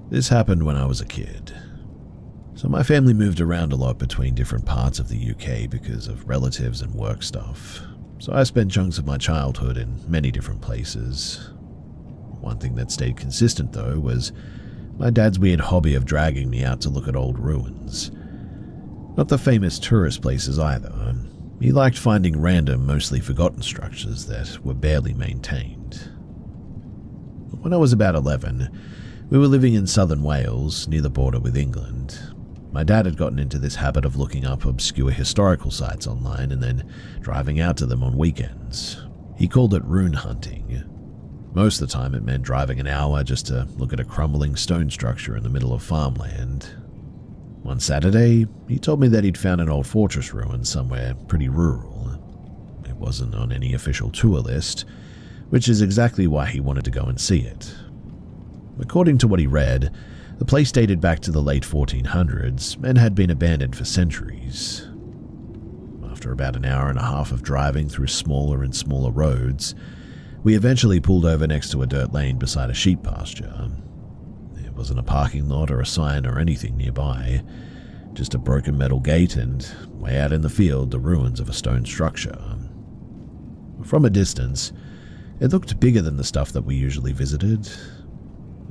This happened when I was a kid. So my family moved around a lot between different parts of the UK because of relatives and work stuff. So I spent chunks of my childhood in many different places. One thing that stayed consistent though was my dad's weird hobby of dragging me out to look at old ruins. Not the famous tourist places either. He liked finding random, mostly forgotten structures that were barely maintained. When I was about 11, we were living in southern Wales, near the border with England. My dad had gotten into this habit of looking up obscure historical sites online and then driving out to them on weekends. He called it rune hunting. Most of the time it meant driving an hour just to look at a crumbling stone structure in the middle of farmland. One Saturday, he told me that he'd found an old fortress ruin somewhere pretty rural. It wasn't on any official tour list, which is exactly why he wanted to go and see it. According to what he read, the place dated back to the late 1400s and had been abandoned for centuries. After about an hour and a half of driving through smaller and smaller roads, we eventually pulled over next to a dirt lane beside a sheep pasture. There wasn't a parking lot or a sign or anything nearby, just a broken metal gate and, way out in the field, the ruins of a stone structure. From a distance, it looked bigger than the stuff that we usually visited.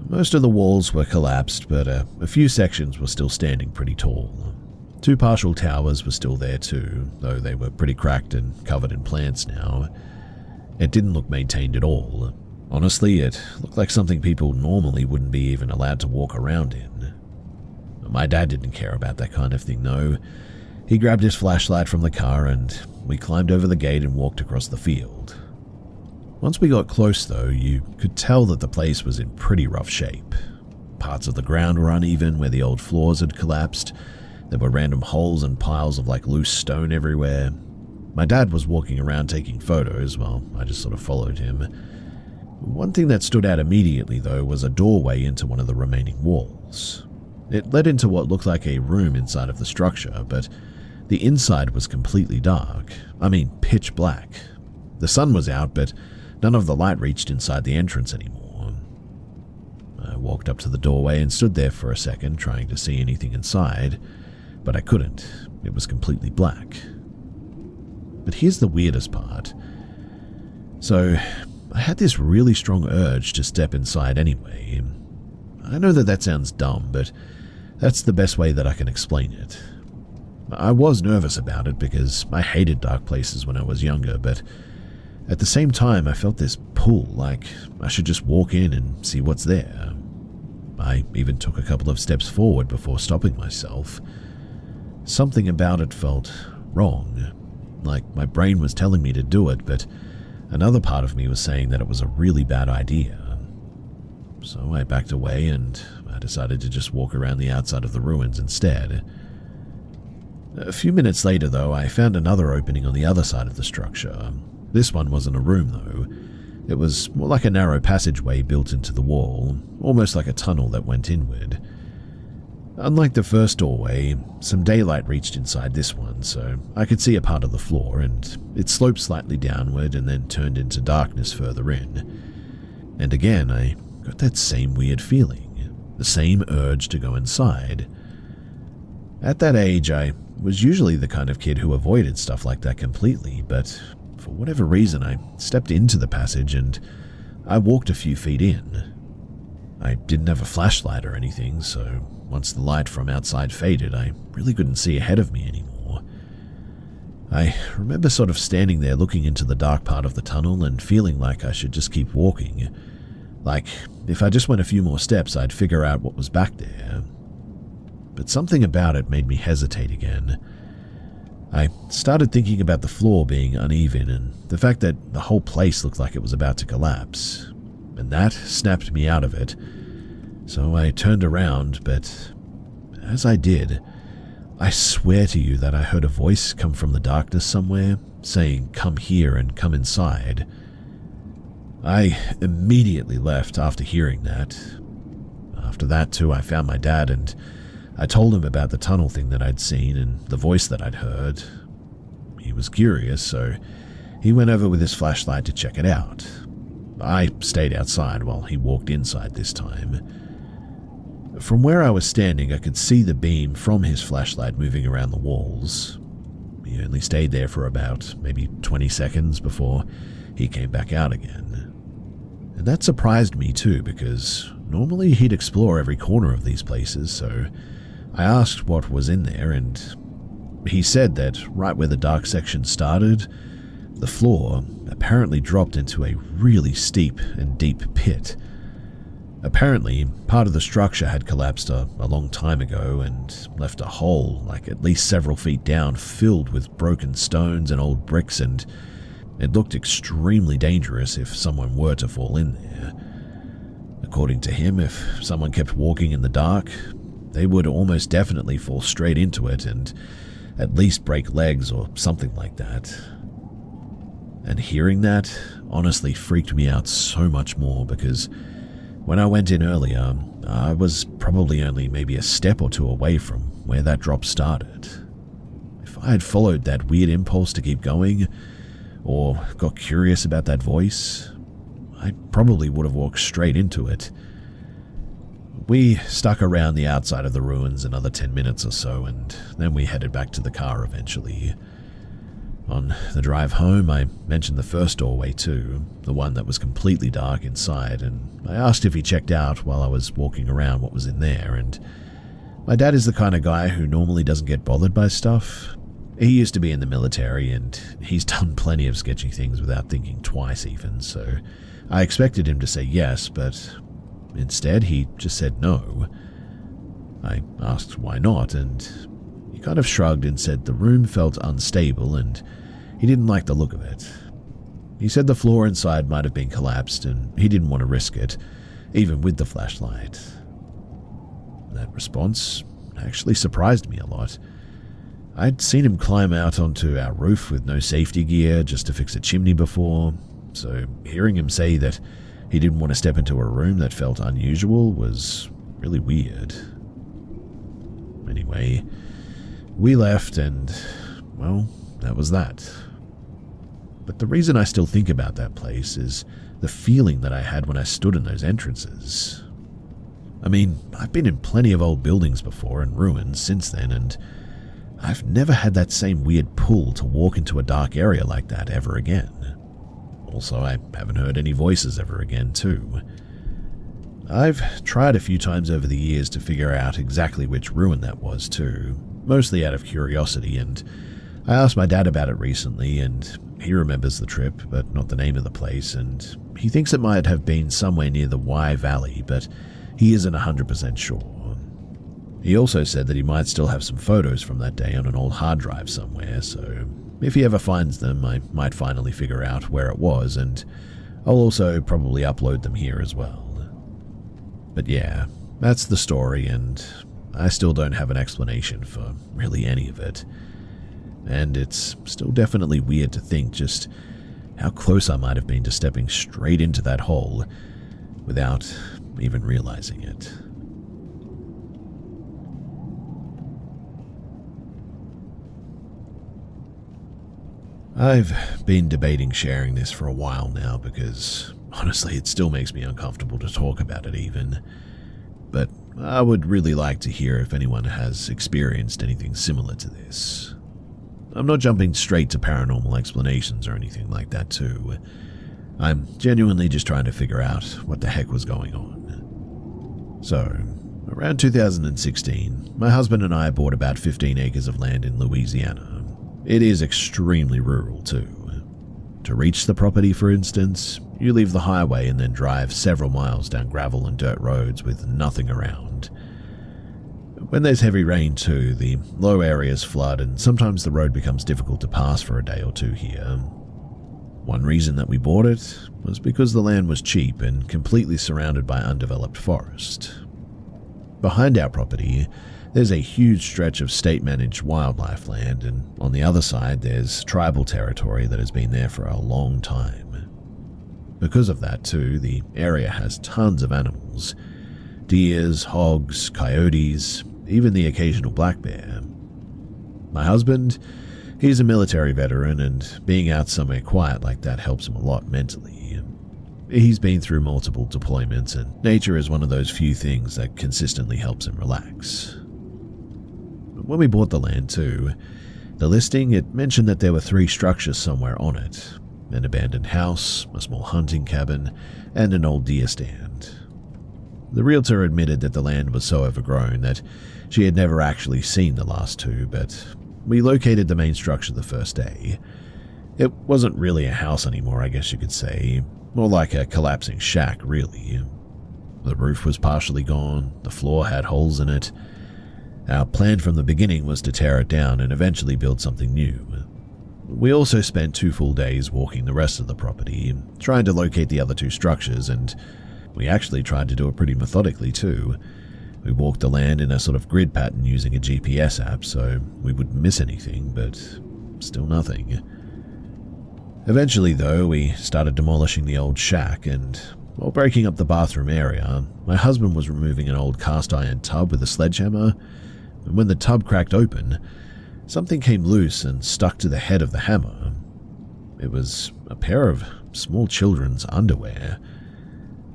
Most of the walls were collapsed, but a few sections were still standing pretty tall. 2 partial towers were still there too, though they were pretty cracked and covered in plants now. It didn't look maintained at all. Honestly, it looked like something people normally wouldn't be even allowed to walk around in. My dad didn't care about that kind of thing though. He grabbed his flashlight from the car and we climbed over the gate and walked across the field. Once we got close though, you could tell that the place was in pretty rough shape. Parts of the ground were uneven where the old floors had collapsed. There were random holes and piles of loose stone everywhere. My dad was walking around taking photos while I just sort of followed him. One thing that stood out immediately though was a doorway into one of the remaining walls. It led into what looked like a room inside of the structure, but the inside was completely dark. I mean, pitch black. The sun was out, but none of the light reached inside the entrance anymore. I walked up to the doorway and stood there for a second trying to see anything inside, but I couldn't. It was completely black. But here's the weirdest part. So, I had this really strong urge to step inside anyway. I know that sounds dumb, but that's the best way that I can explain it. I was nervous about it because I hated dark places when I was younger, but at the same time I felt this pull, like I should just walk in and see what's there. I even took a couple of steps forward before stopping myself. Something about it felt wrong, like my brain was telling me to do it, but another part of me was saying that it was a really bad idea. So I backed away and I decided to just walk around the outside of the ruins instead. A few minutes later though, I found another opening on the other side of the structure. This one wasn't a room though. It was more like a narrow passageway built into the wall, almost like a tunnel that went inward. Unlike the first doorway, some daylight reached inside this one, so I could see a part of the floor, and it sloped slightly downward and then turned into darkness further in. And again, I got that same weird feeling, the same urge to go inside. At that age, I was usually the kind of kid who avoided stuff like that completely, but for whatever reason, I stepped into the passage and I walked a few feet in. I didn't have a flashlight or anything, so once the light from outside faded, I really couldn't see ahead of me anymore. I remember sort of standing there looking into the dark part of the tunnel and feeling like I should just keep walking. Like, if I just went a few more steps, I'd figure out what was back there. But something about it made me hesitate again. I started thinking about the floor being uneven and the fact that the whole place looked like it was about to collapse. And that snapped me out of it. So I turned around, but as I did, I swear to you that I heard a voice come from the darkness somewhere, saying, "Come here and come inside." I immediately left after hearing that. After that too, I found my dad and I told him about the tunnel thing that I'd seen and the voice that I'd heard. He was curious, so he went over with his flashlight to check it out. I stayed outside while he walked inside this time. From where I was standing, I could see the beam from his flashlight moving around the walls. He only stayed there for about maybe 20 seconds before he came back out again. And that surprised me too, because normally he'd explore every corner of these places, so I asked what was in there, and he said that right where the dark section started, the floor apparently dropped into a really steep and deep pit. Apparently, part of the structure had collapsed a long time ago and left a hole, like at least several feet down, filled with broken stones and old bricks, and it looked extremely dangerous if someone were to fall in there. According to him, if someone kept walking in the dark, they would almost definitely fall straight into it and at least break legs or something like that. And hearing that honestly freaked me out so much more, because when I went in earlier, I was probably only maybe a step or two away from where that drop started. If I had followed that weird impulse to keep going, or got curious about that voice, I probably would have walked straight into it. We stuck around the outside of the ruins another 10 minutes or so, and then we headed back to the car eventually. On the drive home, I mentioned the first doorway too, the one that was completely dark inside, and I asked if he checked out while I was walking around what was in there, and my dad is the kind of guy who normally doesn't get bothered by stuff. He used to be in the military, and he's done plenty of sketchy things without thinking twice even, so I expected him to say yes, but instead he just said no. I asked why not, and he kind of shrugged and said the room felt unstable and he didn't like the look of it. He said the floor inside might have been collapsed and he didn't want to risk it, even with the flashlight. That response actually surprised me a lot. I'd seen him climb out onto our roof with no safety gear just to fix a chimney before, so hearing him say that he didn't want to step into a room that felt unusual was really weird. Anyway, we left and, well, that was that. But the reason I still think about that place is the feeling that I had when I stood in those entrances. I mean, I've been in plenty of old buildings before and ruins since then, and I've never had that same weird pull to walk into a dark area like that ever again. Also, I haven't heard any voices ever again, too. I've tried a few times over the years to figure out exactly which ruin that was, too, mostly out of curiosity, and I asked my dad about it recently, and he remembers the trip, but not the name of the place, and he thinks it might have been somewhere near the Wye Valley, but he isn't 100% sure. He also said that he might still have some photos from that day on an old hard drive somewhere, so if he ever finds them, I might finally figure out where it was, and I'll also probably upload them here as well. But yeah, that's the story, and I still don't have an explanation for really any of it. And it's still definitely weird to think just how close I might have been to stepping straight into that hole without even realizing it. I've been debating sharing this for a while now because, honestly, it still makes me uncomfortable to talk about it even. But I would really like to hear if anyone has experienced anything similar to this. I'm not jumping straight to paranormal explanations or anything like that too. I'm genuinely just trying to figure out what the heck was going on. So, around 2016, my husband and I bought about 15 acres of land in Louisiana. It is extremely rural too. To reach the property, for instance, you leave the highway and then drive several miles down gravel and dirt roads with nothing around. When there's heavy rain too, the low areas flood and sometimes the road becomes difficult to pass for a day or two here. One reason that we bought it was because the land was cheap and completely surrounded by undeveloped forest. Behind our property, there's a huge stretch of state-managed wildlife land, and on the other side there's tribal territory that has been there for a long time. Because of that too, the area has tons of animals. Deers, hogs, coyotes, even the occasional black bear. My husband, he's a military veteran, and being out somewhere quiet like that helps him a lot mentally. He's been through multiple deployments, and nature is one of those few things that consistently helps him relax. When we bought the land too, the listing, it mentioned that there were 3 structures somewhere on it: an abandoned house, a small hunting cabin, and an old deer stand. The realtor admitted that the land was so overgrown that she had never actually seen the last 2, but we located the main structure the first day. It wasn't really a house anymore, I guess you could say, more like a collapsing shack, really. The roof was partially gone, the floor had holes in it. Our plan from the beginning was to tear it down and eventually build something new. We also spent 2 full days walking the rest of the property, trying to locate the other 2 structures, and we actually tried to do it pretty methodically too. We walked the land in a sort of grid pattern using a GPS app so we wouldn't miss anything, but still nothing. Eventually though, we started demolishing the old shack, and while breaking up the bathroom area, my husband was removing an old cast iron tub with a sledgehammer, and when the tub cracked open, something came loose and stuck to the head of the hammer. It was a pair of small children's underwear.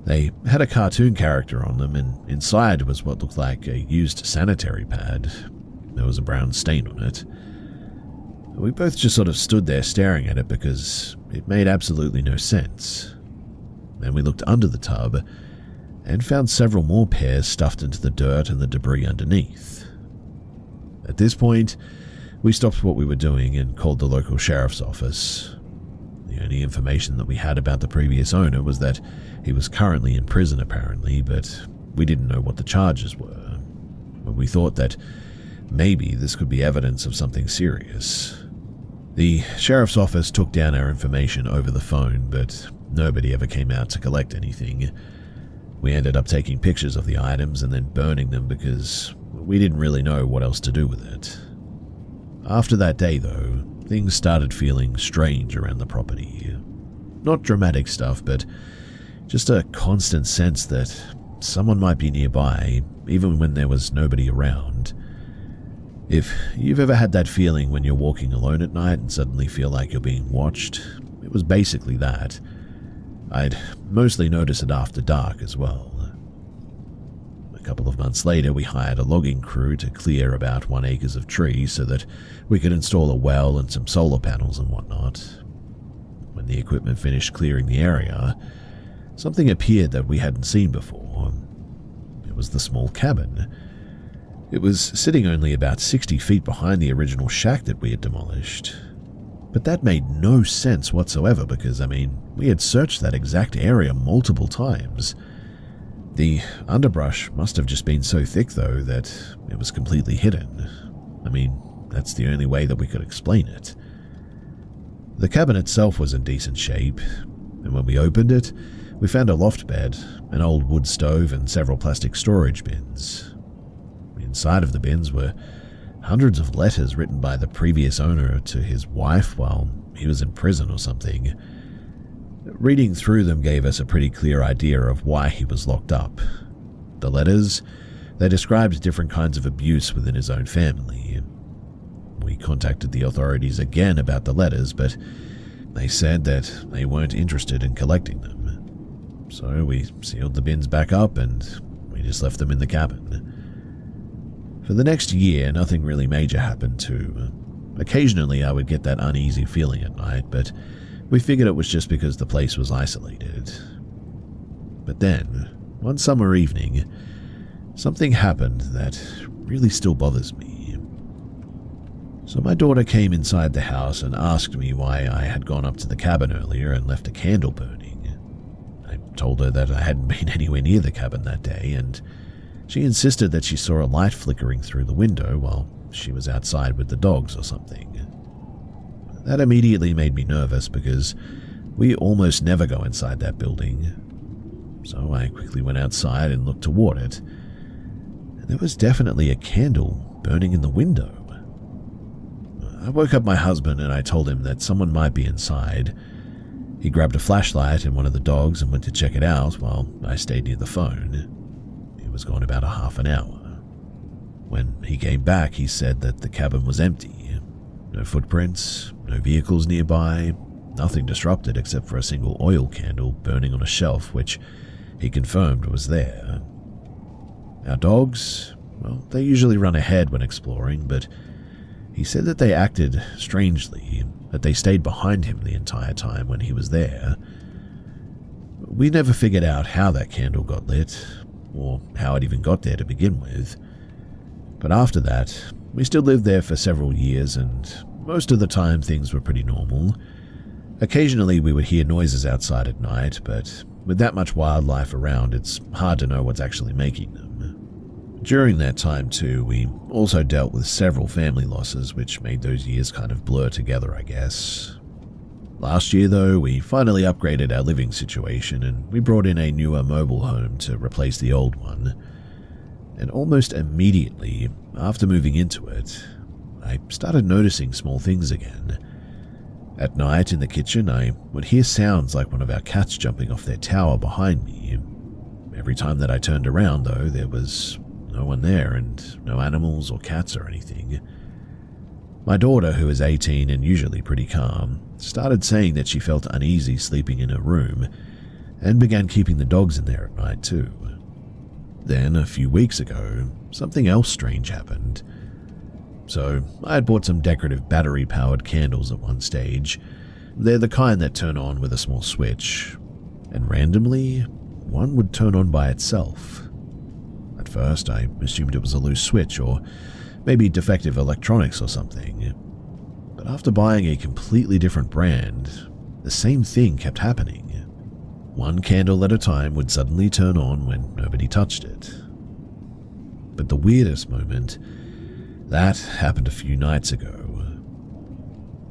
They had a cartoon character on them, and inside was what looked like a used sanitary pad. There was a brown stain on it. We both just sort of stood there staring at it because it made absolutely no sense. Then we looked under the tub and found several more pairs stuffed into the dirt and the debris underneath. At this point, we stopped what we were doing and called the local sheriff's office. The only information that we had about the previous owner was that he was currently in prison apparently, but we didn't know what the charges were. But we thought that maybe this could be evidence of something serious. The sheriff's office took down our information over the phone, but nobody ever came out to collect anything. We ended up taking pictures of the items and then burning them because we didn't really know what else to do with it. After that day though, things started feeling strange around the property. Not dramatic stuff, but just a constant sense that someone might be nearby, even when there was nobody around. If you've ever had that feeling when you're walking alone at night and suddenly feel like you're being watched, it was basically that. I'd mostly notice it after dark as well. A couple of months later, we hired a logging crew to clear about 1 acre of trees so that we could install a well and some solar panels and whatnot. When the equipment finished clearing the area, something appeared that we hadn't seen before. It was the small cabin. It was sitting only about 60 feet behind the original shack that we had demolished. But that made no sense whatsoever because, we had searched that exact area multiple times. The underbrush must have just been so thick, though, that it was completely hidden. That's the only way that we could explain it. The cabin itself was in decent shape, and when we opened it, we found a loft bed, an old wood stove, and several plastic storage bins. Inside of the bins were hundreds of letters written by the previous owner to his wife while he was in prison or something. Reading through them gave us a pretty clear idea of why he was locked up. The letters, they described different kinds of abuse within his own family. We contacted the authorities again about the letters, but they said that they weren't interested in collecting them. So we sealed the bins back up and we just left them in the cabin. For the next year, nothing really major happened too. Occasionally I would get that uneasy feeling at night, but we figured it was just because the place was isolated. But then, one summer evening, something happened that really still bothers me. So my daughter came inside the house and asked me why I had gone up to the cabin earlier and left a candle burning. I told her that I hadn't been anywhere near the cabin that day, and she insisted that she saw a light flickering through the window while she was outside with the dogs or something. That immediately made me nervous because we almost never go inside that building. So I quickly went outside and looked toward it. And there was definitely a candle burning in the window. I woke up my husband and I told him that someone might be inside. He grabbed a flashlight and one of the dogs and went to check it out while I stayed near the phone. He was gone about a half an hour. When he came back, he said that the cabin was empty. No footprints, no vehicles nearby, nothing disrupted except for a single oil candle burning on a shelf, which he confirmed was there. Our dogs, well, they usually run ahead when exploring, but he said that they acted strangely, that they stayed behind him the entire time when he was there. We never figured out how that candle got lit, or how it even got there to begin with. But after that, we still lived there for several years, and most of the time things were pretty normal. Occasionally we would hear noises outside at night, but with that much wildlife around, it's hard to know what's actually making them. During that time too, we also dealt with several family losses, which made those years kind of blur together, I guess. Last year though, we finally upgraded our living situation and we brought in a newer mobile home to replace the old one. And almost immediately after moving into it, I started noticing small things again. At night in the kitchen, I would hear sounds like one of our cats jumping off their tower behind me. Every time that I turned around though, there was no one there and no animals or cats or anything. My daughter, who is 18 and usually pretty calm, started saying that she felt uneasy sleeping in her room and began keeping the dogs in there at night too. Then, a few weeks ago, something else strange happened. So, I had bought some decorative battery-powered candles at one stage. They're the kind that turn on with a small switch, and randomly, one would turn on by itself. At first, I assumed it was a loose switch or maybe defective electronics or something. But after buying a completely different brand, the same thing kept happening. One candle at a time would suddenly turn on when nobody touched it. But the weirdest moment, that happened a few nights ago.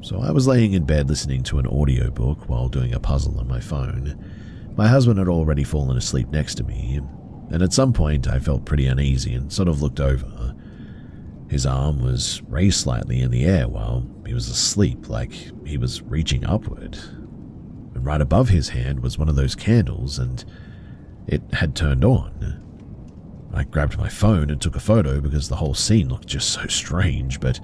So I was laying in bed listening to an audiobook while doing a puzzle on my phone. My husband had already fallen asleep next to me, and at some point I felt pretty uneasy and sort of looked over. His arm was raised slightly in the air while he was asleep, like he was reaching upward. And right above his hand was one of those candles, and it had turned on. I grabbed my phone and took a photo because the whole scene looked just so strange, but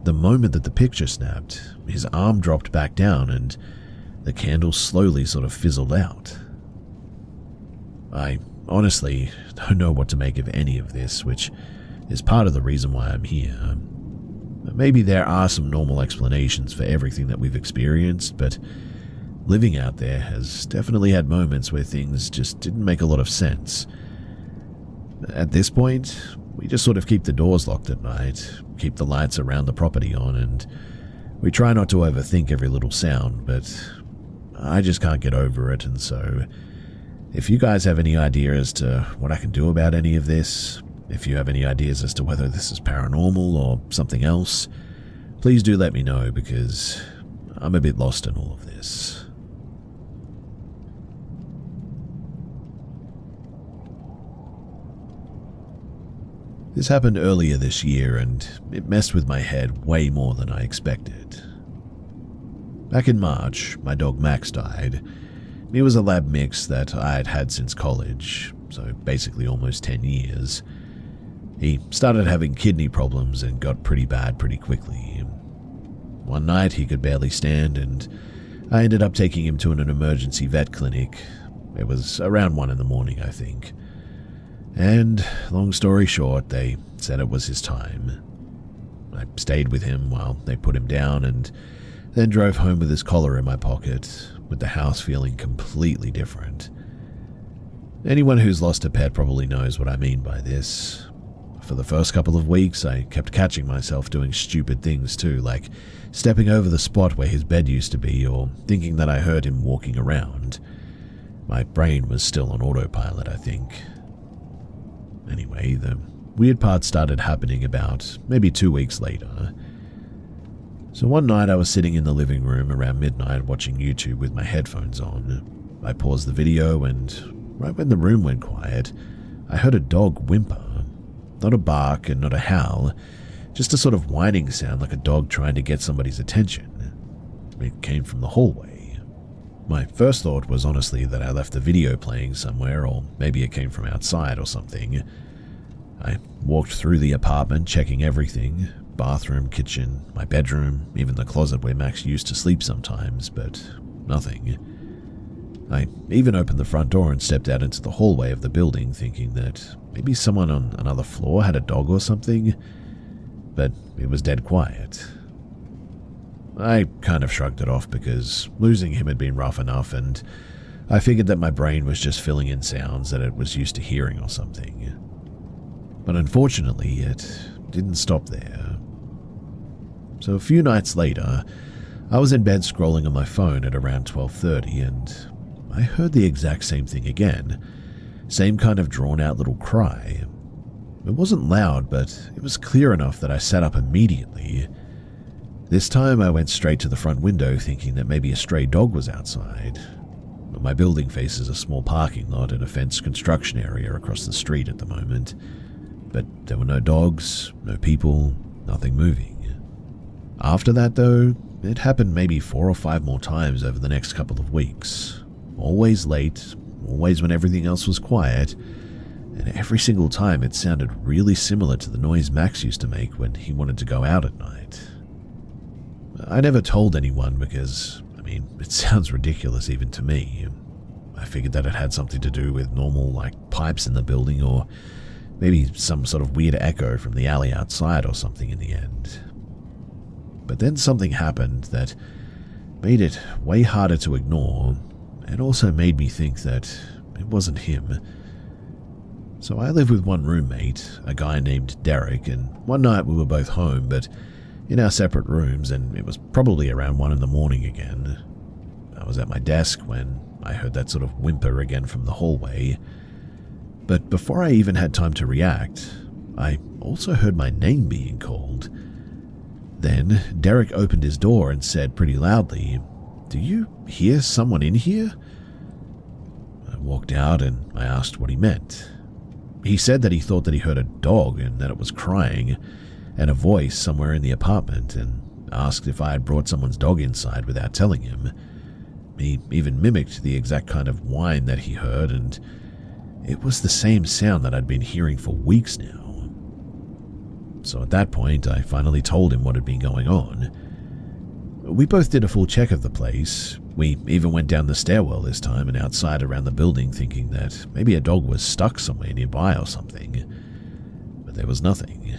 the moment that the picture snapped, his arm dropped back down and the candle slowly sort of fizzled out. I honestly don't know what to make of any of this, which is part of the reason why I'm here. Maybe there are some normal explanations for everything that we've experienced, but living out there has definitely had moments where things just didn't make a lot of sense. At this point, we just sort of keep the doors locked at night, keep the lights around the property on, and we try not to overthink every little sound, but I just can't get over it, and so if you guys have any idea as to what I can do about any of this, if you have any ideas as to whether this is paranormal or something else, please do let me know because I'm a bit lost in all of this. This happened earlier this year and it messed with my head way more than I expected. Back in March, my dog Max died. He was a lab mix that I had had since college, so basically almost 10 years. He started having kidney problems and got pretty bad pretty quickly. One night he could barely stand and I ended up taking him to an emergency vet clinic. It was around 1 a.m, I think. And long story short, they said it was his time. I stayed with him while they put him down and then drove home with his collar in my pocket, with the house feeling completely different. Anyone who's lost a pet probably knows what I mean by this. For the first couple of weeks, I kept catching myself doing stupid things too, like stepping over the spot where his bed used to be or thinking that I heard him walking around. My brain was still on autopilot, I think. Anyway, the weird part started happening about maybe 2 weeks later. So one night I was sitting in the living room around midnight watching YouTube with my headphones on. I paused the video and right when the room went quiet, I heard a dog whimper. Not a bark and not a howl, just a sort of whining sound like a dog trying to get somebody's attention. It came from the hallway. My first thought was honestly that I left the video playing somewhere, or maybe it came from outside or something. I walked through the apartment checking everything, bathroom, kitchen, my bedroom, even the closet where Max used to sleep sometimes, but nothing. I even opened the front door and stepped out into the hallway of the building, thinking that maybe someone on another floor had a dog or something, but it was dead quiet. I kind of shrugged it off because losing him had been rough enough, and I figured that my brain was just filling in sounds that it was used to hearing or something. But unfortunately, it didn't stop there. So a few nights later, I was in bed scrolling on my phone at around 12:30, and I heard the exact same thing again. Same kind of drawn-out little cry. It wasn't loud, but it was clear enough that I sat up immediately. This time I went straight to the front window, thinking that maybe a stray dog was outside. But my building faces a small parking lot and a fenced construction area across the street at the moment. But there were no dogs, no people, nothing moving. After that, though, it happened maybe 4 or 5 more times over the next couple of weeks. Always late, always when everything else was quiet, and every single time it sounded really similar to the noise Max used to make when he wanted to go out at night. I never told anyone because, it sounds ridiculous even to me. I figured that it had something to do with normal, pipes in the building, or maybe some sort of weird echo from the alley outside or something in the end. But then something happened that made it way harder to ignore, and also made me think that it wasn't him. So I live with one roommate, a guy named Derek, and one night we were both home, but in our separate rooms, and it was probably around 1 a.m. again. I was at my desk when I heard that sort of whimper again from the hallway. But before I even had time to react, I also heard my name being called. Then Derek opened his door and said pretty loudly, "Do you hear someone in here?" I walked out and I asked what he meant. He said that he thought that he heard a dog and that it was crying, and a voice somewhere in the apartment, and asked if I had brought someone's dog inside without telling him. He even mimicked the exact kind of whine that he heard, and it was the same sound that I'd been hearing for weeks now. So at that point, I finally told him what had been going on. We both did a full check of the place. We even went down the stairwell this time and outside around the building, thinking that maybe a dog was stuck somewhere nearby or something. But there was nothing.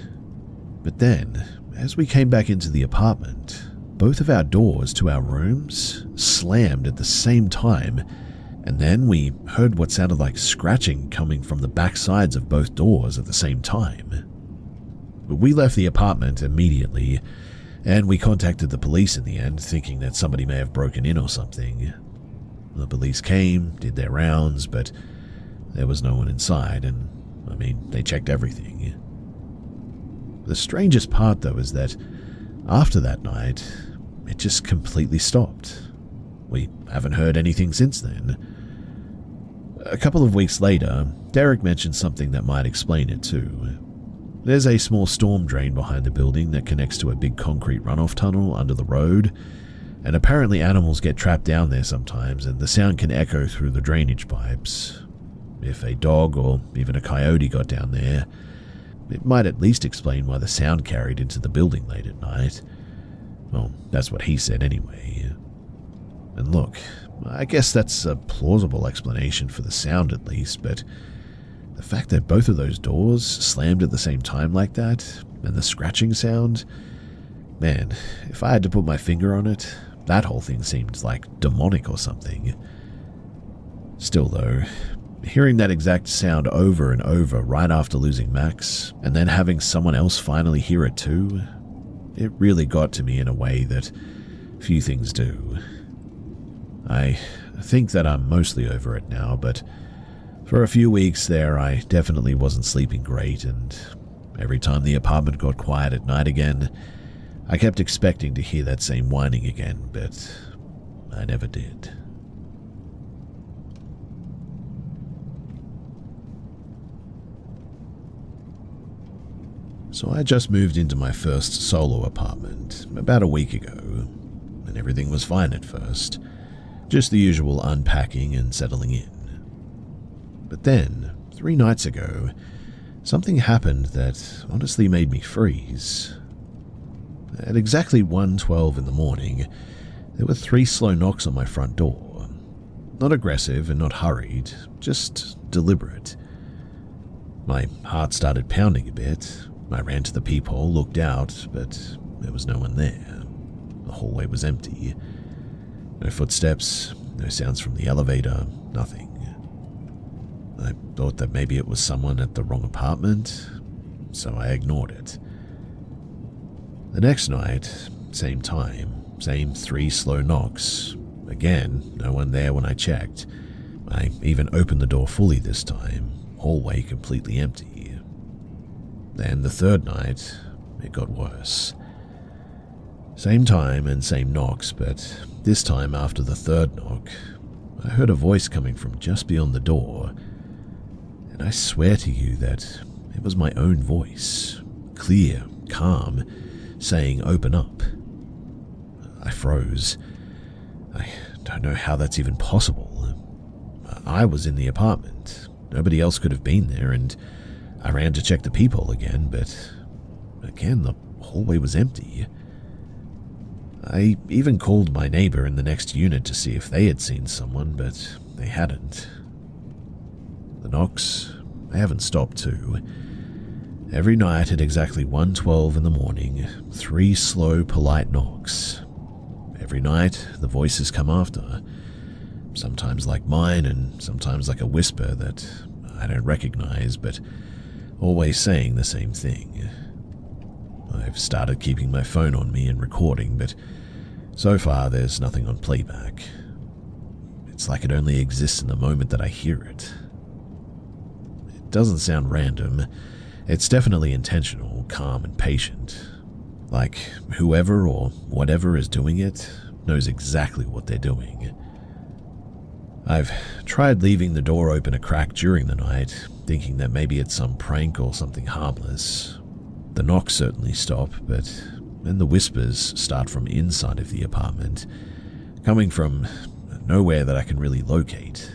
But then, as we came back into the apartment, both of our doors to our rooms slammed at the same time, and then we heard what sounded like scratching coming from the back sides of both doors at the same time. We left the apartment immediately, and we contacted the police in the end, thinking that somebody may have broken in or something. The police came, did their rounds, but there was no one inside, and, they checked everything. The strangest part, though, is that after that night, it just completely stopped. We haven't heard anything since then. A couple of weeks later, Derek mentioned something that might explain it too. There's a small storm drain behind the building that connects to a big concrete runoff tunnel under the road, and apparently animals get trapped down there sometimes, and the sound can echo through the drainage pipes. If a dog or even a coyote got down there, it might at least explain why the sound carried into the building late at night. Well, that's what he said anyway. And look, I guess that's a plausible explanation for the sound at least, but the fact that both of those doors slammed at the same time like that, and the scratching sound, man, if I had to put my finger on it, that whole thing seemed like demonic or something. Still though, hearing that exact sound over and over right after losing Max, and then having someone else finally hear it too, it really got to me in a way that few things do. I think that I'm mostly over it now, but for a few weeks there I definitely wasn't sleeping great, and every time the apartment got quiet at night again, I kept expecting to hear that same whining again, but I never did. So I just moved into my first solo apartment about a week ago, and everything was fine at first, just the usual unpacking and settling in. But then, 3 nights ago, something happened that honestly made me freeze. At exactly 1:12 in the morning, there were 3 slow knocks on my front door. Not aggressive and not hurried, just deliberate. My heart started pounding a bit. I ran to the peephole, looked out, but there was no one there. The hallway was empty. No footsteps, no sounds from the elevator, nothing. I thought that maybe it was someone at the wrong apartment, so I ignored it. The next night, same time, same 3 slow knocks. Again, no one there when I checked. I even opened the door fully this time, hallway completely empty. Then the 3rd night, it got worse. Same time and same knocks, but this time after the 3rd knock, I heard a voice coming from just beyond the door, and I swear to you that it was my own voice, clear, calm, saying, "Open up." I froze. I don't know how that's even possible. I was in the apartment. Nobody else could have been there, and I ran to check the peephole again, but again, the hallway was empty. I even called my neighbor in the next unit to see if they had seen someone, but they hadn't. The knocks, they haven't stopped too. Every night at exactly 1:12 in the morning, 3 slow, polite knocks. Every night, the voices come after. Sometimes like mine, and sometimes like a whisper that I don't recognize, but always saying the same thing. I've started keeping my phone on me and recording, but so far there's nothing on playback. It's like it only exists in the moment that I hear it. It doesn't sound random. It's definitely intentional, calm and patient. Like whoever or whatever is doing it knows exactly what they're doing. I've tried leaving the door open a crack during the night, thinking that maybe it's some prank or something harmless. The knocks certainly stop, but then the whispers start from inside of the apartment, coming from nowhere that I can really locate.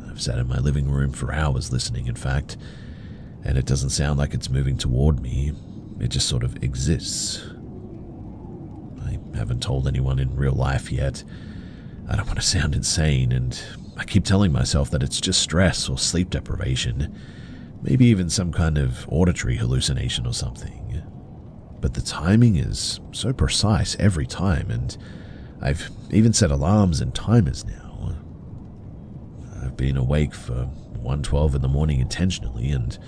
I've sat in my living room for hours listening, in fact, and it doesn't sound like it's moving toward me. It just sort of exists. I haven't told anyone in real life yet. I don't want to sound insane, and I keep telling myself that it's just stress or sleep deprivation, maybe even some kind of auditory hallucination or something. But the timing is so precise every time, and I've even set alarms and timers now. I've been awake for 1:12 in the morning intentionally, and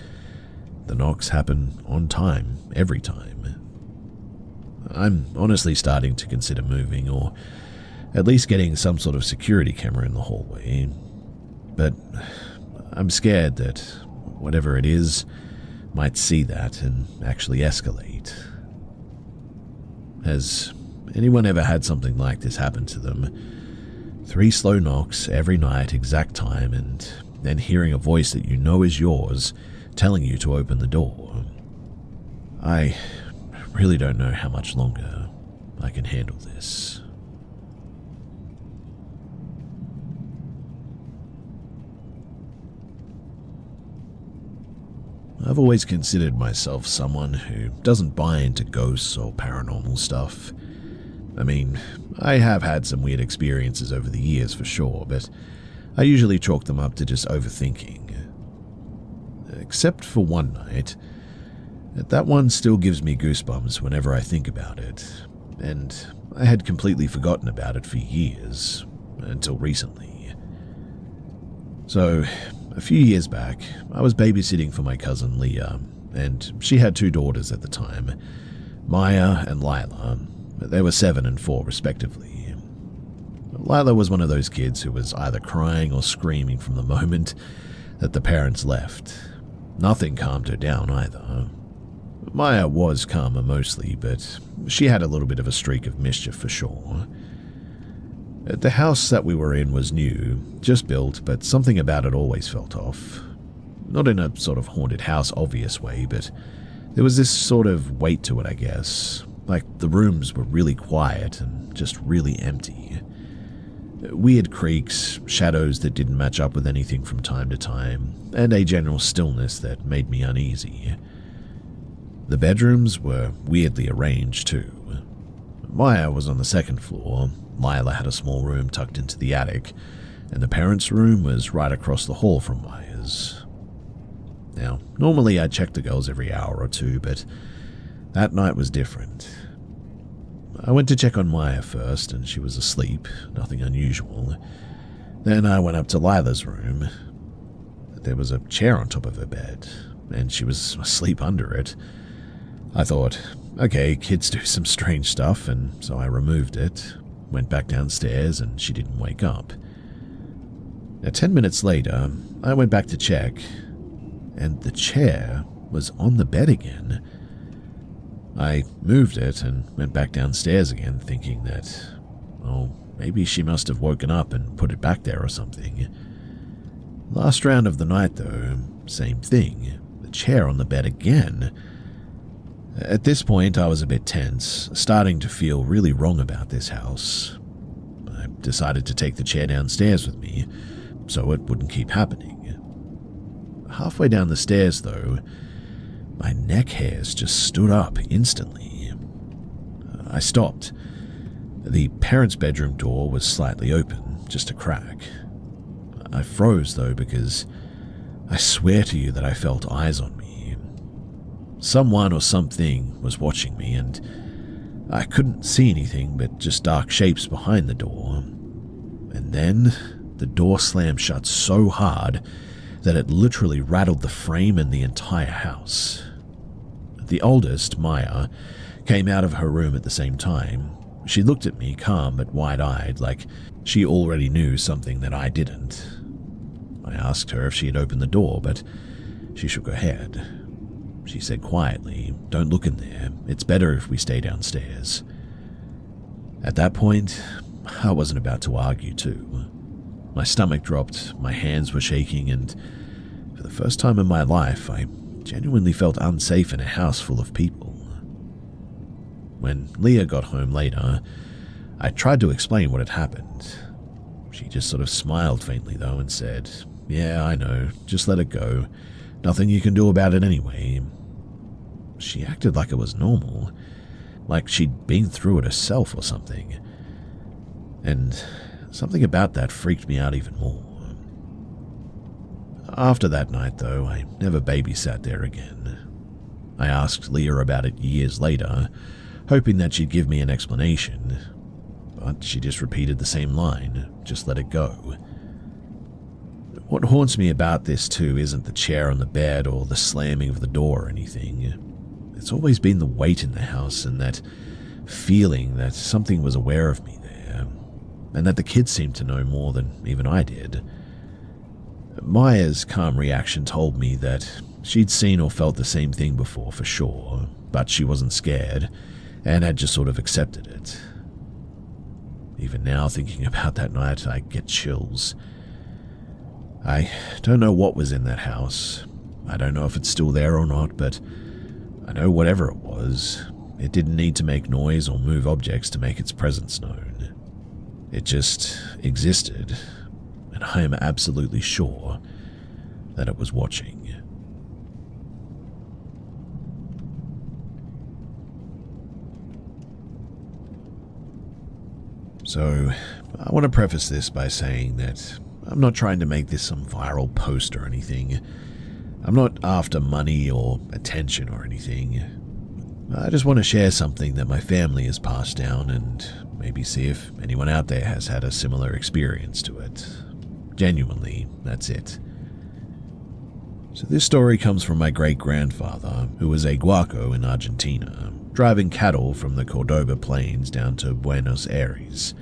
the knocks happen on time, every time. I'm honestly starting to consider moving, or at least getting some sort of security camera in the hallway. But I'm scared that whatever it is might see that and actually escalate. Has anyone ever had something like this happen to them? 3 slow knocks every night, exact time, and then hearing a voice that you know is yours telling you to open the door. I really don't know how much longer I can handle this. I've always considered myself someone who doesn't buy into ghosts or paranormal stuff. I mean, I have had some weird experiences over the years for sure, but I usually chalk them up to just overthinking. Except for one night. That one still gives me goosebumps whenever I think about it, and I had completely forgotten about it for years, until recently. So, a few years back, I was babysitting for my cousin Leah, and she had 2 daughters at the time, Maya and Lila. They were 7 and 4 respectively. Lila was one of those kids who was either crying or screaming from the moment that the parents left. Nothing calmed her down either. Maya was calmer mostly, but she had a little bit of a streak of mischief for sure. The house that we were in was new, just built, but something about it always felt off. Not in a sort of haunted house obvious way, but there was this sort of weight to it, I guess. Like the rooms were really quiet and just really empty. Weird creaks, shadows that didn't match up with anything from time to time, and a general stillness that made me uneasy. The bedrooms were weirdly arranged too. Maya was on the second floor, Lila had a small room tucked into the attic, and the parents' room was right across the hall from Maya's. Now, normally I check the girls every hour or two, but that night was different. I went to check on Maya first, and she was asleep, nothing unusual. Then I went up to Lila's room. There was a chair on top of her bed, and she was asleep under it. I thought, okay, kids do some strange stuff, and so I removed it, went back downstairs, and she didn't wake up. Now, 10 minutes later, I went back to check, and the chair was on the bed again. I moved it and went back downstairs again, thinking that, oh, maybe she must have woken up and put it back there or something. Last round of the night, though, same thing, the chair on the bed again. At this point, I was a bit tense, starting to feel really wrong about this house. I decided to take the chair downstairs with me, so it wouldn't keep happening. Halfway down the stairs, though, my neck hairs just stood up instantly. I stopped. The parents' bedroom door was slightly open, just a crack. I froze, though, because I swear to you that I felt eyes on me. Someone or something was watching me, and I couldn't see anything but just dark shapes behind the door. And then the door slammed shut so hard that it literally rattled the frame and the entire house. The oldest, Maya, came out of her room at the same time. She looked at me calm but wide-eyed, like she already knew something that I didn't. I asked her if she had opened the door, but she shook her head. She said quietly, "Don't look in there. It's better if we stay downstairs." At that point, I wasn't about to argue too. My stomach dropped, my hands were shaking, and for the first time in my life, I genuinely felt unsafe in a house full of people. When Leah got home later, I tried to explain what had happened. She just sort of smiled faintly though and said, "Yeah, I know, just let it go. Nothing you can do about it anyway." She acted like it was normal, like she'd been through it herself or something. And something about that freaked me out even more. After that night, though, I never babysat there again. I asked Leah about it years later, hoping that she'd give me an explanation, but she just repeated the same line, "Just let it go." What haunts me about this, too, isn't the chair on the bed or the slamming of the door or anything. It's always been the weight in the house and that feeling that something was aware of me there, and that the kids seemed to know more than even I did. Maya's calm reaction told me that she'd seen or felt the same thing before for sure, but she wasn't scared and had just sort of accepted it. Even now, thinking about that night, I get chills. I don't know what was in that house. I don't know if it's still there or not, but I know whatever it was, it didn't need to make noise or move objects to make its presence known. It just existed, and I am absolutely sure that it was watching. So, I want to preface this by saying that I'm not trying to make this some viral post or anything. I'm not after money or attention or anything. I just want to share something that my family has passed down and maybe see if anyone out there has had a similar experience to it. Genuinely, that's it. So this story comes from my great-grandfather, who was a guaco in Argentina, driving cattle from the Cordoba plains down to Buenos Aires.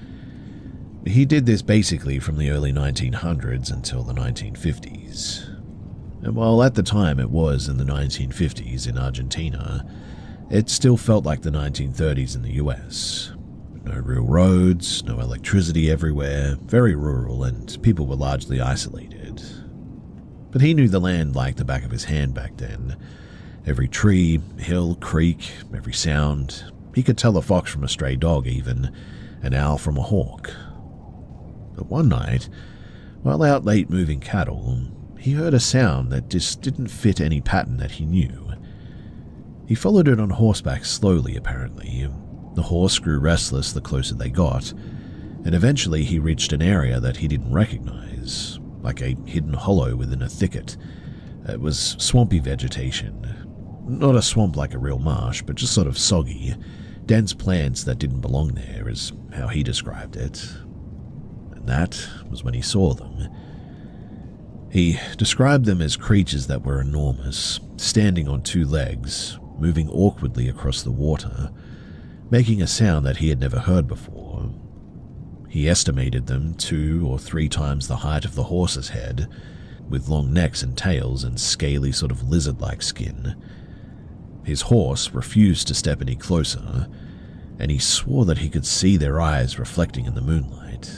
He did this basically from the early 1900s until the 1950s. And while at the time it was in the 1950s in Argentina, it still felt like the 1930s in the US. No real roads, no electricity everywhere, very rural, and people were largely isolated. But he knew the land like the back of his hand back then. Every tree, hill, creek, every sound. He could tell a fox from a stray dog even, an owl from a hawk. But one night, while out late moving cattle, he heard a sound that just didn't fit any pattern that he knew. He followed it on horseback slowly, apparently. The horse grew restless the closer they got, and eventually he reached an area that he didn't recognize, like a hidden hollow within a thicket. It was swampy vegetation. Not a swamp like a real marsh, but just sort of soggy. Dense plants that didn't belong there, is how he described it. And that was when he saw them. He described them as creatures that were enormous, standing on two legs, moving awkwardly across the water, making a sound that he had never heard before. He estimated them 2 or 3 times the height of the horse's head, with long necks and tails and scaly sort of lizard-like skin. His horse refused to step any closer, and he swore that he could see their eyes reflecting in the moonlight.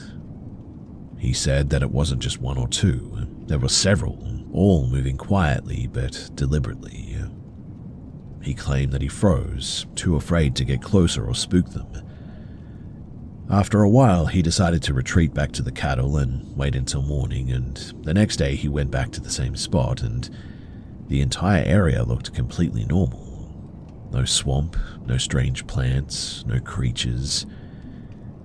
He said that it wasn't just 1 or 2, there were several, all moving quietly but deliberately. He claimed that he froze, too afraid to get closer or spook them. After a while, he decided to retreat back to the cattle and wait until morning, and the next day he went back to the same spot, and the entire area looked completely normal. No swamp, no strange plants, no creatures.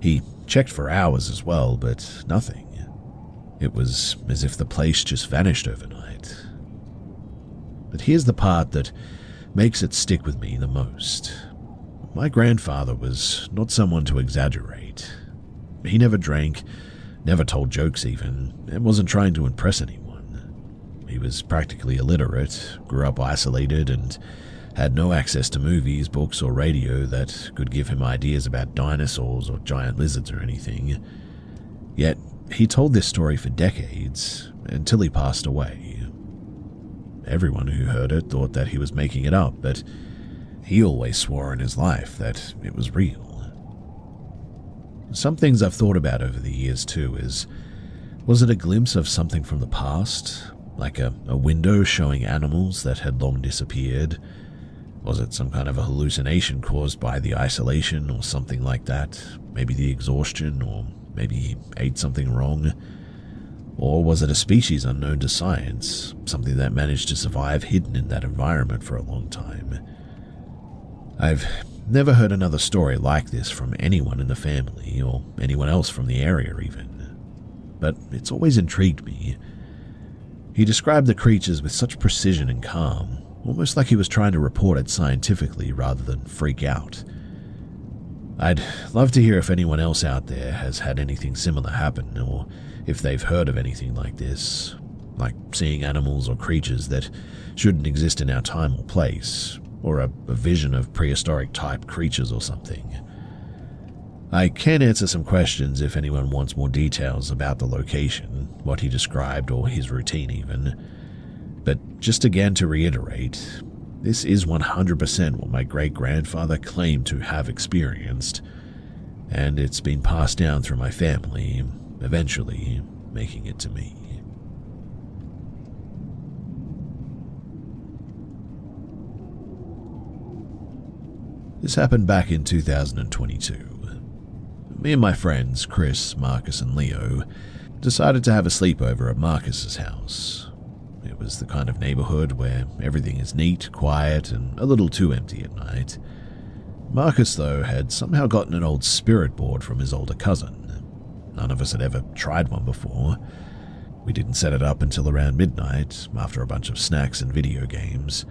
He checked for hours as well, but nothing. It was as if the place just vanished overnight. But here's the part that makes it stick with me the most. My grandfather was not someone to exaggerate. He never drank, never told jokes even, and wasn't trying to impress anyone. He was practically illiterate, grew up isolated, and had no access to movies, books, or radio that could give him ideas about dinosaurs or giant lizards or anything. Yet, he told this story for decades, until he passed away. Everyone who heard it thought that he was making it up, but he always swore in his life that it was real. Some things I've thought about over the years too is, was it a glimpse of something from the past? Like a window showing animals that had long disappeared? Was it some kind of a hallucination caused by the isolation or something like that? Maybe the exhaustion, or maybe he ate something wrong? Or was it a species unknown to science, something that managed to survive hidden in that environment for a long time? I've never heard another story like this from anyone in the family, or anyone else from the area even. But it's always intrigued me. He described the creatures with such precision and calm, almost like he was trying to report it scientifically rather than freak out. I'd love to hear if anyone else out there has had anything similar happen, or if they've heard of anything like this, like seeing animals or creatures that shouldn't exist in our time or place, or a vision of prehistoric-type creatures or something. I can answer some questions if anyone wants more details about the location, what he described, or his routine even. But just again to reiterate, this is 100% what my great-grandfather claimed to have experienced, and it's been passed down through my family, eventually making it to me. This happened back in 2022. Me and my friends, Chris, Marcus, and Leo, decided to have a sleepover at Marcus's house. It was the kind of neighborhood where everything is neat, quiet, and a little too empty at night. Marcus, though, had somehow gotten an old spirit board from his older cousin. None of us had ever tried one before. We didn't set it up until around midnight, after a bunch of snacks and video games.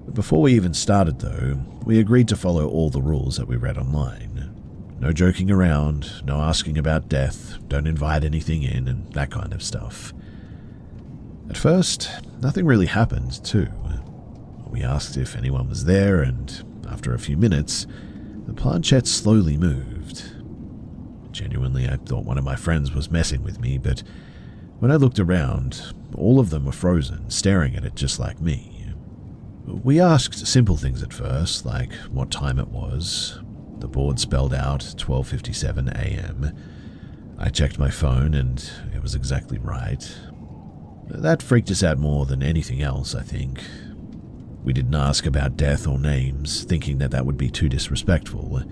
But before we even started, though, we agreed to follow all the rules that we read online. No joking around, no asking about death, don't invite anything in, and that kind of stuff. At first, nothing really happened, too. We asked if anyone was there, and after a few minutes, the planchette slowly moved. Genuinely, I thought one of my friends was messing with me, but when I looked around, all of them were frozen, staring at it just like me. We asked simple things at first, like what time it was. The board spelled out 12:57 a.m. I checked my phone, and it was exactly right. That freaked us out more than anything else, I think. We didn't ask about death or names, thinking that would be too disrespectful.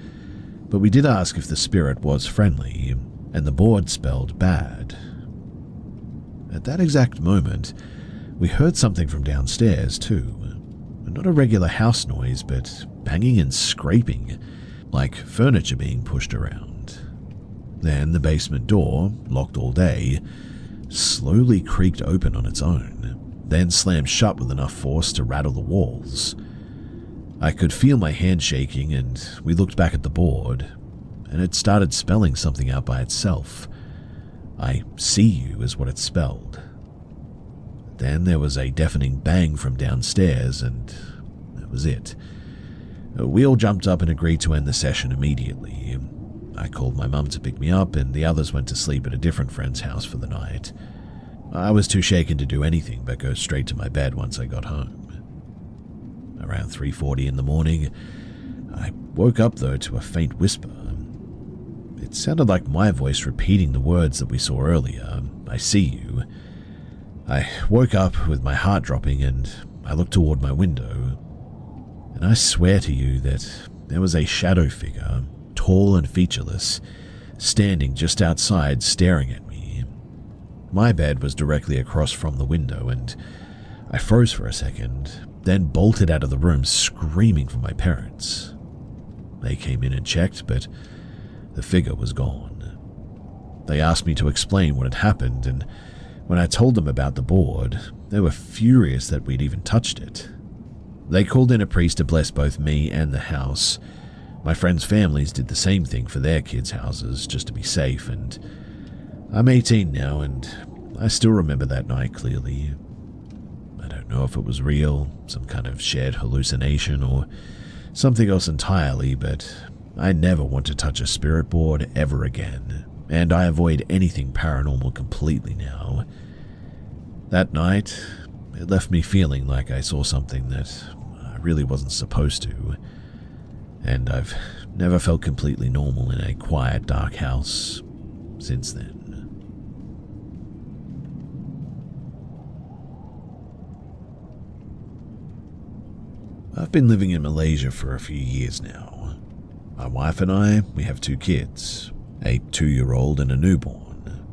But we did ask if the spirit was friendly, and the board spelled bad. At that exact moment, we heard something from downstairs too. not a regular house noise, but banging and scraping, like furniture being pushed around. Then the basement door, locked all day, slowly creaked open on its own, then slammed shut with enough force to rattle the walls. I could feel my hand shaking, and we looked back at the board, and it started spelling something out by itself. I see you is what it spelled. Then there was a deafening bang from downstairs, and that was it. We all jumped up and agreed to end the session immediately. I called my mum to pick me up, and the others went to sleep at a different friend's house for the night. I was too shaken to do anything but go straight to my bed once I got home. Around 3:40 in the morning, I woke up though to a faint whisper. It sounded like my voice repeating the words that we saw earlier, I see you. I woke up with my heart dropping, and I looked toward my window, and I swear to you that there was a shadow figure, tall and featureless, standing just outside staring at me. My bed was directly across from the window, and I froze for a second, then bolted out of the room screaming for my parents. They came in and checked, but the figure was gone. They asked me to explain what had happened, and when I told them about the board, they were furious that we'd even touched it. They called in a priest to bless both me and the house. My friends' families did the same thing for their kids' houses, just to be safe, and I'm 18 now, and I still remember that night clearly. I don't know if it was real, some kind of shared hallucination, or something else entirely, but I never want to touch a spirit board ever again, and I avoid anything paranormal completely now. That night, it left me feeling like I saw something that I really wasn't supposed to, and I've never felt completely normal in a quiet, dark house since then. I've been living in Malaysia for a few years now. My wife and I, we have 2 kids, a 2-year-old and a newborn.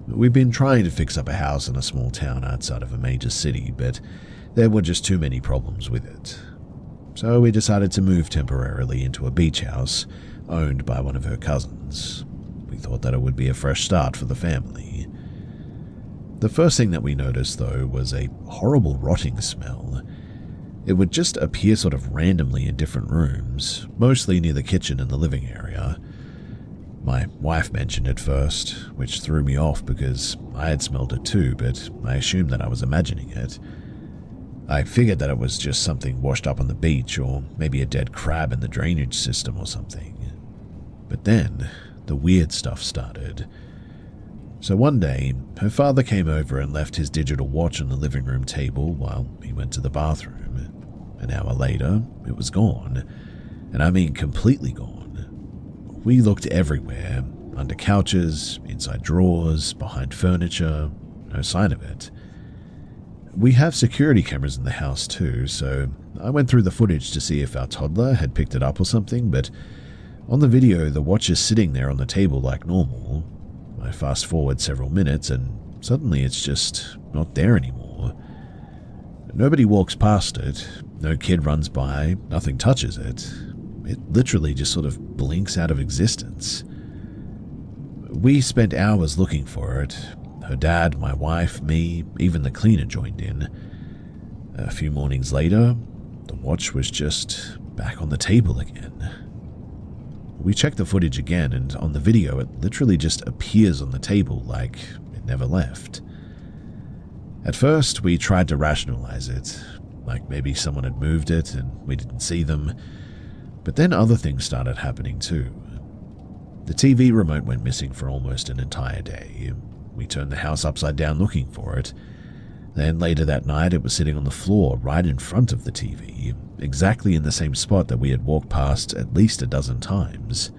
We've been trying to fix up a house in a small town outside of a major city, but there were just too many problems with it. So we decided to move temporarily into a beach house owned by one of her cousins. We thought that it would be a fresh start for the family. The first thing that we noticed, though, was a horrible rotting smell. It would just appear sort of randomly in different rooms, mostly near the kitchen and the living area. My wife mentioned it first, which threw me off because I had smelled it too, but I assumed that I was imagining it. I figured that it was just something washed up on the beach, or maybe a dead crab in the drainage system or something. But then, the weird stuff started. So one day, her father came over and left his digital watch on the living room table while he went to the bathroom. An hour later, it was gone, and I mean completely gone. We looked everywhere, under couches, inside drawers, behind furniture, no sign of it. We have security cameras in the house too, so I went through the footage to see if our toddler had picked it up or something, but on the video the watch is sitting there on the table like normal. I fast forward several minutes and suddenly it's just not there anymore. Nobody walks past it, no kid runs by, nothing touches it. It literally just sort of blinks out of existence. We spent hours looking for it. Her dad, my wife, me, even the cleaner joined in. A few mornings later, the watch was just back on the table again. We checked the footage again, and on the video it literally just appears on the table like it never left. At first, we tried to rationalize it, like maybe someone had moved it and we didn't see them, but then other things started happening too. The TV remote went missing for almost an entire day. We turned the house upside down looking for it. Then later that night it was sitting on the floor right in front of the TV, exactly in the same spot that we had walked past at least a dozen times.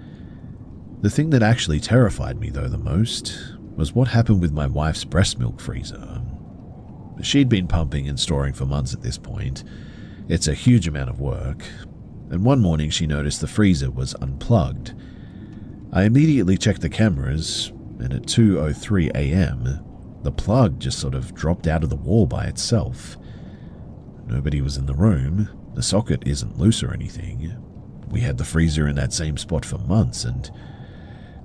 The thing that actually terrified me though the most was what happened with my wife's breast milk freezer. She'd been pumping and storing for months at this point. It's a huge amount of work. And one morning she noticed the freezer was unplugged. I immediately checked the cameras, and at 2:03 a.m., the plug just sort of dropped out of the wall by itself. Nobody was in the room. The socket isn't loose or anything. We had the freezer in that same spot for months, and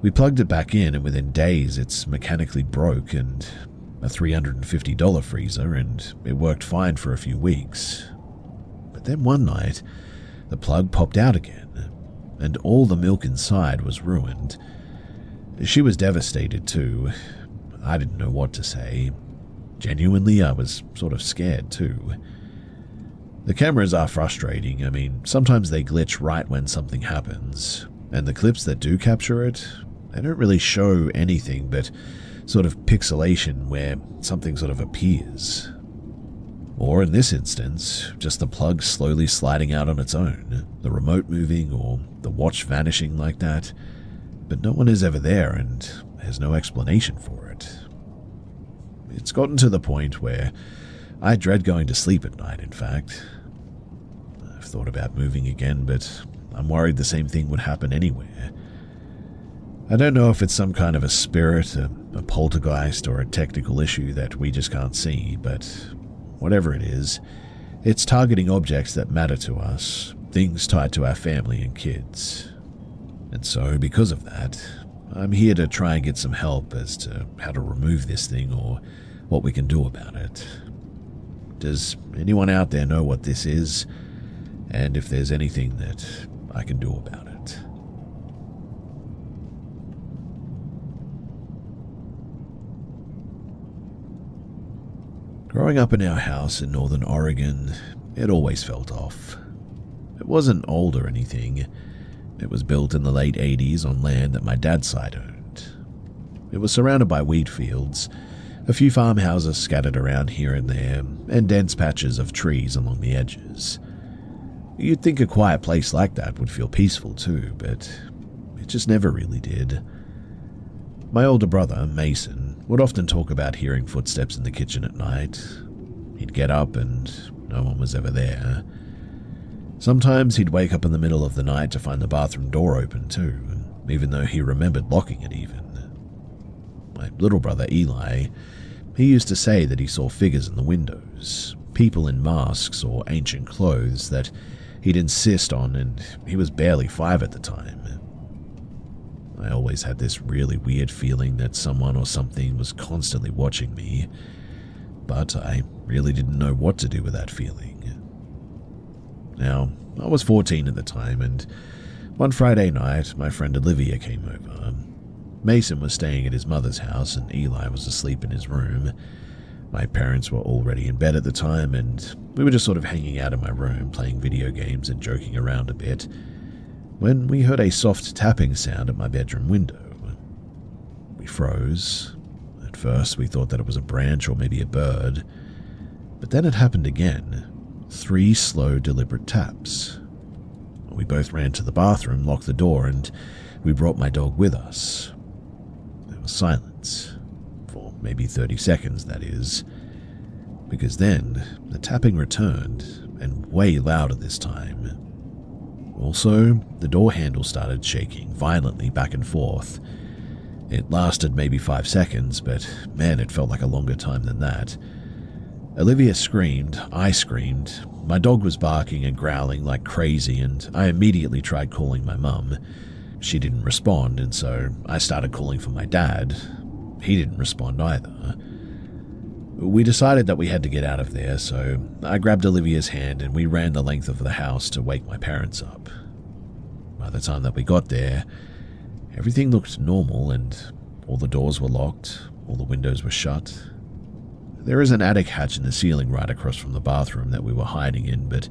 we plugged it back in, and within days it's mechanically broke, and a $350 freezer, and it worked fine for a few weeks. But then one night, the plug popped out again, and all the milk inside was ruined. She was devastated too. I didn't know what to say. Genuinely, I was sort of scared too. The cameras are frustrating. I mean, sometimes they glitch right when something happens, and the clips that do capture it, they don't really show anything but sort of pixelation where something sort of appears. Or in this instance, just the plug slowly sliding out on its own, the remote moving or the watch vanishing like that, but no one is ever there and there's no explanation for it. It's gotten to the point where I dread going to sleep at night, in fact. I've thought about moving again, but I'm worried the same thing would happen anywhere. I don't know if it's some kind of a spirit, a poltergeist, or a technical issue that we just can't see, but whatever it is, it's targeting objects that matter to us, things tied to our family and kids. And so, because of that, I'm here to try and get some help as to how to remove this thing or what we can do about it. Does anyone out there know what this is, and if there's anything that I can do about it? Growing up in our house in northern Oregon, it always felt off. It wasn't old or anything. It was built in the late 80s on land that my dad's side owned. It was surrounded by wheat fields, a few farmhouses scattered around here and there, and dense patches of trees along the edges. You'd think a quiet place like that would feel peaceful too, but it just never really did. My older brother, Mason, would often talk about hearing footsteps in the kitchen at night. He'd get up and no one was ever there. Sometimes he'd wake up in the middle of the night to find the bathroom door open too, even though he remembered locking it even. My little brother Eli, he used to say that he saw figures in the windows, people in masks or ancient clothes that he'd insist on, and he was barely 5 at the time. I always had this really weird feeling that someone or something was constantly watching me, but I really didn't know what to do with that feeling. Now, I was 14 at the time, and one Friday night, my friend Olivia came over. Mason was staying at his mother's house, and Eli was asleep in his room. My parents were already in bed at the time, and we were just sort of hanging out in my room, playing video games and joking around a bit, when we heard a soft tapping sound at my bedroom window. We froze. At first, we thought that it was a branch or maybe a bird, but then it happened again. 3 slow, deliberate taps. We both ran to the bathroom, locked the door, and we brought my dog with us. There was silence. For maybe 30 seconds, that is. Because then, the tapping returned, and way louder this time. Also, the door handle started shaking violently back and forth. It lasted maybe 5 seconds, but man, it felt like a longer time than that. Olivia screamed, I screamed, my dog was barking and growling like crazy, and I immediately tried calling my mum. She didn't respond, and so I started calling for my dad. He didn't respond either. We decided that we had to get out of there, so I grabbed Olivia's hand and we ran the length of the house to wake my parents up. By the time that we got there, everything looked normal and all the doors were locked, all the windows were shut. There is an attic hatch in the ceiling right across from the bathroom that we were hiding in, but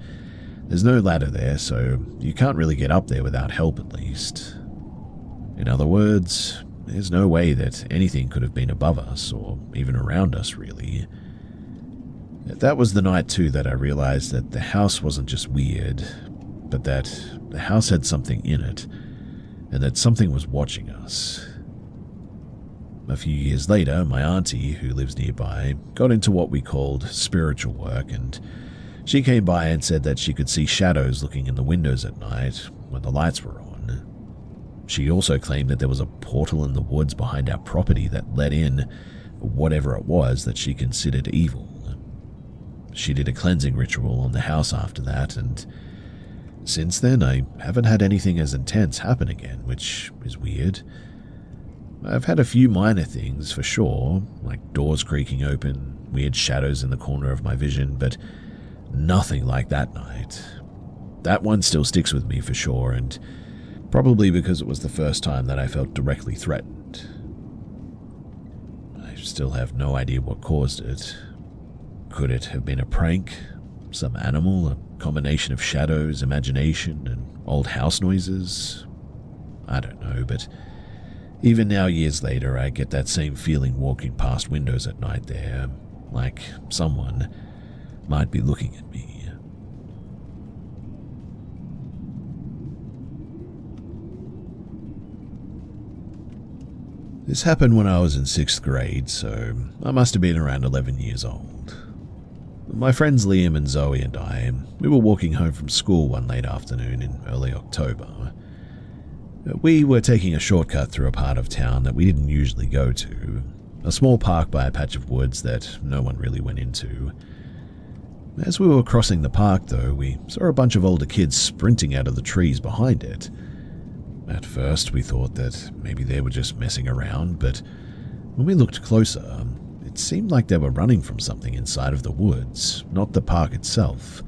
there's no ladder there, so you can't really get up there without help at least. In other words, there's no way that anything could have been above us or even around us, really. That was the night too that I realized that the house wasn't just weird, but that the house had something in it, and that something was watching us. A few years later, my auntie, who lives nearby, got into what we called spiritual work, and she came by and said that she could see shadows looking in the windows at night when the lights were on. She also claimed that there was a portal in the woods behind our property that let in whatever it was that she considered evil. She did a cleansing ritual on the house after that, and since then I haven't had anything as intense happen again, which is weird. I've had a few minor things for sure, like doors creaking open, weird shadows in the corner of my vision, but nothing like that night. That one still sticks with me for sure, and probably because it was the first time that I felt directly threatened. I still have no idea what caused it. Could it have been a prank? Some animal? A combination of shadows, imagination, and old house noises? I don't know, but even now, years later, I get that same feeling walking past windows at night there, like someone might be looking at me. This happened when I was in 6th grade, so I must have been around 11 years old. My friends Liam and Zoe and I, we were walking home from school one late afternoon in early October. We were taking a shortcut through a part of town that we didn't usually go to, a small park by a patch of woods that no one really went into. As we were crossing the park, though, we saw a bunch of older kids sprinting out of the trees behind it. At first, we thought that maybe they were just messing around, but when we looked closer, it seemed like they were running from something inside of the woods, not the park itself.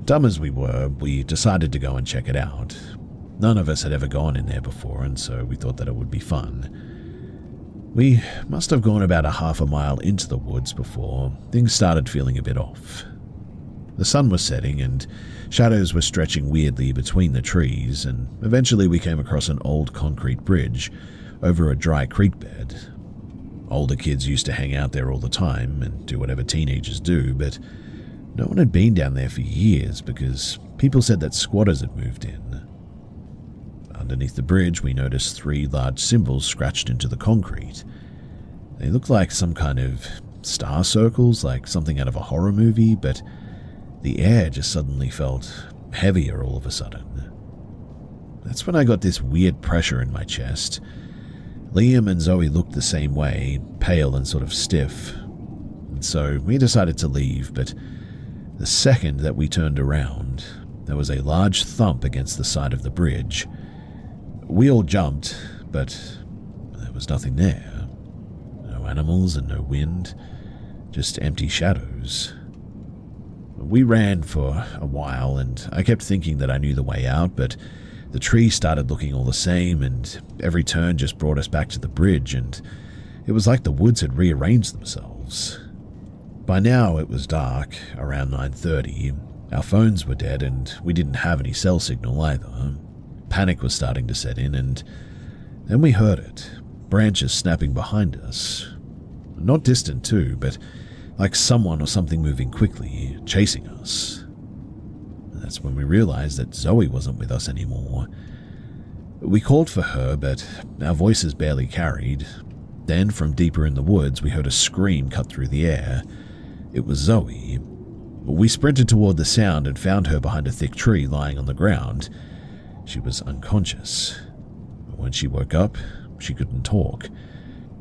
Dumb as we were, we decided to go and check it out. None of us had ever gone in there before, and so we thought that it would be fun. We must have gone about a half a mile into the woods before things started feeling a bit off. The sun was setting, and shadows were stretching weirdly between the trees, and eventually we came across an old concrete bridge over a dry creek bed. Older kids used to hang out there all the time and do whatever teenagers do, but no one had been down there for years because people said that squatters had moved in. Underneath the bridge, we noticed 3 large symbols scratched into the concrete. They looked like some kind of star circles, like something out of a horror movie, but the air just suddenly felt heavier all of a sudden. That's when I got this weird pressure in my chest. Liam and Zoe looked the same way, pale and sort of stiff, and so we decided to leave, but the second that we turned around, there was a large thump against the side of the bridge. We all jumped, but there was nothing there. No animals and no wind, just empty shadows. We ran for a while, and I kept thinking that I knew the way out, but the trees started looking all the same, and every turn just brought us back to the bridge, and it was like the woods had rearranged themselves. By now it was dark, around 9:30. Our phones were dead, and we didn't have any cell signal either. Panic was starting to set in, and then we heard it, branches snapping behind us. Not distant too, but like someone or something moving quickly, chasing us. That's when we realized that Zoe wasn't with us anymore. We called for her, but our voices barely carried. Then, from deeper in the woods, we heard a scream cut through the air. It was Zoe. We sprinted toward the sound and found her behind a thick tree lying on the ground. She was unconscious. When she woke up, she couldn't talk.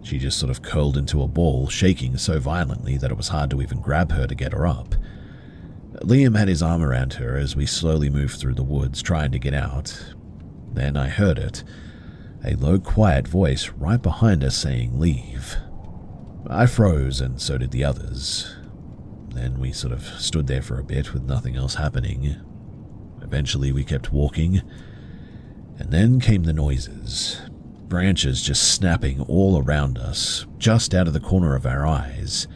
She just sort of curled into a ball, shaking so violently that it was hard to even grab her to get her up. Liam had his arm around her as we slowly moved through the woods, trying to get out. Then I heard it, a low, quiet voice right behind us saying, "Leave." I froze, and so did the others. Then we sort of stood there for a bit with nothing else happening. Eventually we kept walking, and then came the noises. Branches just snapping all around us, just out of the corner of our eyes.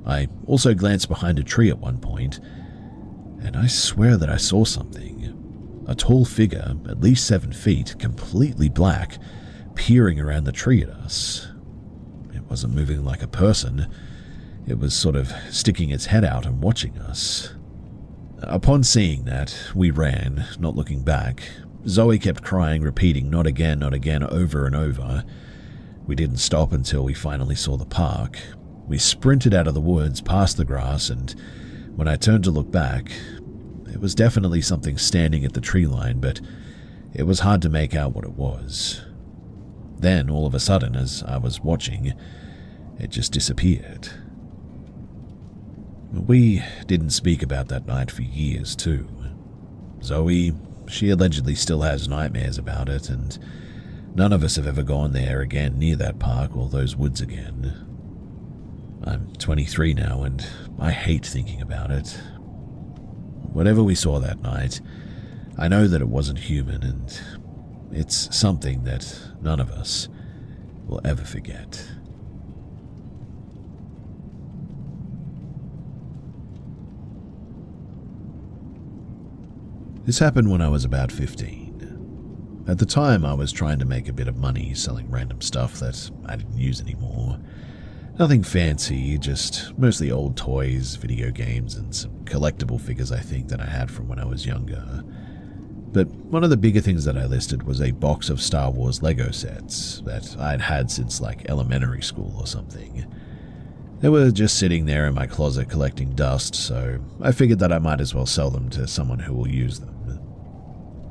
I also glanced behind a tree at one point, and I swear that I saw something. A tall figure, at least 7 feet, completely black, peering around the tree at us. It wasn't moving like a person. It was sort of sticking its head out and watching us. Upon seeing that, we ran, not looking back. Zoe kept crying, repeating, "Not again, not again," over and over. We didn't stop until we finally saw the park. We sprinted out of the woods, past the grass, and when I turned to look back, there was definitely something standing at the tree line, but it was hard to make out what it was. Then, all of a sudden, as I was watching, it just disappeared. We didn't speak about that night for years, too. Zoe, she allegedly still has nightmares about it, and none of us have ever gone there again near that park or those woods again. I'm 23 now, and I hate thinking about it. Whatever we saw that night, I know that it wasn't human, and it's something that none of us will ever forget. This happened when I was about 15. At the time, I was trying to make a bit of money selling random stuff that I didn't use anymore. Nothing fancy, just mostly old toys, video games, and some collectible figures I think that I had from when I was younger. But one of the bigger things that I listed was a box of Star Wars Lego sets that I'd had since like elementary school or something. They were just sitting there in my closet collecting dust, so I figured that I might as well sell them to someone who will use them.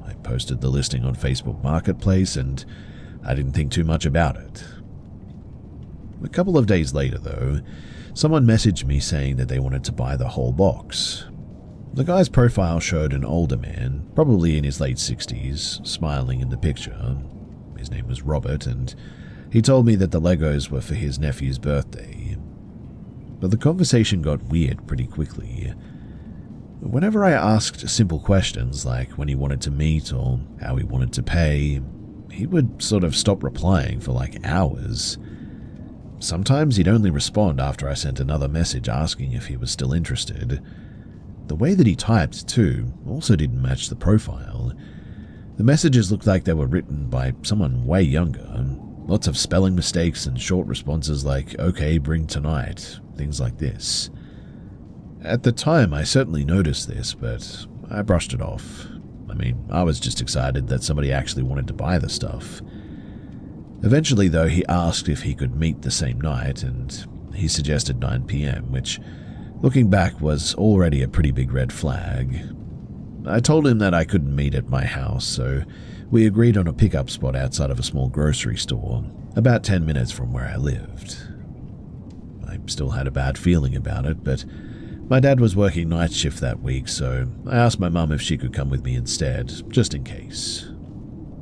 I posted the listing on Facebook Marketplace, and I didn't think too much about it. A couple of days later, though, someone messaged me saying that they wanted to buy the whole box. The guy's profile showed an older man, probably in his late 60s, smiling in the picture. His name was Robert, and he told me that the Legos were for his nephew's birthday. But the conversation got weird pretty quickly. Whenever I asked simple questions like when he wanted to meet or how he wanted to pay, he would sort of stop replying for like hours. Sometimes he'd only respond after I sent another message asking if he was still interested. The way that he typed, too, also didn't match the profile. The messages looked like they were written by someone way younger. Lots of spelling mistakes and short responses like, okay, bring tonight, things like this. At the time, I certainly noticed this, but I brushed it off. I mean, I was just excited that somebody actually wanted to buy the stuff. Eventually, though, he asked if he could meet the same night, and he suggested 9 p.m., which, looking back, was already a pretty big red flag. I told him that I couldn't meet at my house, so we agreed on a pickup spot outside of a small grocery store, about 10 minutes from where I lived. I still had a bad feeling about it, but my dad was working night shift that week, so I asked my mum if she could come with me instead, just in case.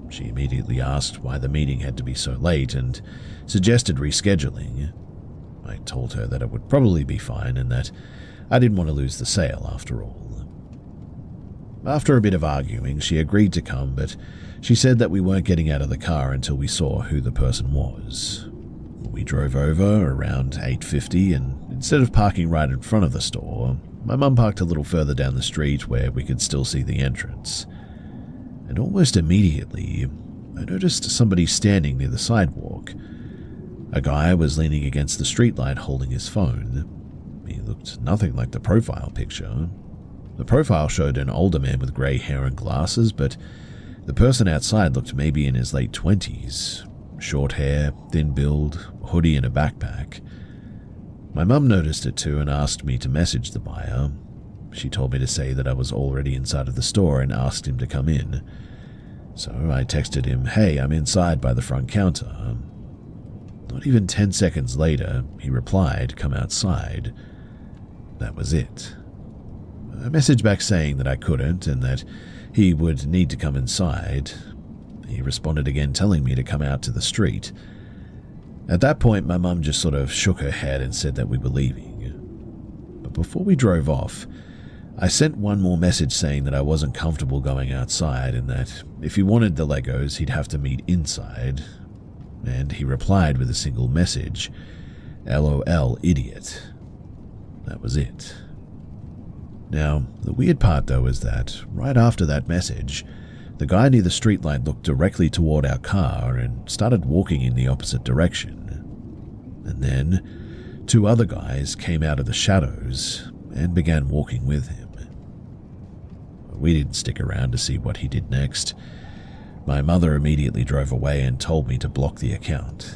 She immediately asked why the meeting had to be so late and suggested rescheduling. I told her that it would probably be fine and that I didn't want to lose the sale after all. After a bit of arguing, she agreed to come, but she said that we weren't getting out of the car until we saw who the person was. We drove over around 8:50, and instead of parking right in front of the store, my mum parked a little further down the street where we could still see the entrance. And almost immediately, I noticed somebody standing near the sidewalk. A guy was leaning against the streetlight holding his phone. He looked nothing like the profile picture. The profile showed an older man with grey hair and glasses, but the person outside looked maybe in his late 20s. Short hair, thin build, hoodie and a backpack. My mum noticed it too and asked me to message the buyer. She told me to say that I was already inside of the store and asked him to come in. So I texted him, "Hey, I'm inside by the front counter." Not even 10 seconds later, he replied, "Come outside." That was it. I messaged back saying that I couldn't and that he would need to come inside. He responded again telling me to come out to the street. At that point, my mum just sort of shook her head and said that we were leaving. But before we drove off, I sent one more message saying that I wasn't comfortable going outside and that if he wanted the Legos, he'd have to meet inside. And he replied with a single message, "LOL, idiot." That was it. Now, the weird part though is that right after that message, the guy near the streetlight looked directly toward our car and started walking in the opposite direction. And then, 2 other guys came out of the shadows and began walking with him. We didn't stick around to see what he did next. My mother immediately drove away and told me to block the account.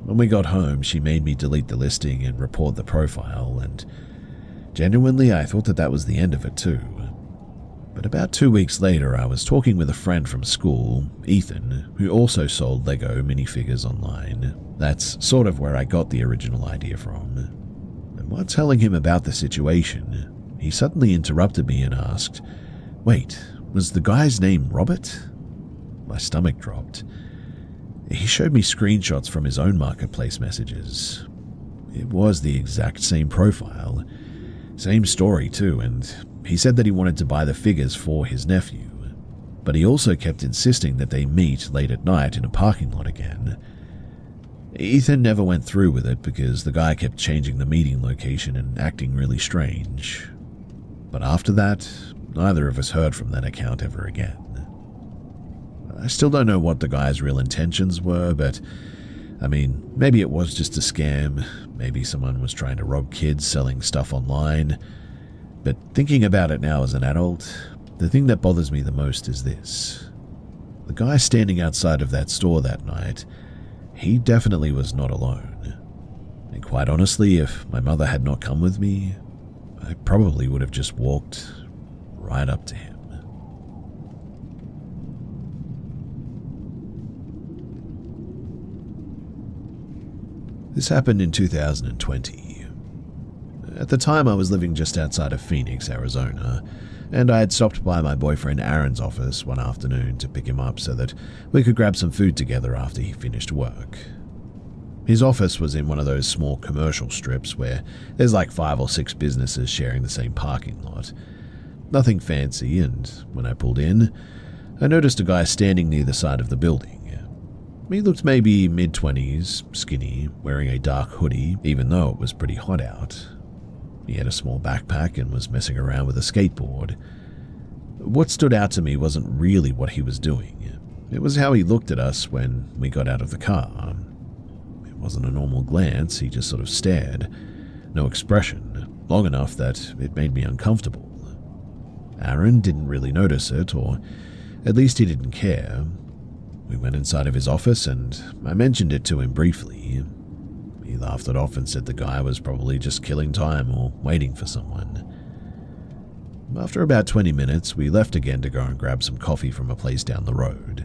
When we got home, she made me delete the listing and report the profile, and genuinely, I thought that that was the end of it too. But about 2 weeks later, I was talking with a friend from school, Ethan, who also sold Lego minifigures online. That's sort of where I got the original idea from. while telling him about the situation, he suddenly interrupted me and asked, "Wait, was the guy's name Robert?" My stomach dropped. He showed me screenshots from his own marketplace messages. It was the exact same profile. Same story too, and he said that he wanted to buy the figures for his nephew. But he also kept insisting that they meet late at night in a parking lot again. Ethan never went through with it because the guy kept changing the meeting location and acting really strange. But after that, neither of us heard from that account ever again. I still don't know what the guy's real intentions were, but maybe it was just a scam. Maybe someone was trying to rob kids selling stuff online. But thinking about it now as an adult, the thing that bothers me the most is this. The guy standing outside of that store that night, he definitely was not alone. And quite honestly, if my mother had not come with me, I probably would have just walked right up to him. This happened in 2020. At the time, I was living just outside of Phoenix, Arizona, and I had stopped by my boyfriend Aaron's office one afternoon to pick him up so that we could grab some food together after he finished work. His office was in one of those small commercial strips where there's like 5 or 6 businesses sharing the same parking lot. Nothing fancy, and when I pulled in, I noticed a guy standing near the side of the building. He looked maybe mid-20s, skinny, wearing a dark hoodie, even though it was pretty hot out. He had a small backpack and was messing around with a skateboard. What stood out to me wasn't really what he was doing. It was how he looked at us when we got out of the car. It wasn't a normal glance, he just sort of stared. No expression, long enough that it made me uncomfortable. Aaron didn't really notice it, or at least he didn't care. We went inside of his office and I mentioned it to him briefly. He laughed it off and said the guy was probably just killing time or waiting for someone. After about 20 minutes, we left again to go and grab some coffee from a place down the road.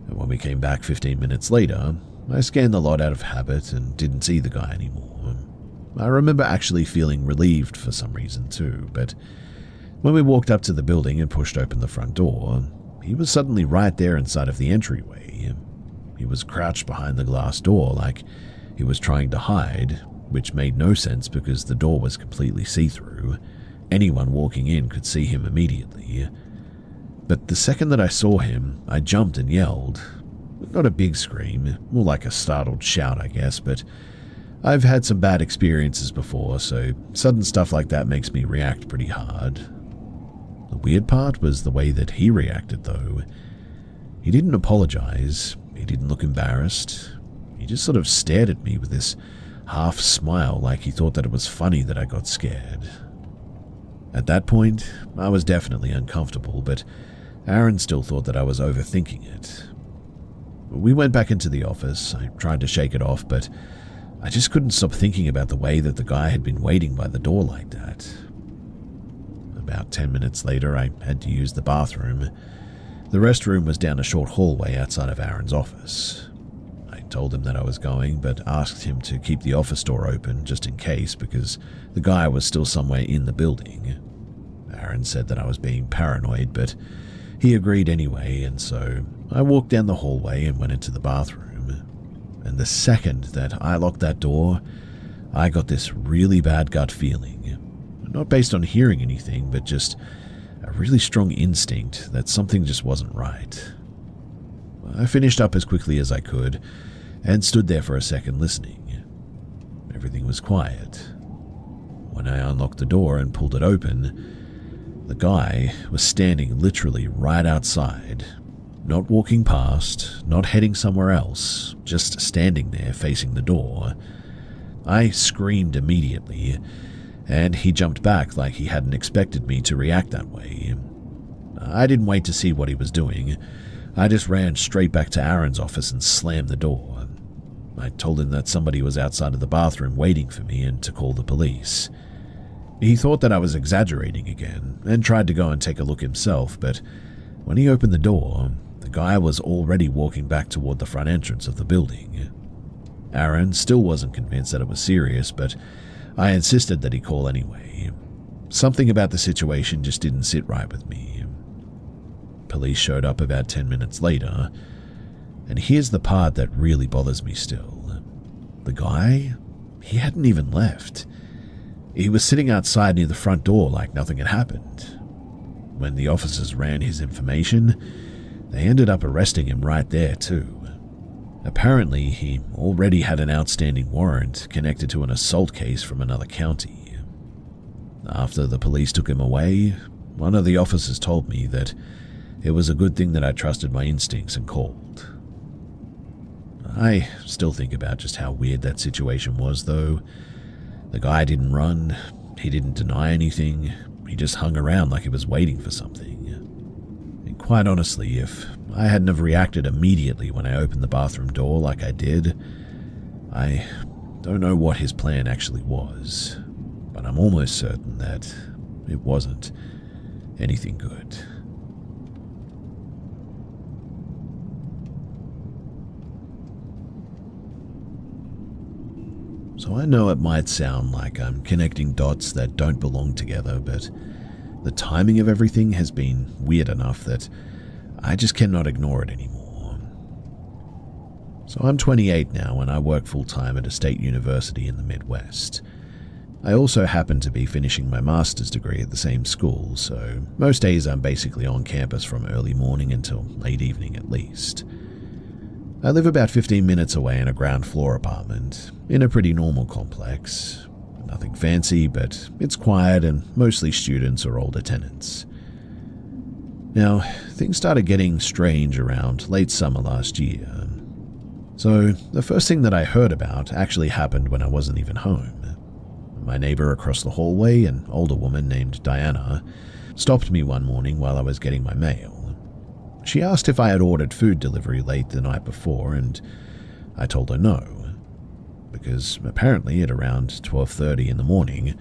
And when we came back 15 minutes later, I scanned the lot out of habit and didn't see the guy anymore. I remember actually feeling relieved for some reason too, but when we walked up to the building and pushed open the front door, he was suddenly right there inside of the entryway. He was crouched behind the glass door like he was trying to hide, which made no sense because the door was completely see-through. Anyone walking in could see him immediately. But the second that I saw him, I jumped and yelled. Not a big scream, more like a startled shout, I guess, but I've had some bad experiences before, so sudden stuff like that makes me react pretty hard. The weird part was the way that he reacted, though. He didn't apologize, he didn't look embarrassed. He just sort of stared at me with this half smile like he thought that it was funny that I got scared. At that point, I was definitely uncomfortable, but Aaron still thought that I was overthinking it. We went back into the office. I tried to shake it off, but I just couldn't stop thinking about the way that the guy had been waiting by the door like that. About 10 minutes later, I had to use the bathroom. The restroom was down a short hallway outside of Aaron's office. I told him that I was going, but asked him to keep the office door open just in case because the guy was still somewhere in the building. Aaron said that I was being paranoid, but he agreed anyway, and so I walked down the hallway and went into the bathroom. And the second that I locked that door, I got this really bad gut feeling. Not based on hearing anything, but just a really strong instinct that something just wasn't right. I finished up as quickly as I could and stood there for a second listening. Everything was quiet. When I unlocked the door and pulled it open, the guy was standing literally right outside, not walking past, not heading somewhere else, just standing there facing the door. I screamed immediately, and he jumped back like he hadn't expected me to react that way. I didn't wait to see what he was doing. I just ran straight back to Aaron's office and slammed the door. I told him that somebody was outside of the bathroom waiting for me and to call the police. He thought that I was exaggerating again and tried to go and take a look himself, but when he opened the door, the guy was already walking back toward the front entrance of the building. Aaron still wasn't convinced that it was serious, but I insisted that he call anyway. Something about the situation just didn't sit right with me. Police showed up about 10 minutes later, and here's the part that really bothers me still. The guy, he hadn't even left. He was sitting outside near the front door like nothing had happened. When the officers ran his information, they ended up arresting him right there too. Apparently, he already had an outstanding warrant connected to an assault case from another county. After the police took him away, one of the officers told me that it was a good thing that I trusted my instincts and called. I still think about just how weird that situation was, though. The guy didn't run, he didn't deny anything, he just hung around like he was waiting for something. And quite honestly, if I hadn't have reacted immediately when I opened the bathroom door like I did, I don't know what his plan actually was, but I'm almost certain that it wasn't anything good. So I know it might sound like I'm connecting dots that don't belong together, but the timing of everything has been weird enough that I just cannot ignore it anymore. So I'm 28 now and I work full-time at a state university in the Midwest. I also happen to be finishing my master's degree at the same school, so most days I'm basically on campus from early morning until late evening at least. I live about 15 minutes away in a ground floor apartment, in a pretty normal complex. Nothing fancy, but it's quiet and mostly students or older tenants. Now, things started getting strange around late summer last year. So, the first thing that I heard about actually happened when I wasn't even home. My neighbor across the hallway, an older woman named Diana, stopped me one morning while I was getting my mail. She asked if I had ordered food delivery late the night before, and I told her no, because apparently at around 12:30 in the morning,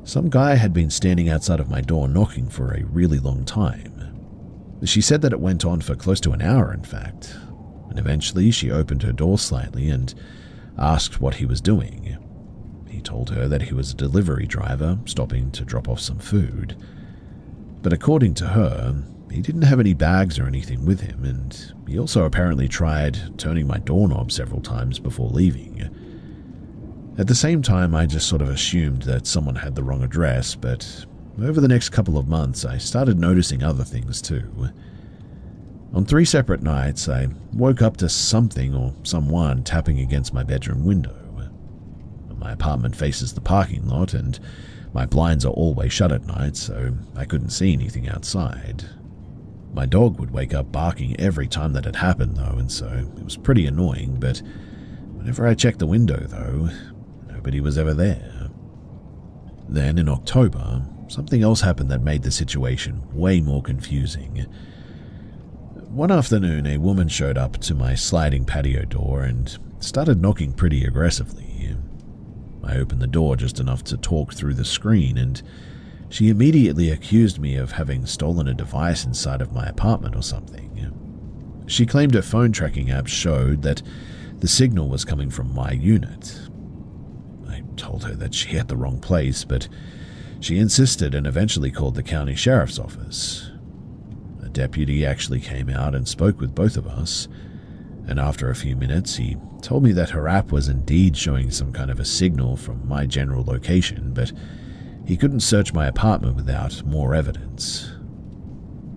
some guy had been standing outside of my door knocking for a really long time. She said that it went on for close to an hour, in fact, and eventually she opened her door slightly and asked what he was doing. He told her that he was a delivery driver stopping to drop off some food, but according to her, he didn't have any bags or anything with him, and he also apparently tried turning my doorknob several times before leaving. At the same time, I just sort of assumed that someone had the wrong address, but over the next couple of months, I started noticing other things too. On 3 separate nights, I woke up to something or someone tapping against my bedroom window. My apartment faces the parking lot, and my blinds are always shut at night, so I couldn't see anything outside. My dog would wake up barking every time that it happened, though, and so it was pretty annoying, but whenever I checked the window, though, nobody was ever there. Then, in October, something else happened that made the situation way more confusing. One afternoon, a woman showed up to my sliding patio door and started knocking pretty aggressively. I opened the door just enough to talk through the screen, and she immediately accused me of having stolen a device inside of my apartment or something. She claimed her phone tracking app showed that the signal was coming from my unit. I told her that she had the wrong place, but she insisted and eventually called the county sheriff's office. A deputy actually came out and spoke with both of us, and after a few minutes he told me that her app was indeed showing some kind of a signal from my general location, but he couldn't search my apartment without more evidence.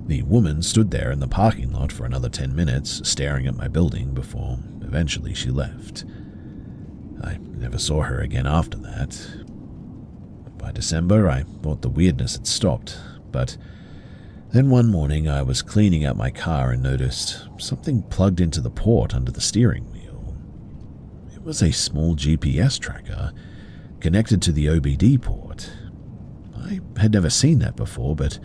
The woman stood there in the parking lot for another 10 minutes, staring at my building before eventually she left. I never saw her again after that. By December, I thought the weirdness had stopped, but then one morning I was cleaning out my car and noticed something plugged into the port under the steering wheel. It was a small GPS tracker connected to the OBD port. I had never seen that before, but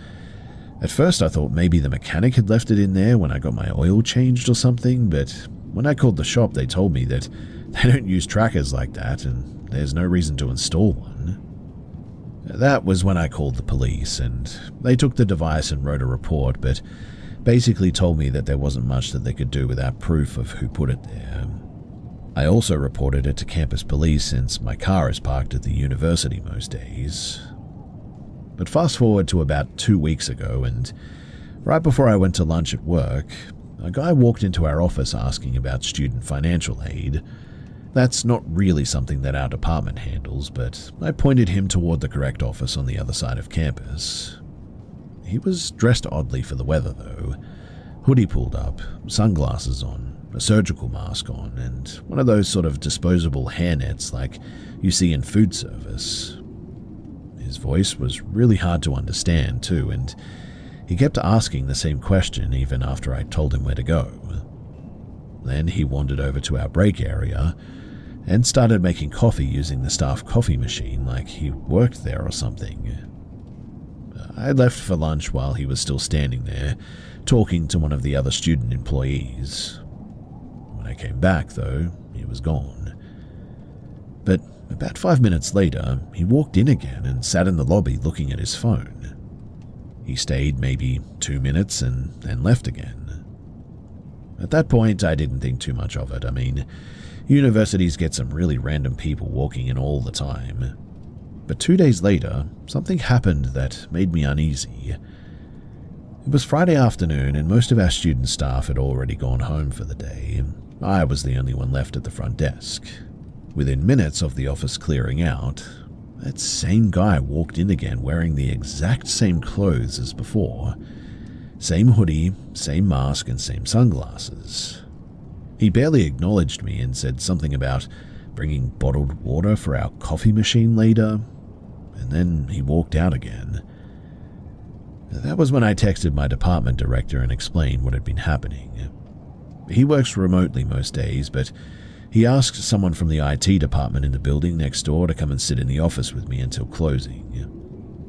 at first I thought maybe the mechanic had left it in there when I got my oil changed or something, but when I called the shop they told me that they don't use trackers like that and there's no reason to install one. That was when I called the police, and they took the device and wrote a report, but basically told me that there wasn't much that they could do without proof of who put it there. I also reported it to campus police since my car is parked at the university most days. But fast forward to about 2 weeks ago, and right before I went to lunch at work, a guy walked into our office asking about student financial aid. That's not really something that our department handles, but I pointed him toward the correct office on the other side of campus. He was dressed oddly for the weather, though. Hoodie pulled up, sunglasses on, a surgical mask on, and one of those sort of disposable hairnets like you see in food service. His voice was really hard to understand, too, and he kept asking the same question even after I told him where to go. Then he wandered over to our break area and started making coffee using the staff coffee machine like he worked there or something. I left for lunch while he was still standing there, talking to one of the other student employees. When I came back, though, he was gone. But about 5 minutes later, he walked in again and sat in the lobby looking at his phone. He stayed maybe 2 minutes and then left again. At that point, I didn't think too much of it. I mean, universities get some really random people walking in all the time. But 2 days later, something happened that made me uneasy. It was Friday afternoon and most of our student staff had already gone home for the day. I was the only one left at the front desk. Within minutes of the office clearing out, that same guy walked in again wearing the exact same clothes as before. Same hoodie, same mask, and same sunglasses. He barely acknowledged me and said something about bringing bottled water for our coffee machine later, and then he walked out again. That was when I texted my department director and explained what had been happening. He works remotely most days, but he asked someone from the IT department in the building next door to come and sit in the office with me until closing.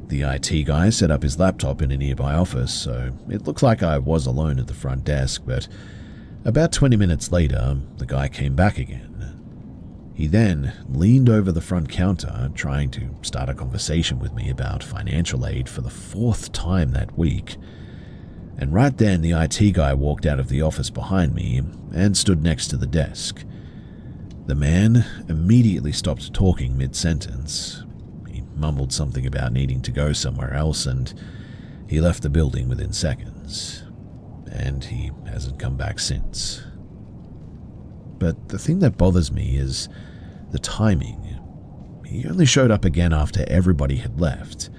The IT guy set up his laptop in a nearby office, so it looked like I was alone at the front desk, but about 20 minutes later, the guy came back again. He then leaned over the front counter, trying to start a conversation with me about financial aid for the 4th time that week. And right then, the IT guy walked out of the office behind me and stood next to the desk. The man immediately stopped talking mid-sentence. He mumbled something about needing to go somewhere else, and he left the building within seconds. And he hasn't come back since. But the thing that bothers me is the timing. He only showed up again after everybody had left,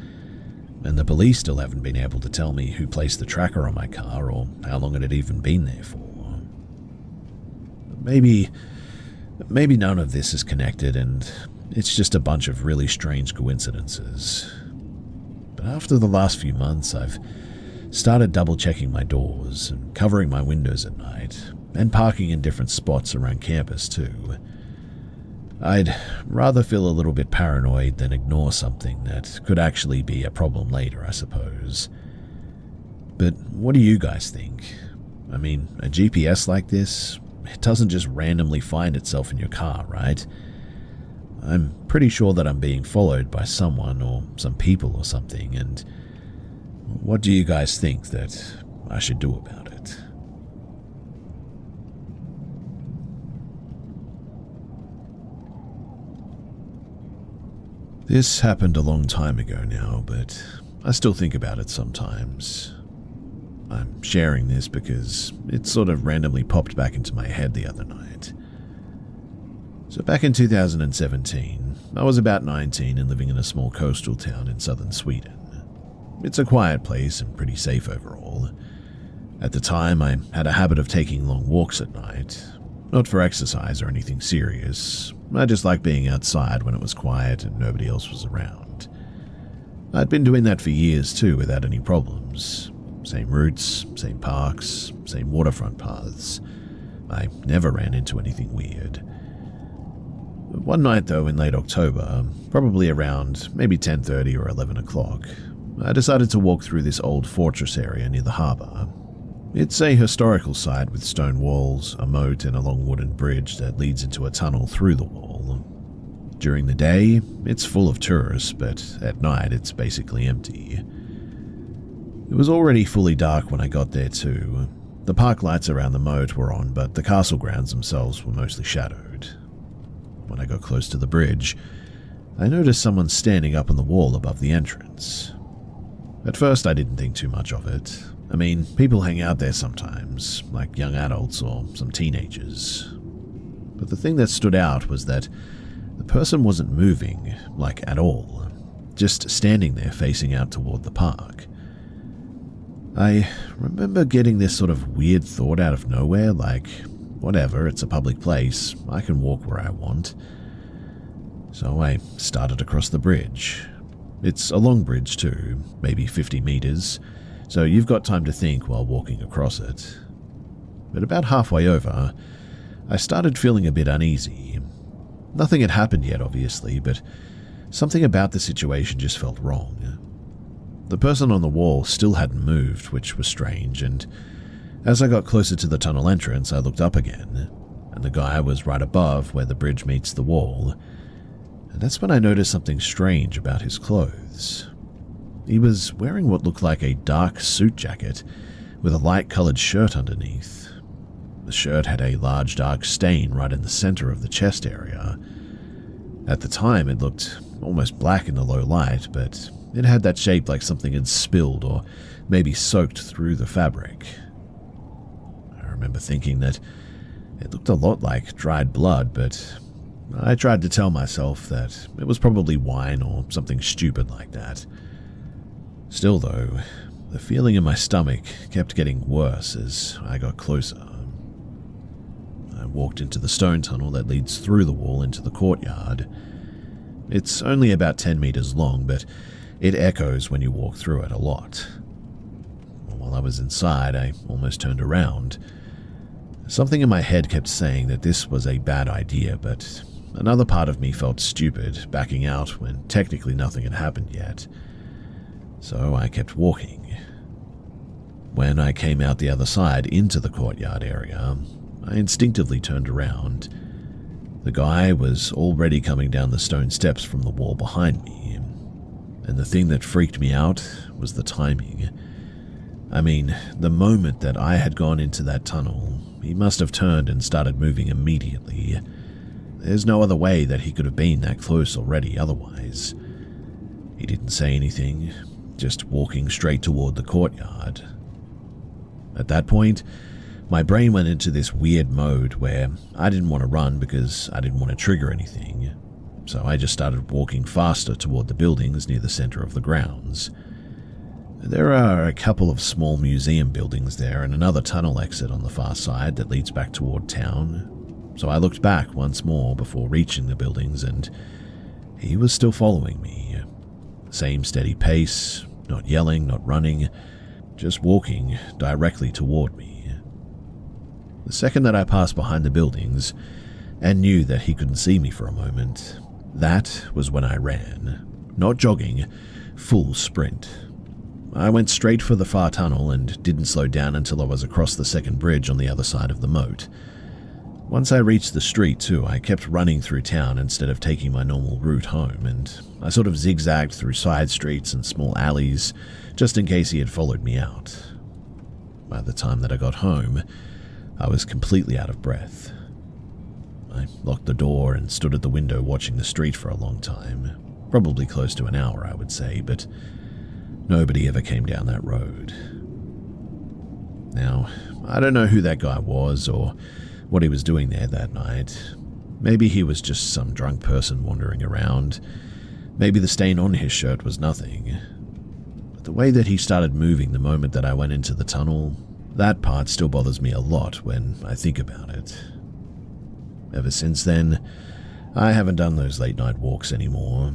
and the police still haven't been able to tell me who placed the tracker on my car or how long it had even been there for. Maybe none of this is connected and it's just a bunch of really strange coincidences. But after the last few months, I've started double-checking my doors and covering my windows at night, and parking in different spots around campus too. I'd rather feel a little bit paranoid than ignore something that could actually be a problem later, I suppose. But what do you guys think? I mean, a GPS like this, it doesn't just randomly find itself in your car, right? I'm pretty sure that I'm being followed by someone or some people or something, and what do you guys think that I should do about it? This happened a long time ago now, but I still think about it sometimes. I'm sharing this because it sort of randomly popped back into my head the other night. So back in 2017, I was about 19 and living in a small coastal town in southern Sweden. It's a quiet place and pretty safe overall. At the time, I had a habit of taking long walks at night, not for exercise or anything serious. I just liked being outside when it was quiet and nobody else was around. I'd been doing that for years too without any problems. Same routes, same parks, same waterfront paths. I never ran into anything weird. One night though in late October, probably around maybe 10:30 or 11 o'clock, I decided to walk through this old fortress area near the harbour. It's a historical site with stone walls, a moat, and a long wooden bridge that leads into a tunnel through the wall. During the day, it's full of tourists, but at night it's basically empty. It was already fully dark when I got there too. The park lights around the moat were on, but the castle grounds themselves were mostly shadowed. When I got close to the bridge, I noticed someone standing up on the wall above the entrance. At first, I didn't think too much of it. I mean, people hang out there sometimes, like young adults or some teenagers. But the thing that stood out was that the person wasn't moving, like at all, just standing there facing out toward the park. I remember getting this sort of weird thought out of nowhere, like, whatever, it's a public place, I can walk where I want. So I started across the bridge. It's a long bridge too, maybe 50 meters, so you've got time to think while walking across it. But about halfway over, I started feeling a bit uneasy. Nothing had happened yet, obviously, but something about the situation just felt wrong. The person on the wall still hadn't moved, which was strange, and as I got closer to the tunnel entrance, I looked up again, and the guy was right above where the bridge meets the wall, and that's when I noticed something strange about his clothes. He was wearing what looked like a dark suit jacket with a light-colored shirt underneath. The shirt had a large dark stain right in the center of the chest area. At the time, it looked almost black in the low light, but it had that shape like something had spilled or maybe soaked through the fabric. I remember thinking that it looked a lot like dried blood, but I tried to tell myself that it was probably wine or something stupid like that. Still though, the feeling in my stomach kept getting worse as I got closer. I walked into the stone tunnel that leads through the wall into the courtyard. It's only about 10 meters long, but it echoes when you walk through it a lot. While I was inside, I almost turned around. Something in my head kept saying that this was a bad idea, but another part of me felt stupid backing out when technically nothing had happened yet. So I kept walking. When I came out the other side into the courtyard area, I instinctively turned around. The guy was already coming down the stone steps from the wall behind me, and the thing that freaked me out was the timing. I mean, the moment that I had gone into that tunnel, he must have turned and started moving immediately. There's no other way that he could have been that close already otherwise. He didn't say anything, just walking straight toward the courtyard. At that point, my brain went into this weird mode where I didn't want to run because I didn't want to trigger anything, so I just started walking faster toward the buildings near the center of the grounds. There are a couple of small museum buildings there and another tunnel exit on the far side that leads back toward town, so I looked back once more before reaching the buildings, and he was still following me. Same steady pace, not yelling, not running, just walking directly toward me. The second that I passed behind the buildings and knew that he couldn't see me for a moment, that was when I ran. Not jogging, full sprint. I went straight for the far tunnel and didn't slow down until I was across the second bridge on the other side of the moat. Once I reached the street too, I kept running through town instead of taking my normal route home, and I sort of zigzagged through side streets and small alleys just in case he had followed me out. By the time that I got home, I was completely out of breath. I locked the door and stood at the window watching the street for a long time, probably close to an hour, I would say, but nobody ever came down that road. Now, I don't know who that guy was or what he was doing there that night. Maybe he was just some drunk person wandering around. Maybe the stain on his shirt was nothing. But the way that he started moving the moment that I went into the tunnel, that part still bothers me a lot when I think about it. Ever since then, I haven't done those late night walks anymore.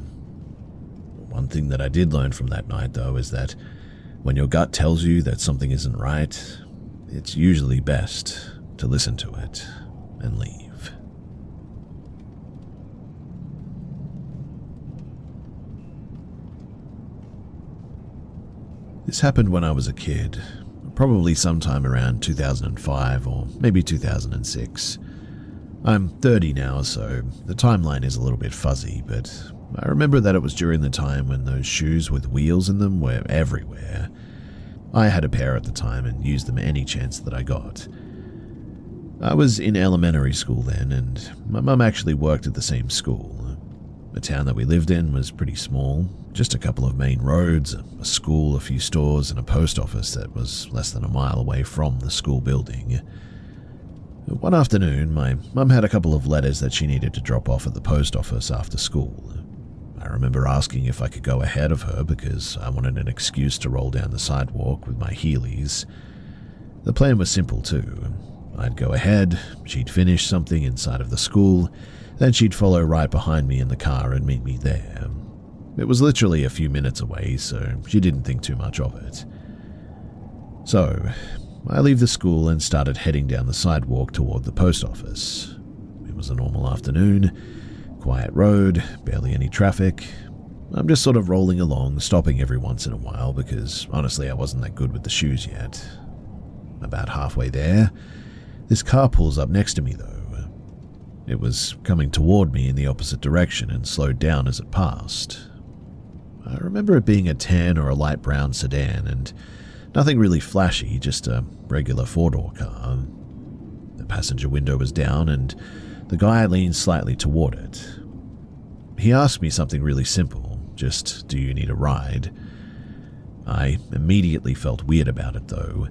One thing that I did learn from that night, though, is that when your gut tells you that something isn't right, it's usually best to listen to it and leave. This happened when I was a kid, probably sometime around 2005 or maybe 2006. I'm 30 now, so the timeline is a little bit fuzzy, but I remember that it was during the time when those shoes with wheels in them were everywhere. I had a pair at the time and used them any chance that I got. I was in elementary school then, and my mum actually worked at the same school. The town that we lived in was pretty small, just a couple of main roads, a school, a few stores, and a post office that was less than a mile away from the school building. One afternoon, my mum had a couple of letters that she needed to drop off at the post office after school. I remember asking if I could go ahead of her because I wanted an excuse to roll down the sidewalk with my heelys. The plan was simple too. I'd go ahead, she'd finish something inside of the school, then she'd follow right behind me in the car and meet me there. It was literally a few minutes away, so she didn't think too much of it. So, I leave the school and started heading down the sidewalk toward the post office. It was a normal afternoon, quiet road, barely any traffic. I'm just sort of rolling along, stopping every once in a while because honestly I wasn't that good with the shoes yet. About halfway there, this car pulls up next to me though. It was coming toward me in the opposite direction and slowed down as it passed. I remember it being a tan or a light brown sedan and nothing really flashy, just a regular four-door car. The passenger window was down and the guy leaned slightly toward it. He asked me something really simple, just, "Do you need a ride?" I immediately felt weird about it though.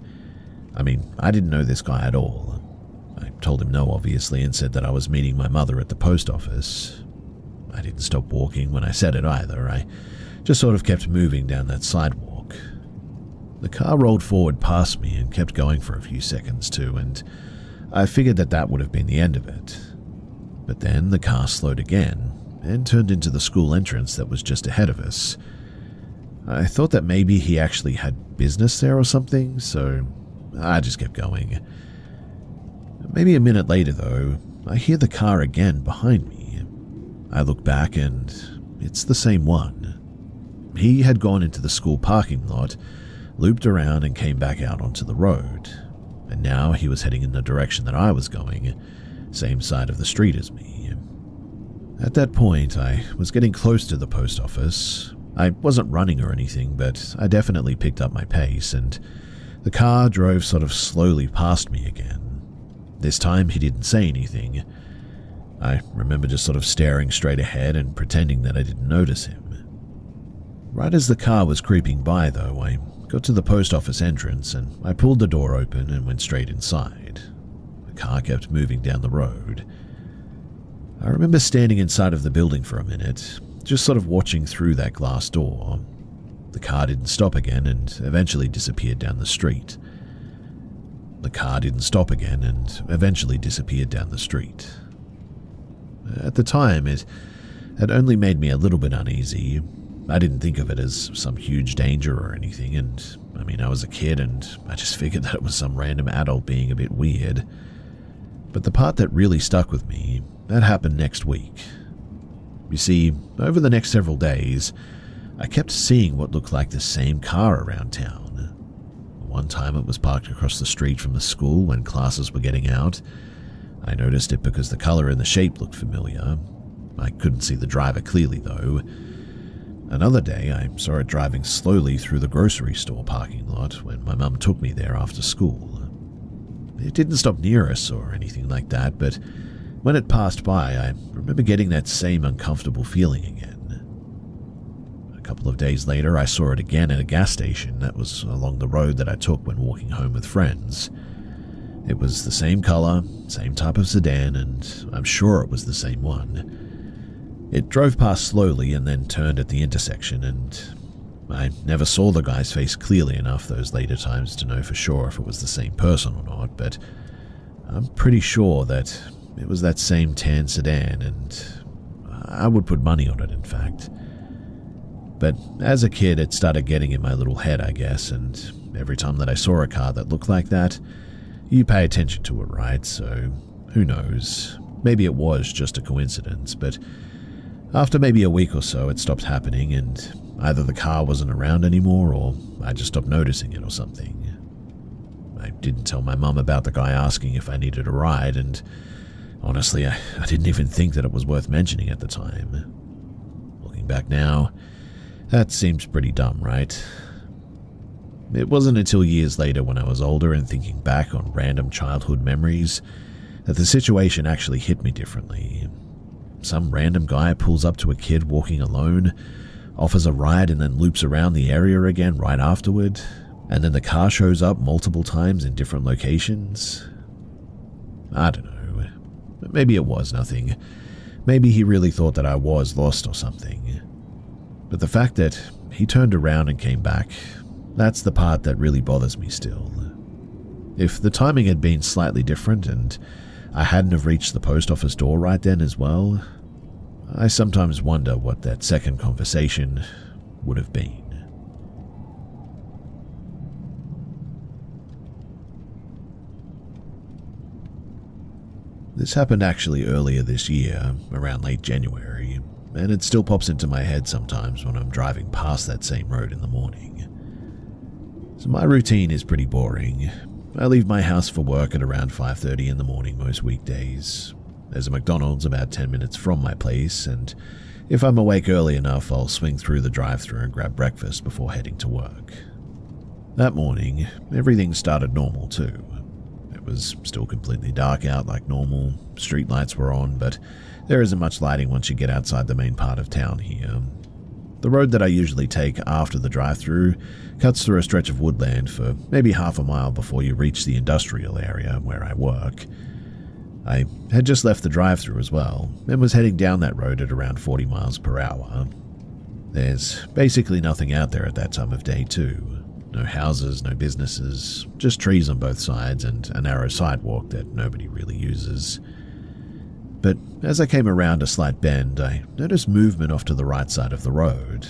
I mean, I didn't know this guy at all. I told him no, obviously, and said that I was meeting my mother at the post office. I didn't stop walking when I said it either. I just sort of kept moving down that sidewalk. The car rolled forward past me and kept going for a few seconds too, and I figured that that would have been the end of it. But then the car slowed again and turned into the school entrance that was just ahead of us. I thought that maybe he actually had business there or something, so I just kept going. Maybe a minute later, though, I hear the car again behind me. I look back and it's the same one. He had gone into the school parking lot, looped around and came back out onto the road, and now he was heading in the direction that I was going, same side of the street as me. At that point, I was getting close to the post office. I wasn't running or anything, but I definitely picked up my pace, and the car drove sort of slowly past me again. This time he didn't say anything. I remember just sort of staring straight ahead and pretending that I didn't notice him. Right as the car was creeping by though, I got to the post office entrance and I pulled the door open and went straight inside. The car kept moving down the road. I remember standing inside of the building for a minute, just sort of watching through that glass door. The car didn't stop again and eventually disappeared down the street. The car didn't stop again and eventually disappeared down the street. At the time, it had only made me a little bit uneasy. I didn't think of it as some huge danger or anything, and I mean, I was a kid and I just figured that it was some random adult being a bit weird. But the part that really stuck with me, that happened next week. You see, over the next several days, I kept seeing what looked like the same car around town. One time it was parked across the street from the school when classes were getting out. I noticed it because the color and the shape looked familiar. I couldn't see the driver clearly though. Another day I saw it driving slowly through the grocery store parking lot when my mum took me there after school. It didn't stop near us or anything like that, but when it passed by I remember getting that same uncomfortable feeling again. A couple of days later, I saw it again at a gas station that was along the road that I took when walking home with friends. It was the same color, same type of sedan, and I'm sure it was the same one. It drove past slowly and then turned at the intersection, and I never saw the guy's face clearly enough those later times to know for sure if it was the same person or not, but I'm pretty sure that it was that same tan sedan, and I would put money on it, in fact. But as a kid, it started getting in my little head, I guess, and every time that I saw a car that looked like that, you pay attention to it, right? So, who knows? Maybe it was just a coincidence, but after maybe a week or so, it stopped happening, and either the car wasn't around anymore, or I just stopped noticing it or something. I didn't tell my mum about the guy asking if I needed a ride, and honestly, I didn't even think that it was worth mentioning at the time. Looking back now, that seems pretty dumb, right? It wasn't until years later when I was older and thinking back on random childhood memories that the situation actually hit me differently. Some random guy pulls up to a kid walking alone, offers a ride and then loops around the area again right afterward, and then the car shows up multiple times in different locations. I don't know. Maybe it was nothing. Maybe he really thought that I was lost or something. But the fact that he turned around and came back, that's the part that really bothers me still. If the timing had been slightly different and I hadn't have reached the post office door right then as well, I sometimes wonder what that second conversation would have been. This happened actually earlier this year, around late January, and it still pops into my head sometimes when I'm driving past that same road in the morning. So my routine is pretty boring. I leave my house for work at around 5:30 in the morning most weekdays. There's a McDonald's about 10 minutes from my place, and if I'm awake early enough, I'll swing through the drive-thru and grab breakfast before heading to work. That morning, everything started normal too. It was still completely dark out like normal, street lights were on, but there isn't much lighting once you get outside the main part of town here. The road that I usually take after the drive-thru cuts through a stretch of woodland for maybe half a mile before you reach the industrial area where I work. I had just left the drive-thru as well, and was heading down that road at around 40 miles per hour. There's basically nothing out there at that time of day too. No houses, no businesses, just trees on both sides and a narrow sidewalk that nobody really uses. But as I came around a slight bend, I noticed movement off to the right side of the road.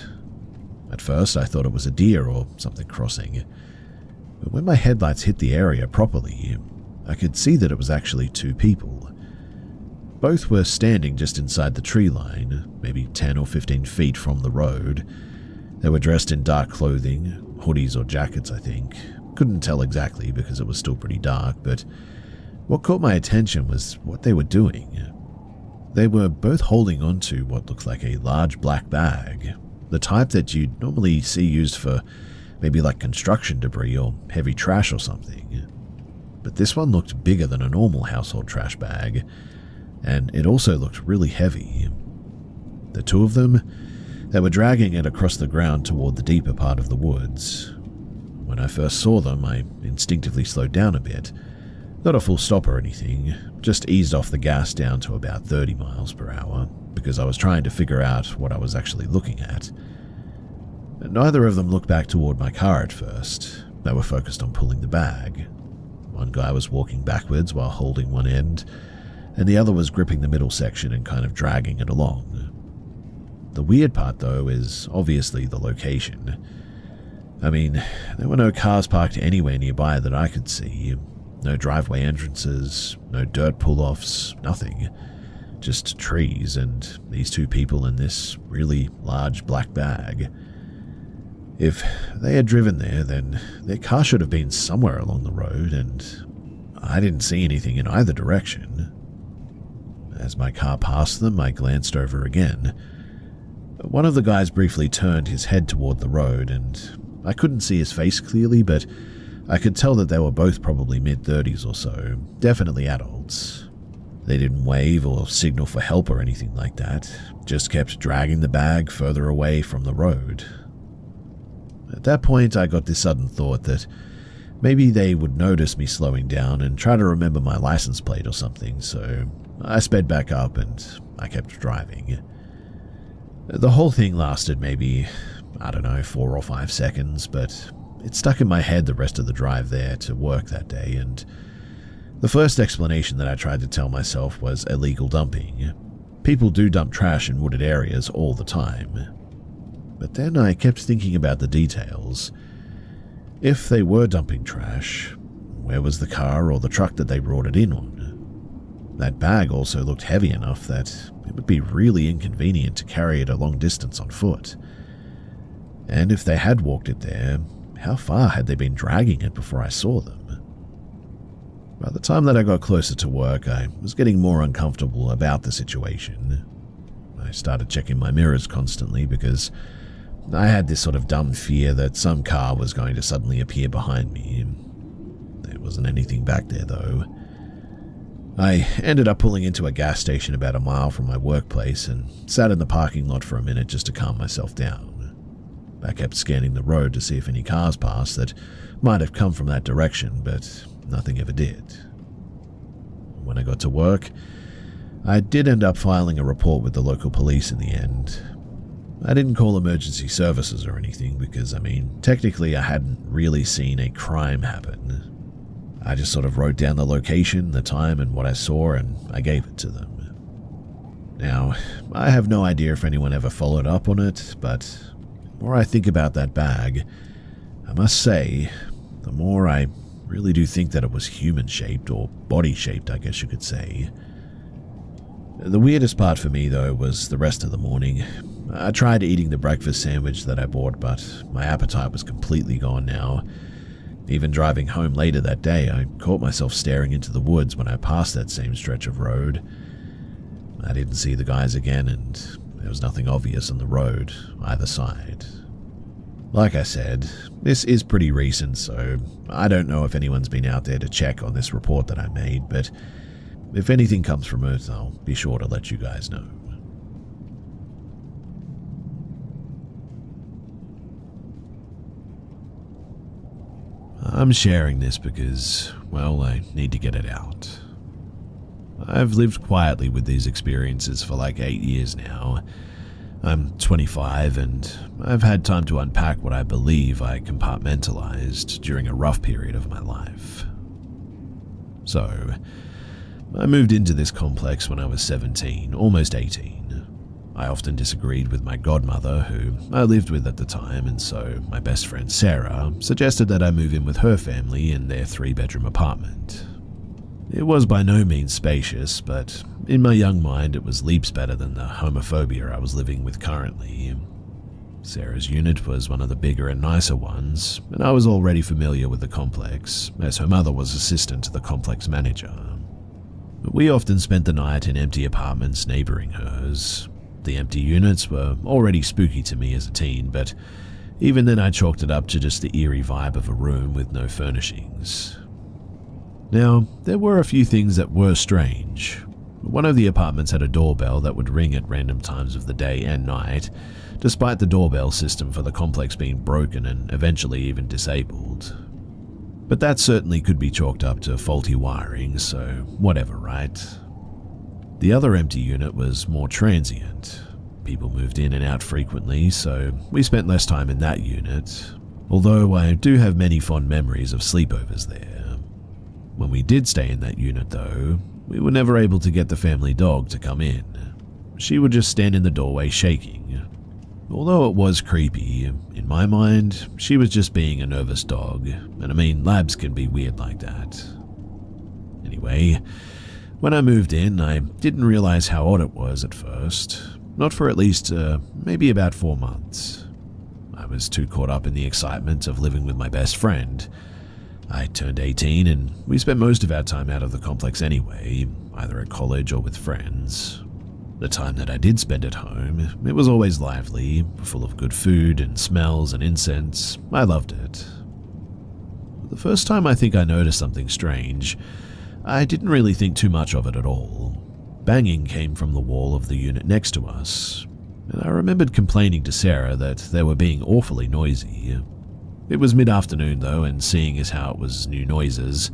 At first, I thought it was a deer or something crossing. But when my headlights hit the area properly, I could see that it was actually two people. Both were standing just inside the tree line, maybe 10 or 15 feet from the road. They were dressed in dark clothing, hoodies or jackets, I think. Couldn't tell exactly because it was still pretty dark, but what caught my attention was what they were doing. They were both holding onto what looked like a large black bag, the type that you'd normally see used for maybe like construction debris or heavy trash or something. But this one looked bigger than a normal household trash bag, and it also looked really heavy. The two of them, they were dragging it across the ground toward the deeper part of the woods. When I first saw them, I instinctively slowed down a bit. Not a full stop or anything, just eased off the gas down to about 30 miles per hour, because I was trying to figure out what I was actually looking at. Neither of them looked back toward my car at first. They were focused on pulling the bag. One guy was walking backwards while holding one end, and the other was gripping the middle section and kind of dragging it along. The weird part, though, is obviously the location. I mean, there were no cars parked anywhere nearby that I could see. No driveway entrances, no dirt pull-offs, nothing. Just trees and these two people in this really large black bag. If they had driven there, then their car should have been somewhere along the road, and I didn't see anything in either direction. As my car passed them, I glanced over again. One of the guys briefly turned his head toward the road, and I couldn't see his face clearly, but I could tell that they were both probably mid-30s or so, definitely adults. They didn't wave or signal for help or anything like that, just kept dragging the bag further away from the road. At that point, I got this sudden thought that maybe they would notice me slowing down and try to remember my license plate or something, so I sped back up and I kept driving. The whole thing lasted maybe, 4 or 5 seconds, but it stuck in my head the rest of the drive there to work that day, and the first explanation that I tried to tell myself was illegal dumping. People do dump trash in wooded areas all the time. But then I kept thinking about the details. If they were dumping trash, where was the car or the truck that they brought it in on? That bag also looked heavy enough that it would be really inconvenient to carry it a long distance on foot. And if they had walked it there, how far had they been dragging it before I saw them? By the time that I got closer to work, I was getting more uncomfortable about the situation. I started checking my mirrors constantly because I had this sort of dumb fear that some car was going to suddenly appear behind me. There wasn't anything back there, though. I ended up pulling into a gas station about a mile from my workplace and sat in the parking lot for a minute just to calm myself down. I kept scanning the road to see if any cars passed that might have come from that direction, but nothing ever did. When I got to work, I did end up filing a report with the local police in the end. I didn't call emergency services or anything because, technically I hadn't really seen a crime happen. I just sort of wrote down the location, the time, and what I saw, and I gave it to them. Now, I have no idea if anyone ever followed up on it, but the more I think about that bag, I must say, the more I really do think that it was human-shaped, or body-shaped, I guess you could say. The weirdest part for me, though, was the rest of the morning. I tried eating the breakfast sandwich that I bought, but my appetite was completely gone now. Even driving home later that day, I caught myself staring into the woods when I passed that same stretch of road. I didn't see the guys again, and there was nothing obvious on the road, either side. Like I said, this is pretty recent, so I don't know if anyone's been out there to check on this report that I made, but if anything comes from it, I'll be sure to let you guys know. I'm sharing this because, well, I need to get it out. I've lived quietly with these experiences for like 8 years now. I'm 25 and I've had time to unpack what I believe I compartmentalized during a rough period of my life. So, I moved into this complex when I was 17, almost 18. I often disagreed with my godmother, who I lived with at the time, and so my best friend Sarah suggested that I move in with her family in their 3-bedroom apartment. It was by no means spacious, but in my young mind it was leaps better than the homophobia I was living with currently. Sarah's unit was one of the bigger and nicer ones, and I was already familiar with the complex, as her mother was assistant to the complex manager. We often spent the night in empty apartments neighboring hers. The empty units were already spooky to me as a teen, but even then I chalked it up to just the eerie vibe of a room with no furnishings. Now, there were a few things that were strange. One of the apartments had a doorbell that would ring at random times of the day and night, despite the doorbell system for the complex being broken and eventually even disabled. But that certainly could be chalked up to faulty wiring, so whatever, right? The other empty unit was more transient. People moved in and out frequently, so we spent less time in that unit, although I do have many fond memories of sleepovers there. When we did stay in that unit, though, we were never able to get the family dog to come in. She would just stand in the doorway shaking. Although it was creepy, in my mind, she was just being a nervous dog, and labs can be weird like that. Anyway, when I moved in, I didn't realize how odd it was at first, not for at least maybe about 4 months. I was too caught up in the excitement of living with my best friend. I turned 18 and we spent most of our time out of the complex anyway, either at college or with friends. The time that I did spend at home, it was always lively, full of good food and smells and incense. I loved it. The first time I think I noticed something strange, I didn't really think too much of it at all. Banging came from the wall of the unit next to us, and I remembered complaining to Sarah that they were being awfully noisy. It was mid-afternoon though, and seeing as how it was new noises,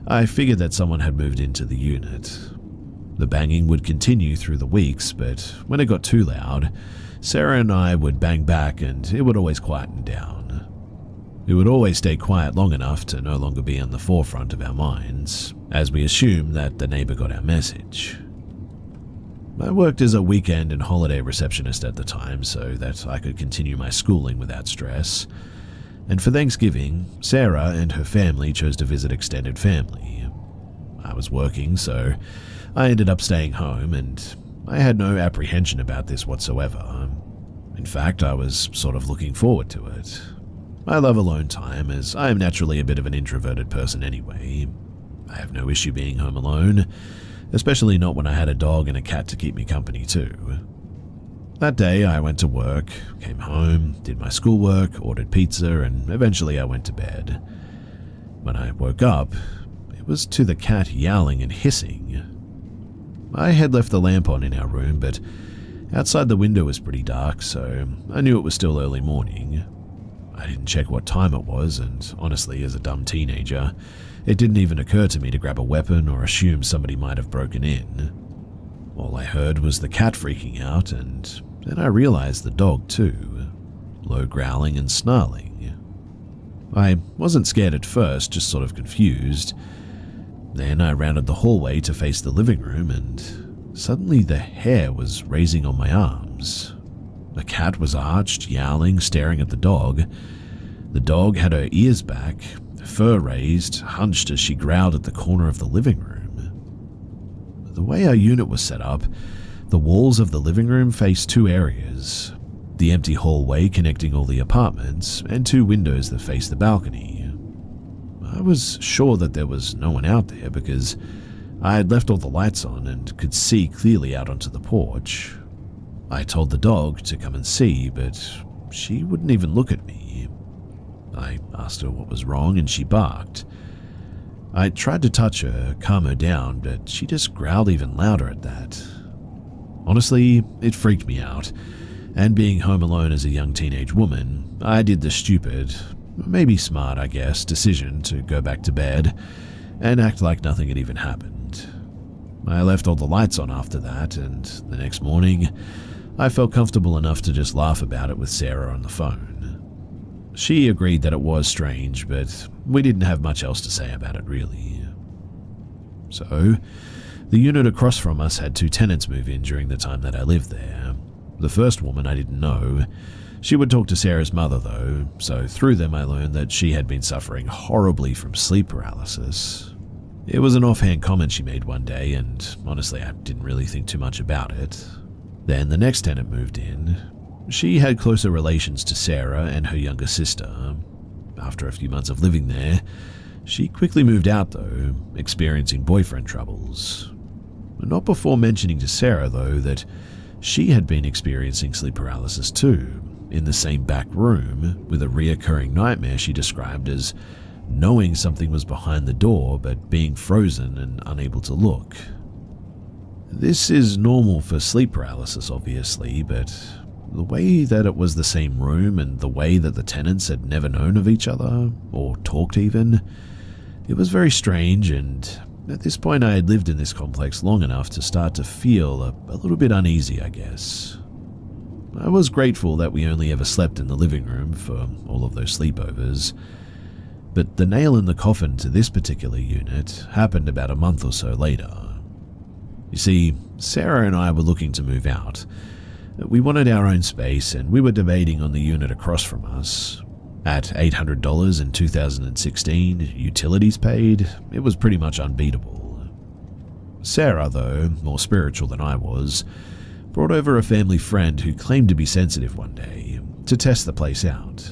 I figured that someone had moved into the unit. The banging would continue through the weeks, but when it got too loud, Sarah and I would bang back and it would always quieten down. It would always stay quiet long enough to no longer be on the forefront of our minds, as we assumed that the neighbor got our message. I worked as a weekend and holiday receptionist at the time so that I could continue my schooling without stress. And for Thanksgiving, Sarah and her family chose to visit extended family. I was working, so I ended up staying home, and I had no apprehension about this whatsoever. In fact, I was sort of looking forward to it. I love alone time, as I am naturally a bit of an introverted person anyway. I have no issue being home alone, especially not when I had a dog and a cat to keep me company too. That day I went to work, came home, did my schoolwork, ordered pizza, and eventually I went to bed. When I woke up, it was to the cat yowling and hissing. I had left the lamp on in our room, but outside the window was pretty dark, so I knew it was still early morning. I didn't check what time it was, and honestly, as a dumb teenager, it didn't even occur to me to grab a weapon or assume somebody might have broken in. All I heard was the cat freaking out, and then I realized the dog too, low growling and snarling. I wasn't scared at first, just sort of confused. Then I rounded the hallway to face the living room, and suddenly the hair was raising on my arms. The cat was arched, yowling, staring at the dog. The dog had her ears back, fur raised, hunched as she growled at the corner of the living room. The way our unit was set up, the walls of the living room faced two areas, the empty hallway connecting all the apartments, and two windows that faced the balcony. I was sure that there was no one out there because I had left all the lights on and could see clearly out onto the porch. I told the dog to come and see, but she wouldn't even look at me. I asked her what was wrong, and she barked. I tried to touch her, calm her down, but she just growled even louder at that. Honestly, it freaked me out, and being home alone as a young teenage woman, I did the stupid, maybe smart I guess, decision to go back to bed and act like nothing had even happened. I left all the lights on after that, and the next morning, I felt comfortable enough to just laugh about it with Sarah on the phone. She agreed that it was strange, but we didn't have much else to say about it really. So, the unit across from us had two tenants move in during the time that I lived there. The first woman I didn't know. She would talk to Sarah's mother though, so through them I learned that she had been suffering horribly from sleep paralysis. It was an offhand comment she made one day, and honestly I didn't really think too much about it. Then the next tenant moved in. She had closer relations to Sarah and her younger sister. After a few months of living there, she quickly moved out though, experiencing boyfriend troubles. Not before mentioning to Sarah though that she had been experiencing sleep paralysis too, in the same back room, with a reoccurring nightmare she described as knowing something was behind the door but being frozen and unable to look. This is normal for sleep paralysis obviously, but the way that it was the same room and the way that the tenants had never known of each other, or talked even, it was very strange, and at this point I had lived in this complex long enough to start to feel a little bit uneasy, I guess. I was grateful that we only ever slept in the living room for all of those sleepovers, but the nail in the coffin to this particular unit happened about a month or so later. You see, Sarah and I were looking to move out. We wanted our own space, and we were debating on the unit across from us. At $800 in 2016, utilities paid, it was pretty much unbeatable. Sarah, though, more spiritual than I was, brought over a family friend who claimed to be sensitive one day, to test the place out.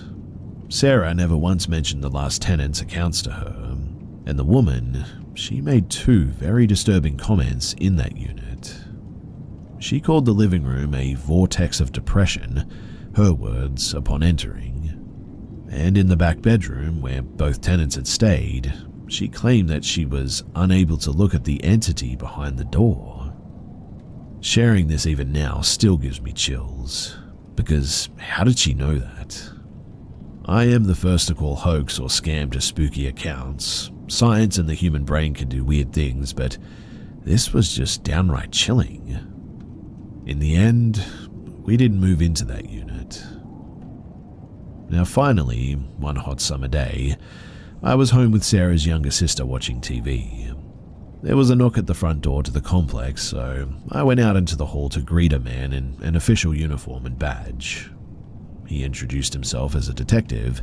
Sarah never once mentioned the last tenant's accounts to her, and the woman, she made two very disturbing comments in that unit. She called the living room a vortex of depression, her words, upon entering. And in the back bedroom, where both tenants had stayed, she claimed that she was unable to look at the entity behind the door. Sharing this even now still gives me chills, because how did she know that? I am the first to call hoax or scam to spooky accounts. Science and the human brain can do weird things, but this was just downright chilling. In the end, we didn't move into that unit. Now finally, one hot summer day, I was home with Sarah's younger sister watching TV. There was a knock at the front door to the complex, so I went out into the hall to greet a man in an official uniform and badge. He introduced himself as a detective,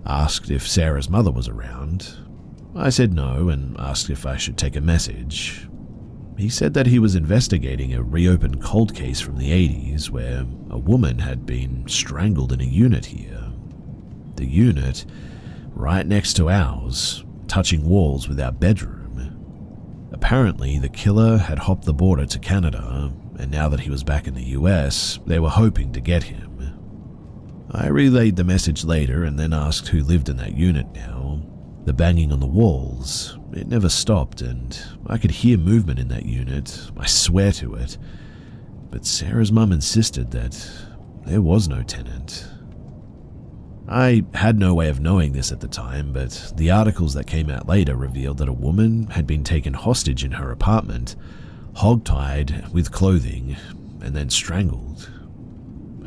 asked if Sarah's mother was around. I said no and asked if I should take a message. He said that he was investigating a reopened cold case from the 80s where a woman had been strangled in a unit here. The unit, right next to ours, touching walls with our bedroom. Apparently, the killer had hopped the border to Canada, and now that he was back in the US, they were hoping to get him. I relayed the message later and then asked who lived in that unit now. The banging on the walls, it never stopped, and I could hear movement in that unit, I swear to it. But Sarah's mum insisted that there was no tenant. I had no way of knowing this at the time, but the articles that came out later revealed that a woman had been taken hostage in her apartment, hogtied with clothing, and then strangled.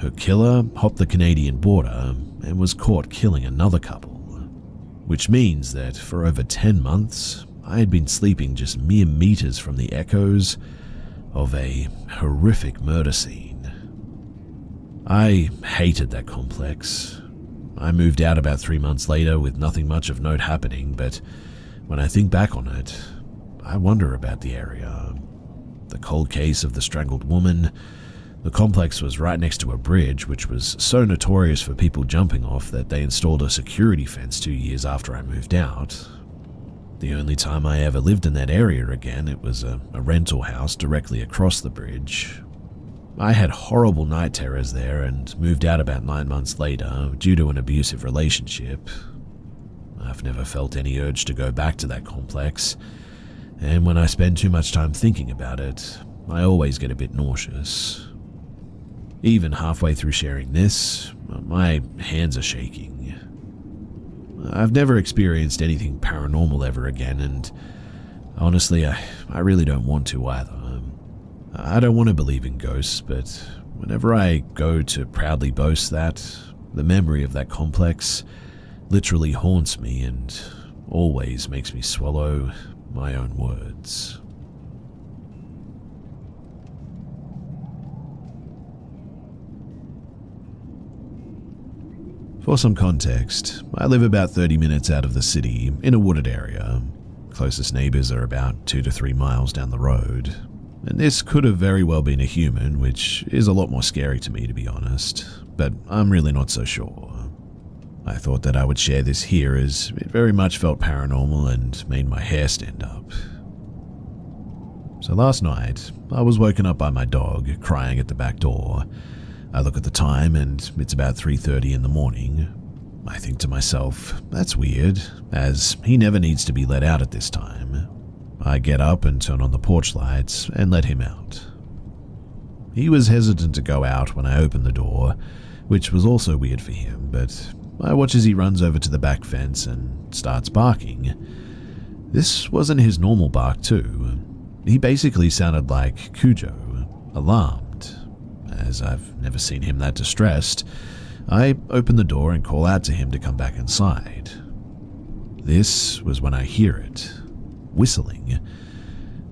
Her killer hopped the Canadian border and was caught killing another couple, which means that for over 10 months, I had been sleeping just mere meters from the echoes of a horrific murder scene. I hated that complex. I moved out about 3 months later with nothing much of note happening, but when I think back on it, I wonder about the area. The cold case of the strangled woman. The complex was right next to a bridge, which was so notorious for people jumping off that they installed a security fence 2 years after I moved out. The only time I ever lived in that area again, it was a rental house directly across the bridge. I had horrible night terrors there and moved out about 9 months later due to an abusive relationship. I've never felt any urge to go back to that complex, and when I spend too much time thinking about it, I always get a bit nauseous. Even halfway through sharing this, my hands are shaking. I've never experienced anything paranormal ever again, and honestly, I really don't want to either. I don't want to believe in ghosts, but whenever I go to proudly boast that, the memory of that complex literally haunts me and always makes me swallow my own words. For some context, I live about 30 minutes out of the city in a wooded area. Closest neighbors are about 2 to 3 miles down the road. And this could have very well been a human, which is a lot more scary to me, to be honest, but I'm really not so sure. I thought that I would share this here as it very much felt paranormal and made my hair stand up. So last night, I was woken up by my dog crying at the back door. I look at the time and it's about 3:30 in the morning. I think to myself, that's weird, as he never needs to be let out at this time. I get up and turn on the porch lights and let him out. He was hesitant to go out when I opened the door, which was also weird for him, but I watch as he runs over to the back fence and starts barking. This wasn't his normal bark too. He basically sounded like Cujo, alarmed. As I've never seen him that distressed, I open the door and call out to him to come back inside. This was when I hear it. Whistling,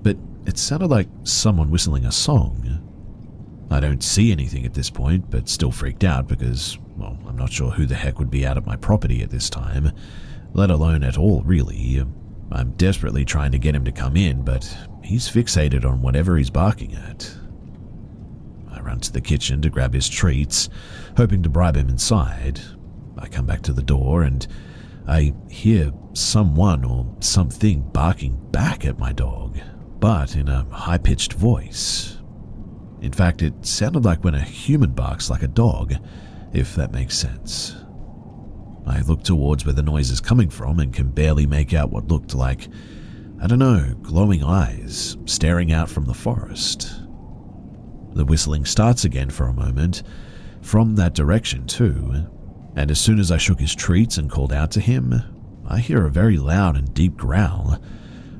but it sounded like someone whistling a song. I don't see anything at this point, but still freaked out because, well, I'm not sure who the heck would be out at my property at this time, let alone at all, really. I'm desperately trying to get him to come in, but he's fixated on whatever he's barking at. I run to the kitchen to grab his treats, hoping to bribe him inside. I come back to the door and I hear someone or something barking back at my dog, but in a high-pitched voice. In fact, it sounded like when a human barks like a dog, if that makes sense. I look towards where the noise is coming from and can barely make out what looked like, I don't know, glowing eyes staring out from the forest. The whistling starts again for a moment, from that direction too, and as soon as I shook his treats and called out to him, I hear a very loud and deep growl.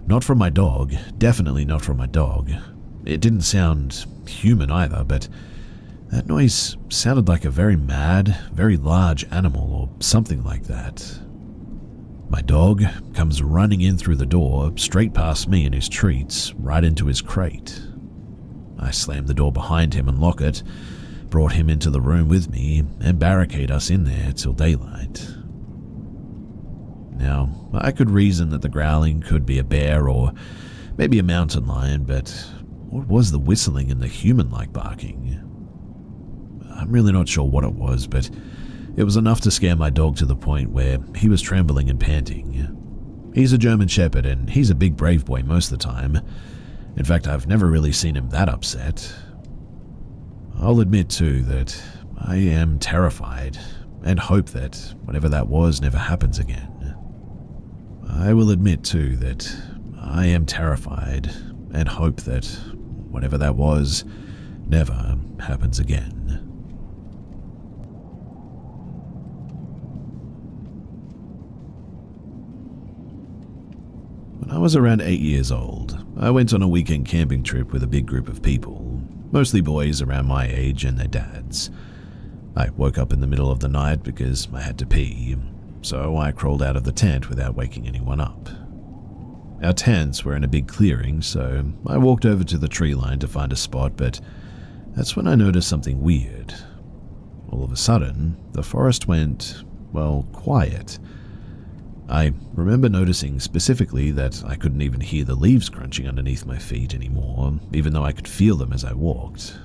Not from my dog, definitely not from my dog. It didn't sound human either, but that noise sounded like a very mad, very large animal or something like that. My dog comes running in through the door, straight past me and his treats, right into his crate. I slam the door behind him and lock it, brought him into the room with me, and barricade us in there till daylight. Now, I could reason that the growling could be a bear or maybe a mountain lion, but what was the whistling and the human-like barking? I'm really not sure what it was, but it was enough to scare my dog to the point where he was trembling and panting. He's a German Shepherd and he's a big brave boy most of the time. In fact, I've never really seen him that upset. I'll admit too that I am terrified and hope that whatever that was never happens again. I will admit too that I am terrified and hope that whatever that was never happens again. When I was around 8 years old, I went on a weekend camping trip with a big group of people, mostly boys around my age and their dads. I woke up in the middle of the night because I had to pee, so I crawled out of the tent without waking anyone up. Our tents were in a big clearing, so I walked over to the tree line to find a spot, but that's when I noticed something weird. All of a sudden, the forest went, well, quiet. I remember noticing specifically that I couldn't even hear the leaves crunching underneath my feet anymore, even though I could feel them as I walked.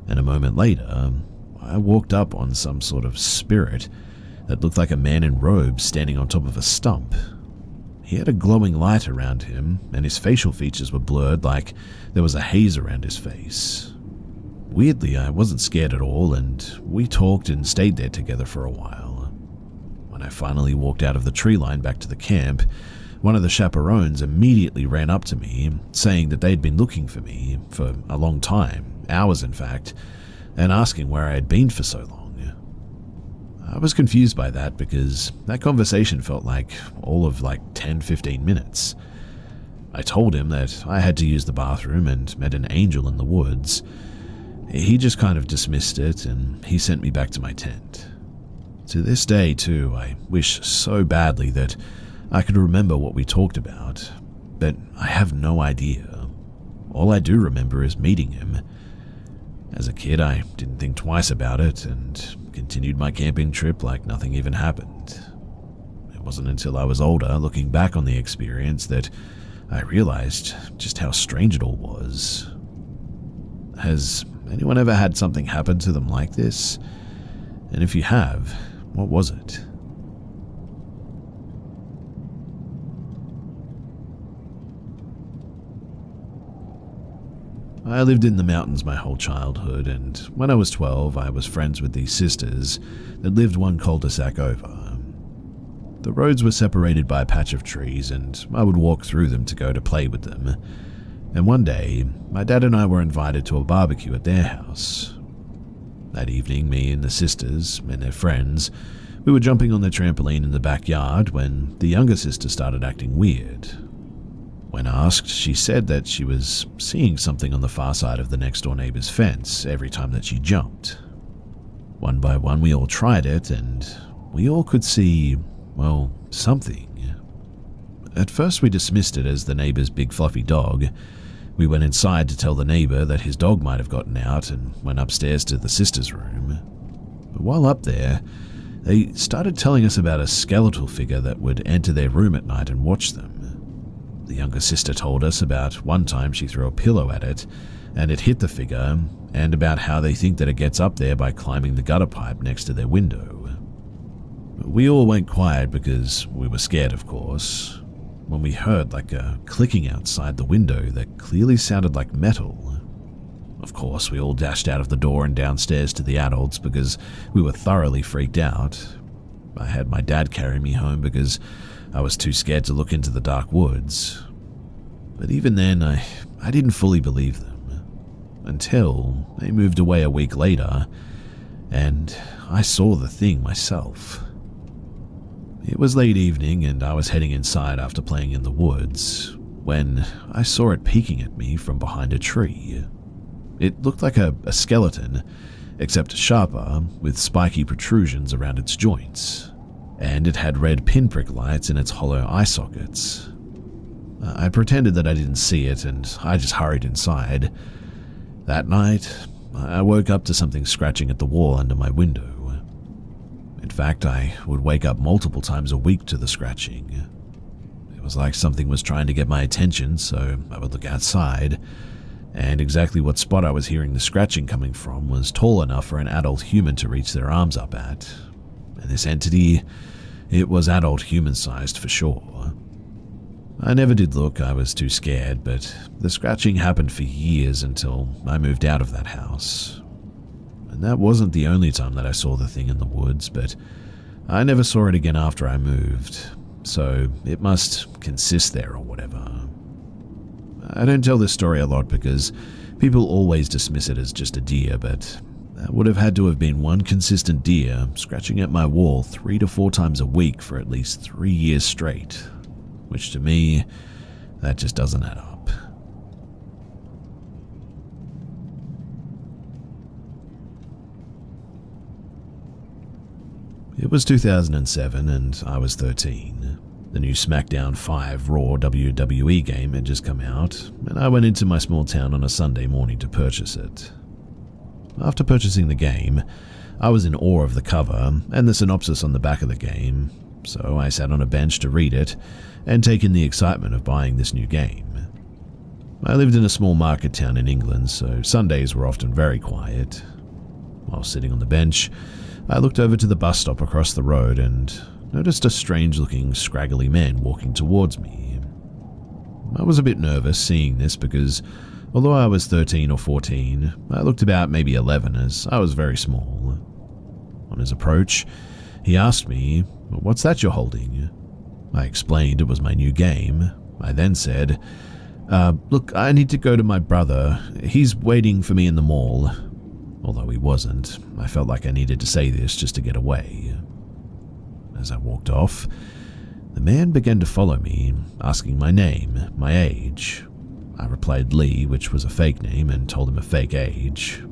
And a moment later, I walked up on some sort of spirit that looked like a man in robes standing on top of a stump. He had a glowing light around him, and his facial features were blurred like there was a haze around his face. Weirdly, I wasn't scared at all, and we talked and stayed there together for a while. When I finally walked out of the tree line back to the camp, one of the chaperones immediately ran up to me, saying that they'd been looking for me for a long time, hours in fact, and asking where I had been for so long. I was confused by that because that conversation felt like all of 10-15 minutes. I told him that I had to use the bathroom and met an angel in the woods. He just kind of dismissed it and he sent me back to my tent. To this day, too, I wish so badly that I could remember what we talked about, but I have no idea. All I do remember is meeting him. As a kid, I didn't think twice about it and continued my camping trip like nothing even happened. It wasn't until I was older, looking back on the experience, that I realized just how strange it all was. Has anyone ever had something happen to them like this? And if you have, what was it? I lived in the mountains my whole childhood, and when I was 12, I was friends with these sisters that lived one cul-de-sac over. The roads were separated by a patch of trees, and I would walk through them to go to play with them. And one day, my dad and I were invited to a barbecue at their house. That evening, me and the sisters and their friends, we were jumping on the trampoline in the backyard when the younger sister started acting weird. When asked, she said that she was seeing something on the far side of the next-door neighbor's fence every time that she jumped. One by one, we all tried it, and we all could see, well, something. At first, we dismissed it as the neighbor's big fluffy dog. We went inside to tell the neighbor that his dog might have gotten out and went upstairs to the sister's room. But while up there, they started telling us about a skeletal figure that would enter their room at night and watch them. The younger sister told us about one time she threw a pillow at it and it hit the figure, and about how they think that it gets up there by climbing the gutter pipe next to their window. We all went quiet because we were scared, of course, when we heard a clicking outside the window that clearly sounded like metal. Of course, we all dashed out of the door and downstairs to the adults because we were thoroughly freaked out. I had my dad carry me home because I was too scared to look into the dark woods. But even then, I didn't fully believe them, until they moved away a week later, and I saw the thing myself. It was late evening, and I was heading inside after playing in the woods, when I saw it peeking at me from behind a tree. It looked like a skeleton, except sharper, with spiky protrusions around its joints, and it had red pinprick lights in its hollow eye sockets. I pretended that I didn't see it, and I just hurried inside. That night, I woke up to something scratching at the wall under my window. In fact, I would wake up multiple times a week to the scratching. It was like something was trying to get my attention, so I would look outside, and exactly what spot I was hearing the scratching coming from was tall enough for an adult human to reach their arms up at. And this entity, it was adult human-sized for sure. I never did look, I was too scared, but the scratching happened for years until I moved out of that house. And that wasn't the only time that I saw the thing in the woods, but I never saw it again after I moved, so it must consist there or whatever. I don't tell this story a lot because people always dismiss it as just a deer, but that would have had to have been one consistent deer scratching at my wall 3 to 4 times a week for at least 3 years straight, which to me, that just doesn't add up. It was 2007 and I was 13. The new SmackDown 5 Raw WWE game had just come out, and I went into my small town on a Sunday morning to purchase it. After purchasing the game, I was in awe of the cover and the synopsis on the back of the game, so I sat on a bench to read it and take in the excitement of buying this new game. I lived in a small market town in England, so Sundays were often very quiet. While sitting on the bench, I looked over to the bus stop across the road and noticed a strange-looking, scraggly man walking towards me. I was a bit nervous seeing this because, although I was 13 or 14, I looked about maybe 11 as I was very small. On his approach, he asked me, "What's that you're holding?" I explained it was my new game. I then said, "Look, I need to go to my brother. He's waiting for me in the mall." Although he wasn't, I felt like I needed to say this just to get away. As I walked off, the man began to follow me, asking my name, my age. I replied Lee, which was a fake name, and told him a fake age.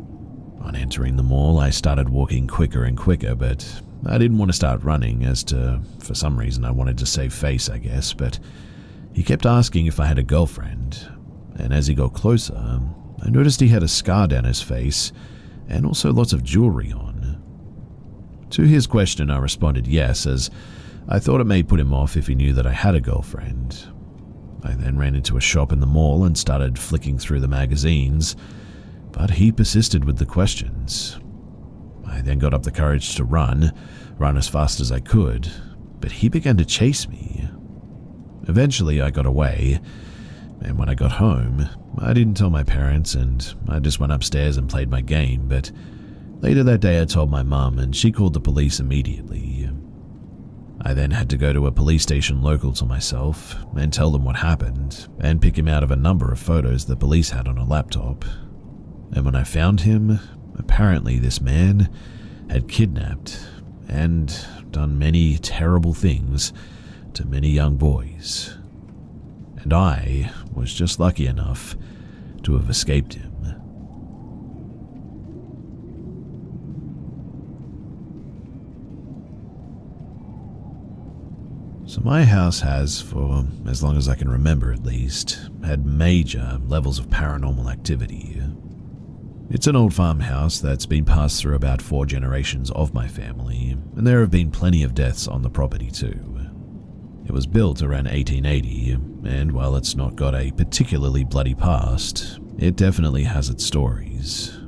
On entering the mall, I started walking quicker and quicker, but I didn't want to start running for some reason I wanted to save face, I guess, but he kept asking if I had a girlfriend, and as he got closer, I noticed he had a scar down his face and also lots of jewelry on. To his question, I responded yes, as I thought it may put him off if he knew that I had a girlfriend. I then ran into a shop in the mall and started flicking through the magazines, but he persisted with the questions. I then got up the courage to run as fast as I could, but he began to chase me. Eventually, I got away, and when I got home, I didn't tell my parents and I just went upstairs and played my game, but later that day I told my mum and she called the police immediately. I then had to go to a police station local to myself and tell them what happened and pick him out of a number of photos the police had on a laptop. And when I found him, apparently this man had kidnapped and done many terrible things to many young boys. And I was just lucky enough to have escaped him. So my house has, for as long as I can remember at least, had major levels of paranormal activity. It's an old farmhouse that's been passed through about 4 generations of my family, and there have been plenty of deaths on the property too. It was built around 1880, and while it's not got a particularly bloody past, it definitely has its stories.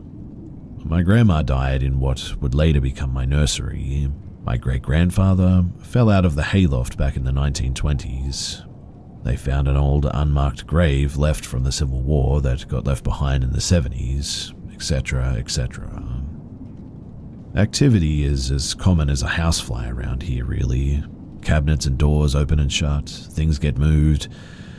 My grandma died in what would later become my nursery. My great-grandfather fell out of the hayloft back in the 1920s. They found an old unmarked grave left from the Civil War that got left behind in the 70s, etc., etc. Activity is as common as a housefly around here, really. Cabinets and doors open and shut, things get moved,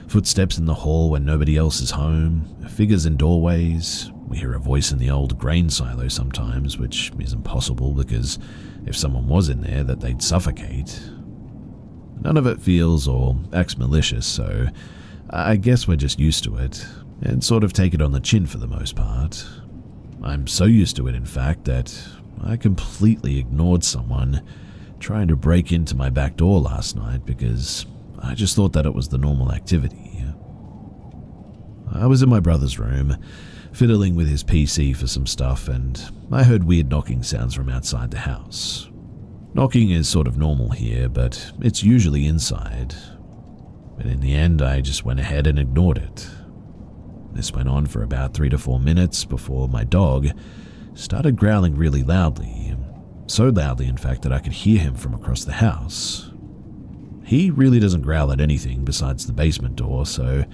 footsteps in the hall when nobody else is home, figures in doorways. We hear a voice in the old grain silo sometimes, which is impossible because if someone was in there, that they'd suffocate. None of it feels or acts malicious, so I guess we're just used to it, and sort of take it on the chin for the most part. I'm so used to it, in fact, that I completely ignored someone trying to break into my back door last night because I just thought that it was the normal activity. I was in my brother's room, fiddling with his PC for some stuff, and I heard weird knocking sounds from outside the house. Knocking is sort of normal here, but it's usually inside. But in the end, I just went ahead and ignored it. This went on for about 3 to 4 minutes before my dog started growling really loudly. So loudly, in fact, that I could hear him from across the house. He really doesn't growl at anything besides the basement door, so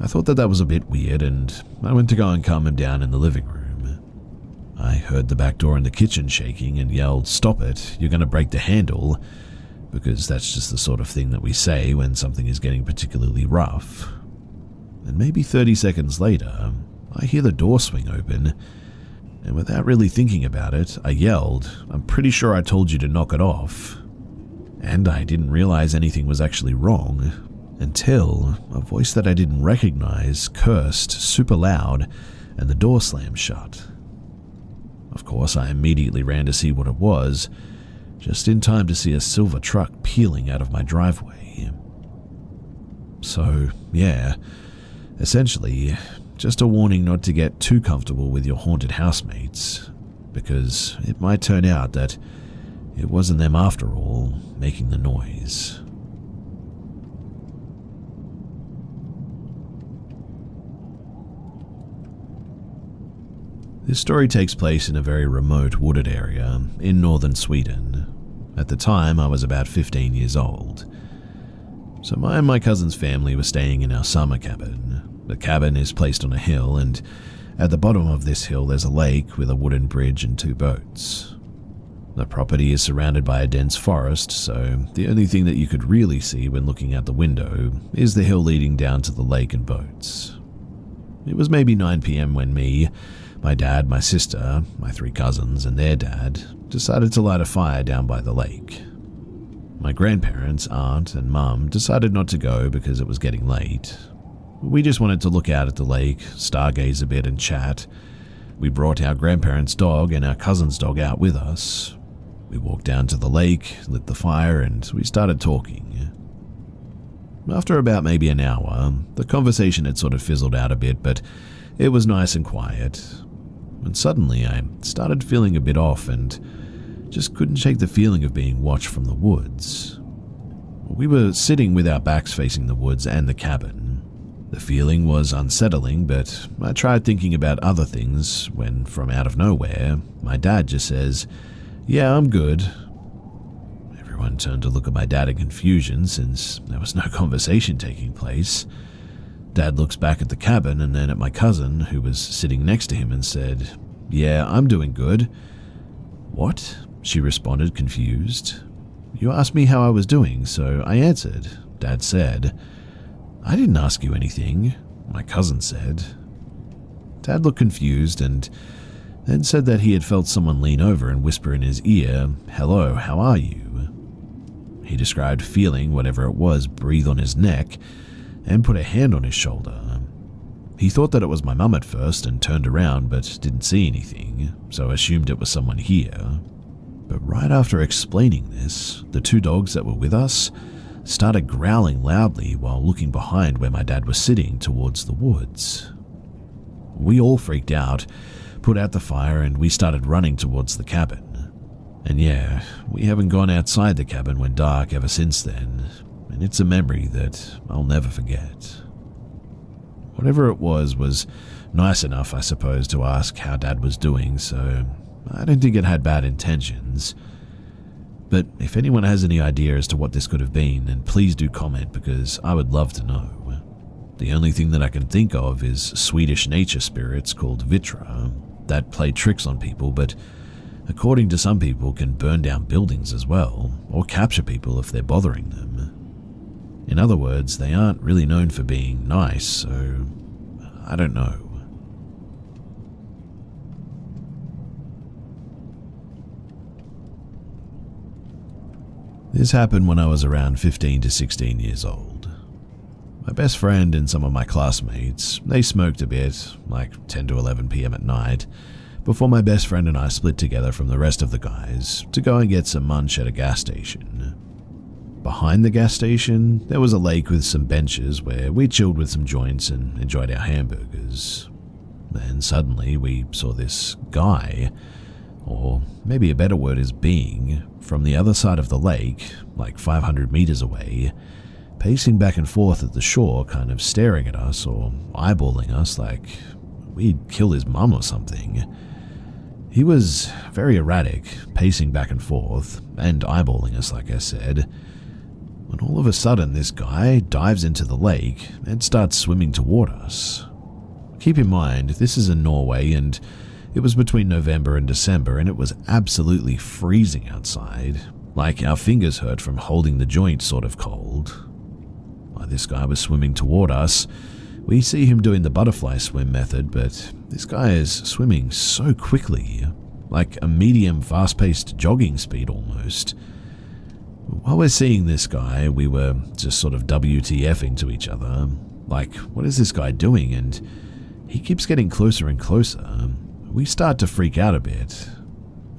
I thought that was a bit weird, and I went to go and calm him down in the living room. I heard the back door in the kitchen shaking and yelled, "Stop it, you're going to break the handle," because that's just the sort of thing that we say when something is getting particularly rough. And maybe 30 seconds later, I hear the door swing open, and without really thinking about it, I yelled, "I'm pretty sure I told you to knock it off." And I didn't realize anything was actually wrong until a voice that I didn't recognize cursed super loud and the door slammed shut. Of course, I immediately ran to see what it was, just in time to see a silver truck peeling out of my driveway. So, yeah, essentially, just a warning not to get too comfortable with your haunted housemates, because it might turn out that it wasn't them after all making the noise. This story takes place in a very remote wooded area in northern Sweden. At the time, I was about 15 years old. So I and my cousin's family were staying in our summer cabin. The cabin is placed on a hill, and at the bottom of this hill there's a lake with a wooden bridge and 2 boats. The property is surrounded by a dense forest, so the only thing that you could really see when looking out the window is the hill leading down to the lake and boats. It was maybe 9 p.m. when me, my dad, my sister, my 3 cousins, and their dad decided to light a fire down by the lake. My grandparents, aunt, and mum decided not to go because it was getting late. We just wanted to look out at the lake, stargaze a bit, and chat. We brought our grandparents' dog and our cousin's dog out with us. We walked down to the lake, lit the fire, and we started talking. After about maybe an hour, the conversation had sort of fizzled out a bit, but it was nice and quiet. And suddenly I started feeling a bit off and just couldn't shake the feeling of being watched from the woods. We were sitting with our backs facing the woods and the cabin. The feeling was unsettling, but I tried thinking about other things when, from out of nowhere, my dad just says, "Yeah, I'm good." Everyone turned to look at my dad in confusion since there was no conversation taking place. Dad looks back at the cabin and then at my cousin, who was sitting next to him, and said, "Yeah, I'm doing good." "What?" she responded, confused. "You asked me how I was doing, so I answered," Dad said. "I didn't ask you anything," my cousin said. Dad looked confused and then said that he had felt someone lean over and whisper in his ear, "Hello, how are you?" He described feeling whatever it was breathe on his neck and put a hand on his shoulder. He thought that it was my mum at first and turned around but didn't see anything, so assumed it was someone here. But right after explaining this, the 2 dogs that were with us started growling loudly while looking behind where my dad was sitting towards the woods. We all freaked out, put out the fire, and we started running towards the cabin. And yeah, we haven't gone outside the cabin when dark ever since then, and it's a memory that I'll never forget. Whatever it was nice enough, I suppose, to ask how Dad was doing, so I don't think it had bad intentions. But if anyone has any idea as to what this could have been, then please do comment, because I would love to know. The only thing that I can think of is Swedish nature spirits called Vitra that play tricks on people, but according to some people can burn down buildings as well, or capture people if they're bothering them. In other words, they aren't really known for being nice, so I don't know. This happened when I was around 15 to 16 years old. My best friend and some of my classmates, they smoked a bit, like 10 to 11 p.m. at night, before my best friend and I split together from the rest of the guys to go and get some munch at a gas station. Behind the gas station, there was a lake with some benches where we chilled with some joints and enjoyed our hamburgers. Then suddenly we saw this guy, or maybe a better word is being, from the other side of the lake, like 500 meters away, pacing back and forth at the shore, kind of staring at us or eyeballing us like we'd kill his mum or something. He was very erratic, pacing back and forth, and eyeballing us, like I said, when all of a sudden this guy dives into the lake and starts swimming toward us. Keep in mind, this is in Norway, and It was between November and December, and it was absolutely freezing outside, like our fingers hurt from holding the joint sort of cold. While this guy was swimming toward us, we see him doing the butterfly swim method, but this guy is swimming so quickly, like a medium fast-paced jogging speed almost. While we're seeing this guy, we were just sort of WTFing to each other, like, what is this guy doing? And he keeps getting closer and closer. We start to freak out a bit,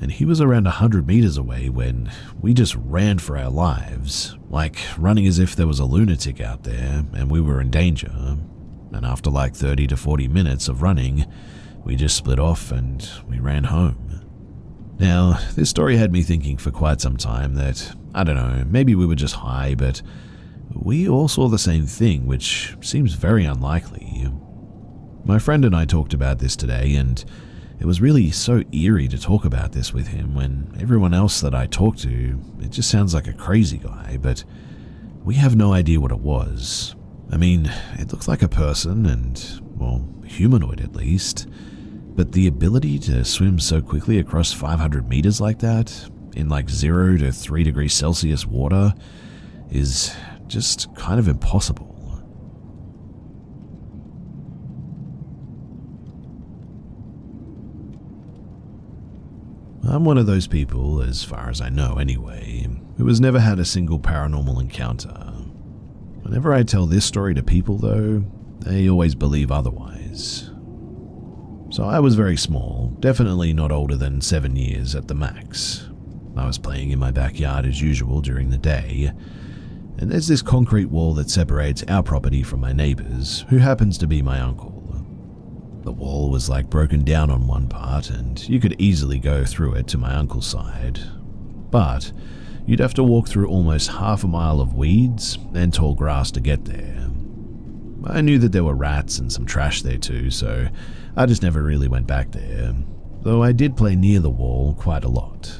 and he was around 100 meters away when we just ran for our lives, like running as if there was a lunatic out there and we were in danger. And after like 30 to 40 minutes of running, we just split off and we ran home. Now, this story had me thinking for quite some time that, I don't know, maybe we were just high, but we all saw the same thing, which seems very unlikely. My friend and I talked about this today, and it was really so eerie to talk about this with him when everyone else that I talked to, it just sounds like a crazy guy, but we have no idea what it was. I mean, it looked like a person and, well, humanoid at least, but the ability to swim so quickly across 500 meters like that, in like 0 to 3 degrees Celsius water, is just kind of impossible. I'm one of those people, as far as I know anyway, who has never had a single paranormal encounter. Whenever I tell this story to people, though, they always believe otherwise. So I was very small, definitely not older than 7 years at the max. I was playing in my backyard as usual during the day, and there's this concrete wall that separates our property from my neighbors, who happens to be my uncle. The wall was like broken down on one part, and you could easily go through it to my uncle's side. But you'd have to walk through almost half a mile of weeds and tall grass to get there. I knew that there were rats and some trash there too, so I just never really went back there, though I did play near the wall quite a lot.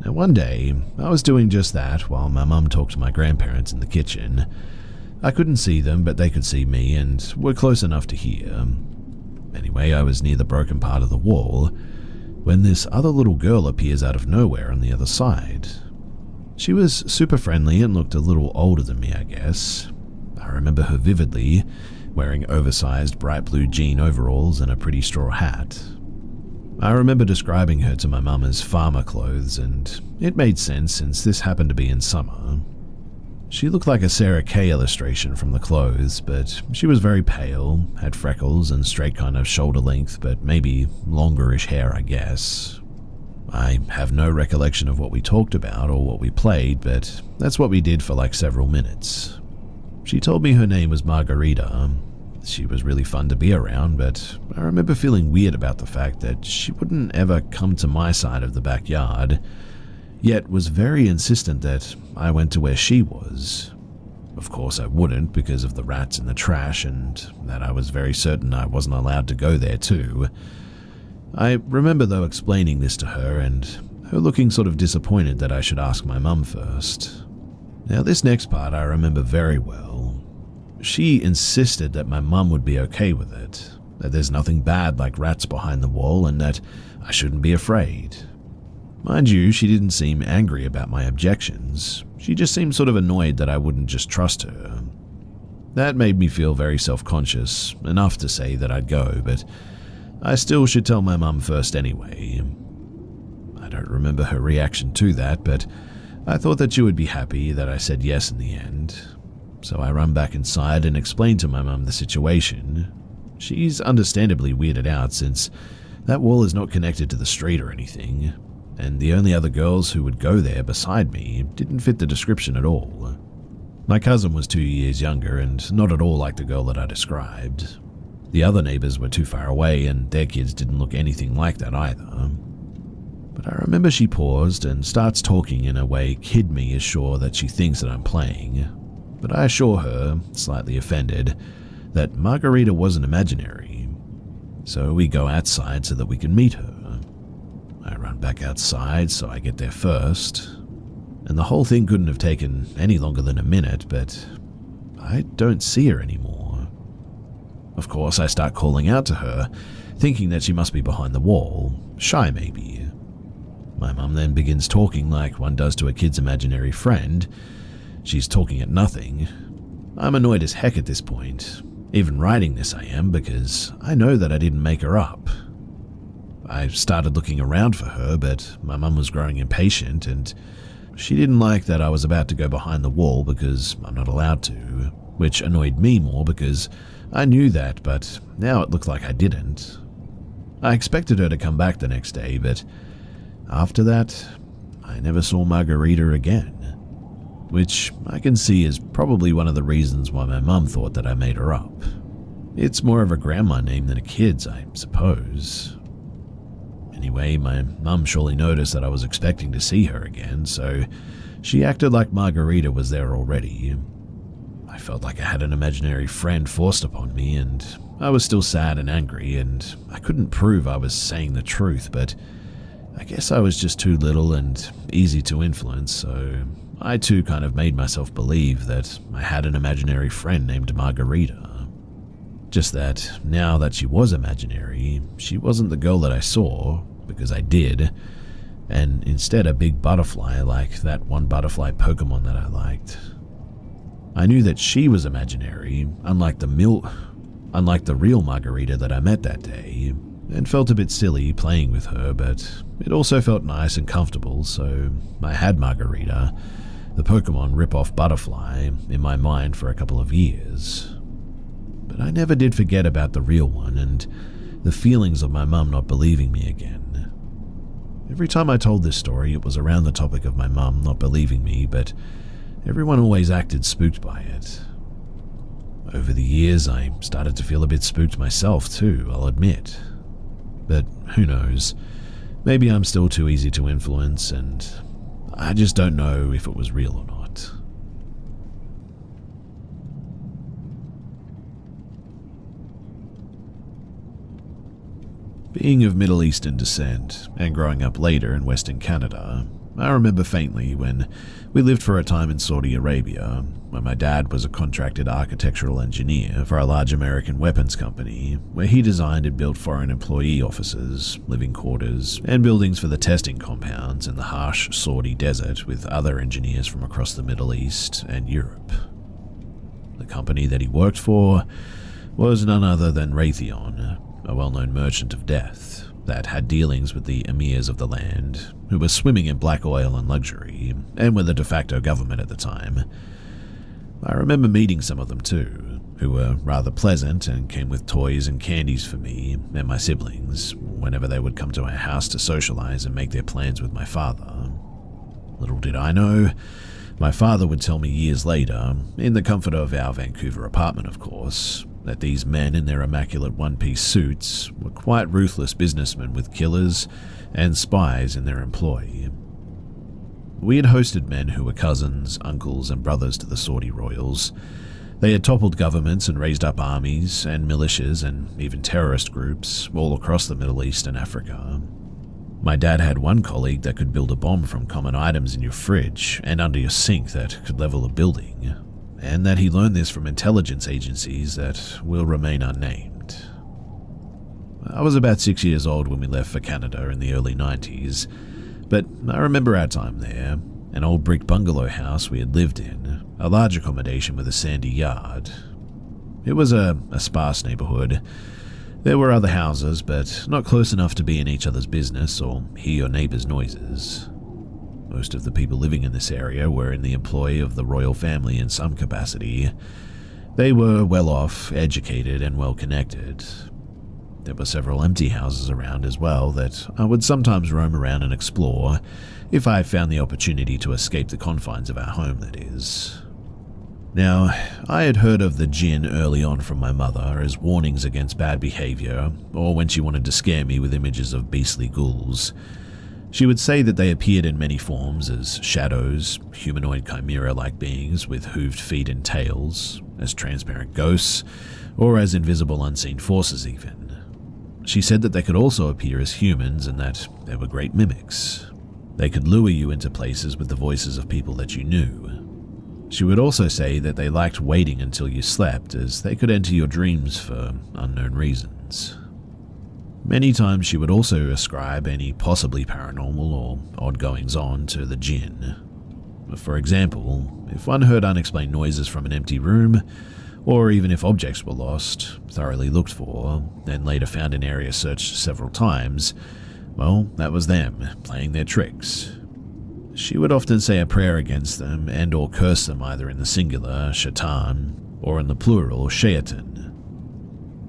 Now one day, I was doing just that while my mum talked to my grandparents in the kitchen. I couldn't see them, but they could see me and were close enough to hear. Anyway, I was near the broken part of the wall when this other little girl appears out of nowhere on the other side. She was super friendly and looked a little older than me, I guess. I remember her vividly, wearing oversized bright blue jean overalls and a pretty straw hat. I remember describing her to my mum as farmer clothes, and it made sense since this happened to be in summer. She looked like a Sarah Kay illustration from the clothes, but she was very pale, had freckles and straight kind of shoulder length, but maybe longerish hair, I guess. I have no recollection of what we talked about or what we played, but that's what we did for like several minutes. She told me her name was Margarita. She was really fun to be around, but I remember feeling weird about the fact that she wouldn't ever come to my side of the backyard, yet was very insistent that I went to where she was. Of course I wouldn't because of the rats and the trash, and that I was very certain I wasn't allowed to go there too. I remember though explaining this to her and her looking sort of disappointed that I should ask my mum first. Now this next part I remember very well. She insisted that my mum would be okay with it, that there's nothing bad like rats behind the wall and that I shouldn't be afraid. Mind you, she didn't seem angry about my objections. She just seemed sort of annoyed that I wouldn't just trust her. That made me feel very self-conscious, enough to say that I'd go, but I still should tell my mum first anyway. I don't remember her reaction to that, but I thought that she would be happy that I said yes in the end. So I run back inside and explain to my mum the situation. She's understandably weirded out since that wall is not connected to the street or anything, and the only other girls who would go there beside me didn't fit the description at all. My cousin was 2 years younger and not at all like the girl that I described. The other neighbors were too far away and their kids didn't look anything like that either. But I remember she paused and starts talking in a way kid me is sure that she thinks that I'm playing. But I assure her, slightly offended, that Margarita wasn't imaginary. So we go outside so that we can meet her. I run back outside so I get there first. And the whole thing couldn't have taken any longer than a minute, but I don't see her anymore. Of course, I start calling out to her, thinking that she must be behind the wall, shy maybe. My mum then begins talking like one does to a kid's imaginary friend. She's talking at nothing. I'm annoyed as heck at this point. Even writing this I am, because I know that I didn't make her up. I started looking around for her, but my mum was growing impatient, and she didn't like that I was about to go behind the wall because I'm not allowed to, which annoyed me more because I knew that, but now it looked like I didn't. I expected her to come back the next day, but after that, I never saw Margarita again, which I can see is probably one of the reasons why my mum thought that I made her up. It's more of a grandma name than a kid's, I suppose. Anyway, my mum surely noticed that I was expecting to see her again, so she acted like Margarita was there already. I felt like I had an imaginary friend forced upon me, and I was still sad and angry, and I couldn't prove I was saying the truth, but I guess I was just too little and easy to influence, so I too kind of made myself believe that I had an imaginary friend named Margarita. Just that, now that she was imaginary, she wasn't the girl that I saw, because I did, and instead a big butterfly like that one butterfly Pokemon that I liked. I knew that she was imaginary, unlike the real Margarita that I met that day, and felt a bit silly playing with her, but it also felt nice and comfortable, so I had Margarita, the Pokemon rip-off butterfly, in my mind for a couple of years. But I never did forget about the real one and the feelings of my mum not believing me again. Every time I told this story, it was around the topic of my mum not believing me, but everyone always acted spooked by it. Over the years, I started to feel a bit spooked myself too, I'll admit. But who knows? Maybe I'm still too easy to influence, and I just don't know if it was real or not. Being of Middle Eastern descent, and growing up later in Western Canada, I remember faintly when we lived for a time in Saudi Arabia, when my dad was a contracted architectural engineer for a large American weapons company, where he designed and built foreign employee offices, living quarters, and buildings for the testing compounds in the harsh Saudi desert with other engineers from across the Middle East and Europe. The company that he worked for was none other than Raytheon, a well-known merchant of death that had dealings with the emirs of the land, who were swimming in black oil and luxury, and were the de facto government at the time. I remember meeting some of them too, who were rather pleasant and came with toys and candies for me and my siblings whenever they would come to our house to socialize and make their plans with my father. Little did I know, my father would tell me years later, in the comfort of our Vancouver apartment of course, that these men in their immaculate one-piece suits were quite ruthless businessmen with killers and spies in their employ. We had hosted men who were cousins, uncles, and brothers to the Saudi royals. They had toppled governments and raised up armies and militias and even terrorist groups all across the Middle East and Africa. My dad had one colleague that could build a bomb from common items in your fridge and under your sink that could level a building, and that he learned this from intelligence agencies that will remain unnamed. I was about 6 years old when we left for Canada in the early 90s, but I remember our time there, an old brick bungalow house we had lived in, a large accommodation with a sandy yard. It was a sparse neighborhood. There were other houses, but not close enough to be in each other's business or hear your neighbors' noises. Most of the people living in this area were in the employ of the royal family in some capacity. They were well off, educated, and well connected. There were several empty houses around as well that I would sometimes roam around and explore, if I found the opportunity to escape the confines of our home, that is. Now, I had heard of the jinn early on from my mother as warnings against bad behavior, or when she wanted to scare me with images of beastly ghouls. She would say that they appeared in many forms as shadows, humanoid chimera-like beings with hooved feet and tails, as transparent ghosts, or as invisible unseen forces even. She said that they could also appear as humans and that they were great mimics. They could lure you into places with the voices of people that you knew. She would also say that they liked waiting until you slept, as they could enter your dreams for unknown reasons. Many times she would also ascribe any possibly paranormal or odd goings-on to the jinn. For example, if one heard unexplained noises from an empty room, or even if objects were lost, thoroughly looked for, and later found in area searched several times, well, that was them, playing their tricks. She would often say a prayer against them and or curse them either in the singular, shaitan, or in the plural, shaitan.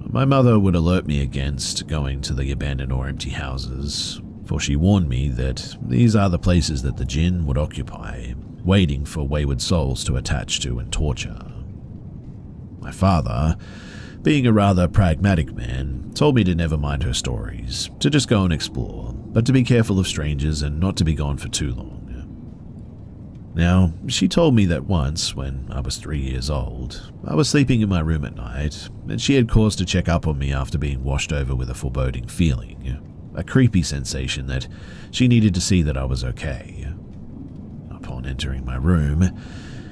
My mother would alert me against going to the abandoned or empty houses, for she warned me that these are the places that the jinn would occupy, waiting for wayward souls to attach to and torture. My father, being a rather pragmatic man, told me to never mind her stories, to just go and explore, but to be careful of strangers and not to be gone for too long. Now, she told me that once, when I was 3 years old, I was sleeping in my room at night, and she had cause to check up on me after being washed over with a foreboding feeling, a creepy sensation that she needed to see that I was okay. Upon entering my room,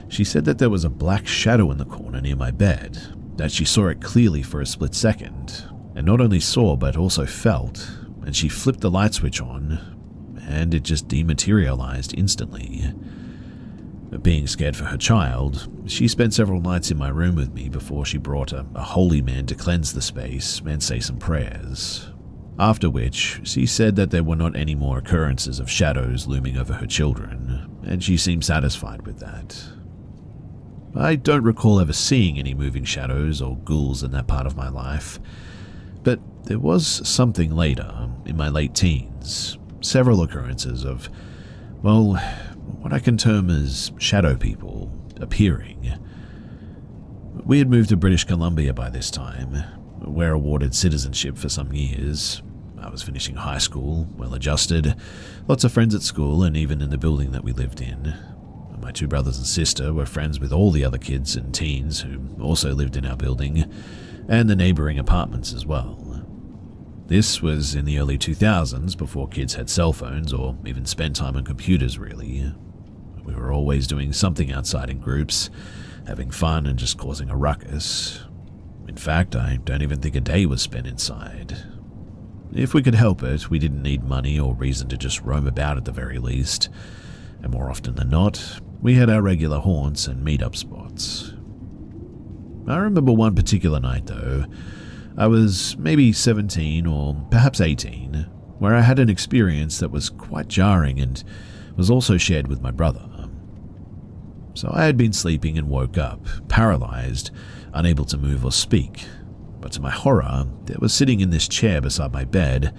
she said that there was a black shadow in the corner near my bed, that she saw it clearly for a split second, and not only saw but also felt, and she flipped the light switch on, and it just dematerialized instantly. Being scared for her child, she spent several nights in my room with me before she brought a holy man to cleanse the space and say some prayers. After which, she said that there were not any more occurrences of shadows looming over her children, and she seemed satisfied with that. I don't recall ever seeing any moving shadows or ghouls in that part of my life, but there was something later, in my late teens, several occurrences of, well, what I can term as shadow people appearing. We had moved to British Columbia by this time. We're awarded citizenship for some years. I was finishing high school, well adjusted, lots of friends at school and even in the building that we lived in. My two brothers and sister were friends with all the other kids and teens who also lived in our building, and the neighbouring apartments as well. This was in the early 2000s, before kids had cell phones or even spent time on computers really. We were always doing something outside in groups, having fun and just causing a ruckus. In fact, I don't even think a day was spent inside. If we could help it, we didn't need money or reason to just roam about at the very least, and more often than not, we had our regular haunts and meet-up spots. I remember one particular night though. I was maybe 17 or perhaps 18, where I had an experience that was quite jarring and was also shared with my brother. So I had been sleeping and woke up, paralyzed, unable to move or speak. But to my horror, there was sitting in this chair beside my bed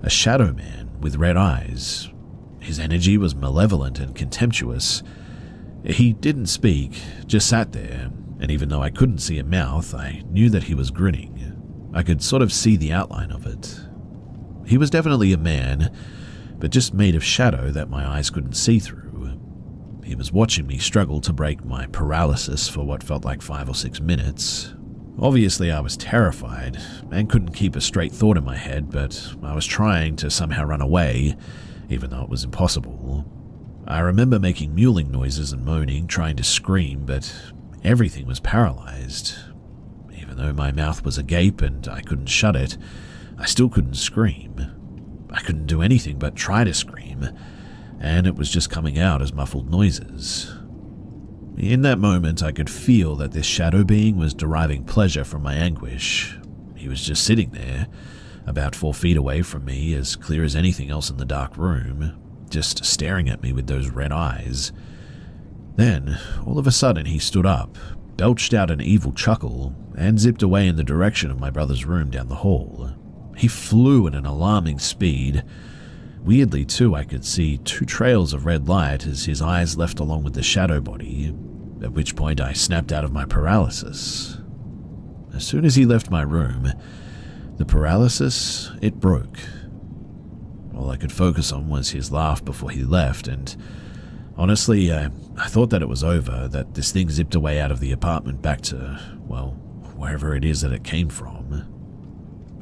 a shadow man with red eyes. His energy was malevolent and contemptuous. He didn't speak, just sat there, and even though I couldn't see a mouth, I knew that he was grinning. I could sort of see the outline of it. He was definitely a man, but just made of shadow that my eyes couldn't see through. He was watching me struggle to break my paralysis for what felt like 5 or 6 minutes. Obviously, I was terrified and couldn't keep a straight thought in my head, but I was trying to somehow run away, even though it was impossible. I remember making mewling noises and moaning, trying to scream, but everything was paralyzed. Even though my mouth was agape and I couldn't shut it, I still couldn't scream. I couldn't do anything but try to scream, and it was just coming out as muffled noises. In that moment, I could feel that this shadow being was deriving pleasure from my anguish. He was just sitting there, about 4 feet away from me, as clear as anything else in the dark room, just staring at me with those red eyes. Then, all of a sudden, he stood up, belched out an evil chuckle, and zipped away in the direction of my brother's room down the hall. He flew at an alarming speed. Weirdly, too, I could see 2 trails of red light as his eyes left along with the shadow body, at which point I snapped out of my paralysis. As soon as he left my room, the paralysis, it broke. All I could focus on was his laugh before he left, and honestly, I thought that it was over, that this thing zipped away out of the apartment back to, well, wherever it is that it came from.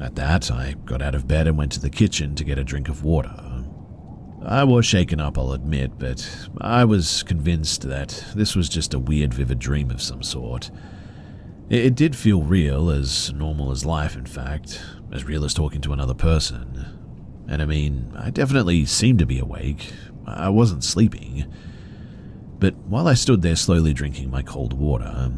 At that, I got out of bed and went to the kitchen to get a drink of water. I was shaken up, I'll admit, but I was convinced that this was just a weird, vivid dream of some sort. It did feel real, as normal as life in fact, as real as talking to another person. And I mean, I definitely seemed to be awake. I wasn't sleeping. But while I stood there slowly drinking my cold water,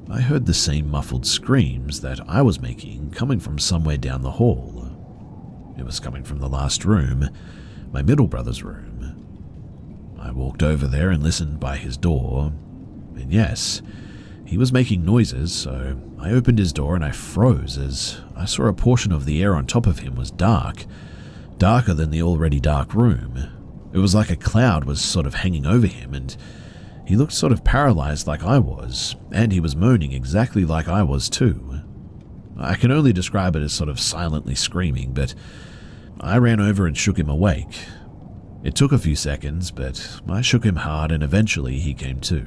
I heard the same muffled screams that I was making coming from somewhere down the hall. It was coming from the last room, my middle brother's room. I walked over there and listened by his door, and yes, he was making noises, so I opened his door and I froze as I saw a portion of the air on top of him was dark, darker than the already dark room. It was like a cloud was sort of hanging over him, and he looked sort of paralyzed like I was, and he was moaning exactly like I was too. I can only describe it as sort of silently screaming, but I ran over and shook him awake. It took a few seconds, but I shook him hard and eventually he came to.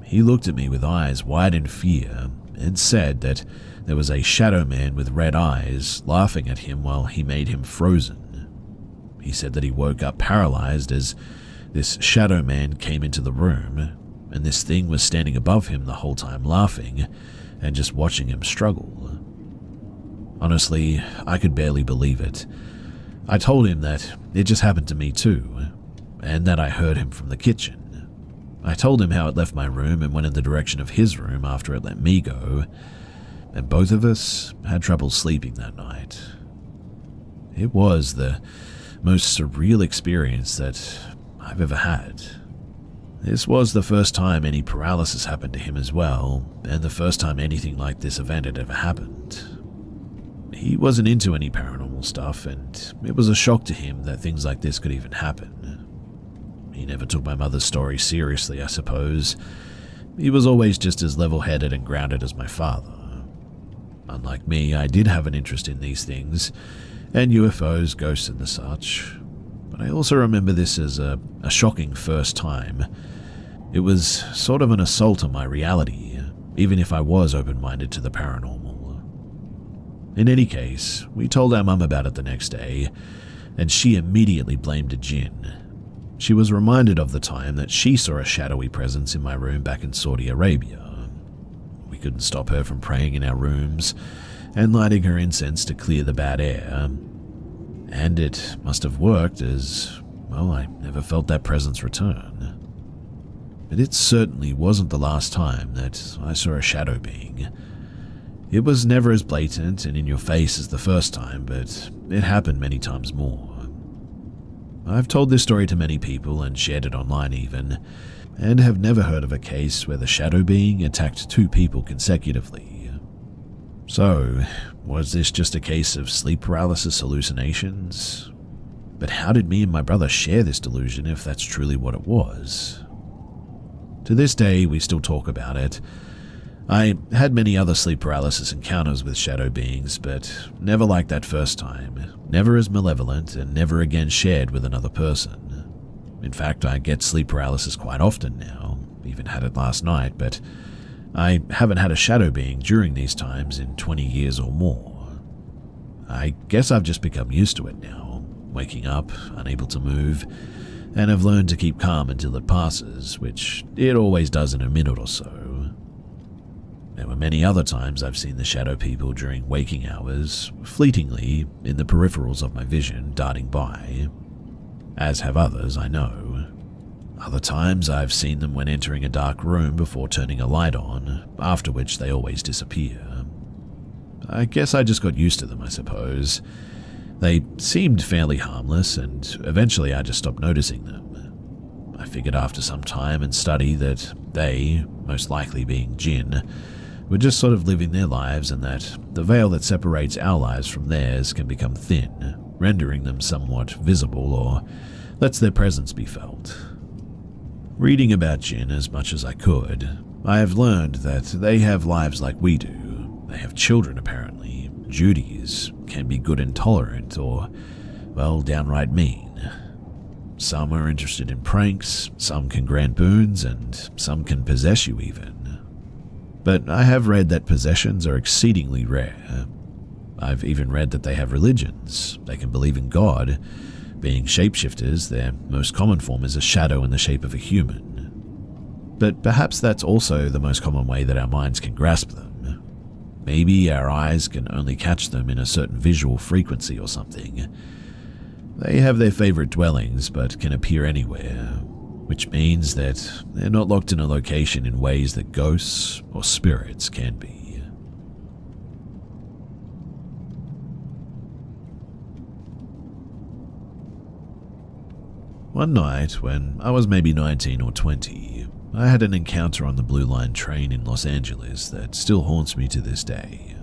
He looked at me with eyes wide in fear and said that there was a shadow man with red eyes laughing at him while he made him frozen. He said that he woke up paralyzed as this shadow man came into the room, and this thing was standing above him the whole time laughing and just watching him struggle. Honestly, I could barely believe it. I told him that it just happened to me too, and that I heard him from the kitchen. I told him how it left my room and went in the direction of his room after it let me go, and both of us had trouble sleeping that night. It was the most surreal experience that I've ever had. This was the first time any paralysis happened to him as well, and the first time anything like this event had ever happened. He wasn't into any paranormal stuff, and it was a shock to him that things like this could even happen. He never took my mother's story seriously, I suppose. He was always just as level-headed and grounded as my father. Unlike me, I did have an interest in these things, and UFOs, ghosts and the such. But I also remember this as a shocking first time. It was sort of an assault on my reality, even if I was open-minded to the paranormal. In any case, we told our mum about it the next day, and she immediately blamed a jinn. She was reminded of the time that she saw a shadowy presence in my room back in Saudi Arabia. We couldn't stop her from praying in our rooms and lighting her incense to clear the bad air. And it must have worked as, well, I never felt that presence return. But it certainly wasn't the last time that I saw a shadow being. It was never as blatant and in your face as the first time, but it happened many times more. I've told this story to many people and shared it online even, and have never heard of a case where the shadow being attacked two people consecutively. So, was this just a case of sleep paralysis hallucinations? But how did me and my brother share this delusion if that's truly what it was? To this day, we still talk about it. I had many other sleep paralysis encounters with shadow beings, but never like that first time, never as malevolent, and never again shared with another person. In fact, I get sleep paralysis quite often now, even had it last night, but I haven't had a shadow being during these times in 20 years or more. I guess I've just become used to it now, waking up, unable to move, and have learned to keep calm until it passes, which it always does in a minute or so. There were many other times I've seen the shadow people during waking hours, fleetingly, in the peripherals of my vision, darting by. As have others, I know. Other times I've seen them when entering a dark room before turning a light on, after which they always disappear. I guess I just got used to them, I suppose. They seemed fairly harmless, and eventually I just stopped noticing them. I figured after some time and study that they, most likely being jinn, were just sort of living their lives, and that the veil that separates our lives from theirs can become thin, rendering them somewhat visible or lets their presence be felt. Reading about jinn as much as I could, I have learned that they have lives like we do. They have children apparently, duties, can be good and tolerant, or, well, downright mean. Some are interested in pranks, some can grant boons, and some can possess you even. But I have read that possessions are exceedingly rare. I've even read that they have religions. They can believe in God. Being shapeshifters, their most common form is a shadow in the shape of a human. but perhaps that's also the most common way that our minds can grasp them. Maybe our eyes can only catch them in a certain visual frequency or something. They have their favorite dwellings but can appear anywhere, which means that they're not locked in a location in ways that ghosts or spirits can be. One night, when I was maybe 19 or 20, I had an encounter on the Blue Line train in Los Angeles that still haunts me to this day.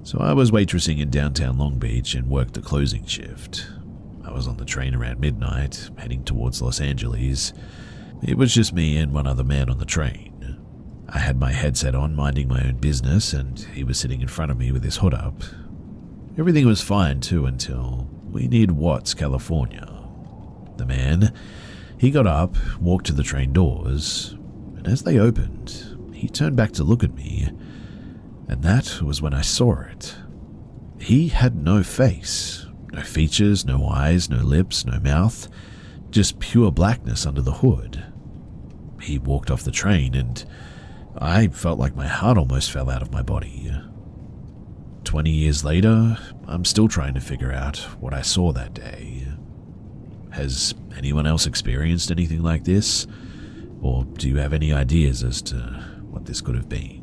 So I was waitressing in downtown Long Beach and worked the closing shift. I was on the train around midnight, heading towards Los Angeles. It was just me and one other man on the train. I had my headset on, minding my own business, and he was sitting in front of me with his hood up. Everything was fine too until we neared Watts, California. The man, he got up, walked to the train doors, and as they opened, he turned back to look at me, and that was when I saw it. He had no face, no features, no eyes, no lips, no mouth, just pure blackness under the hood. He walked off the train, and I felt like my heart almost fell out of my body. 20 years later, I'm still trying to figure out what I saw that day. Has anyone else experienced anything like this? Or do you have any ideas as to what this could have been?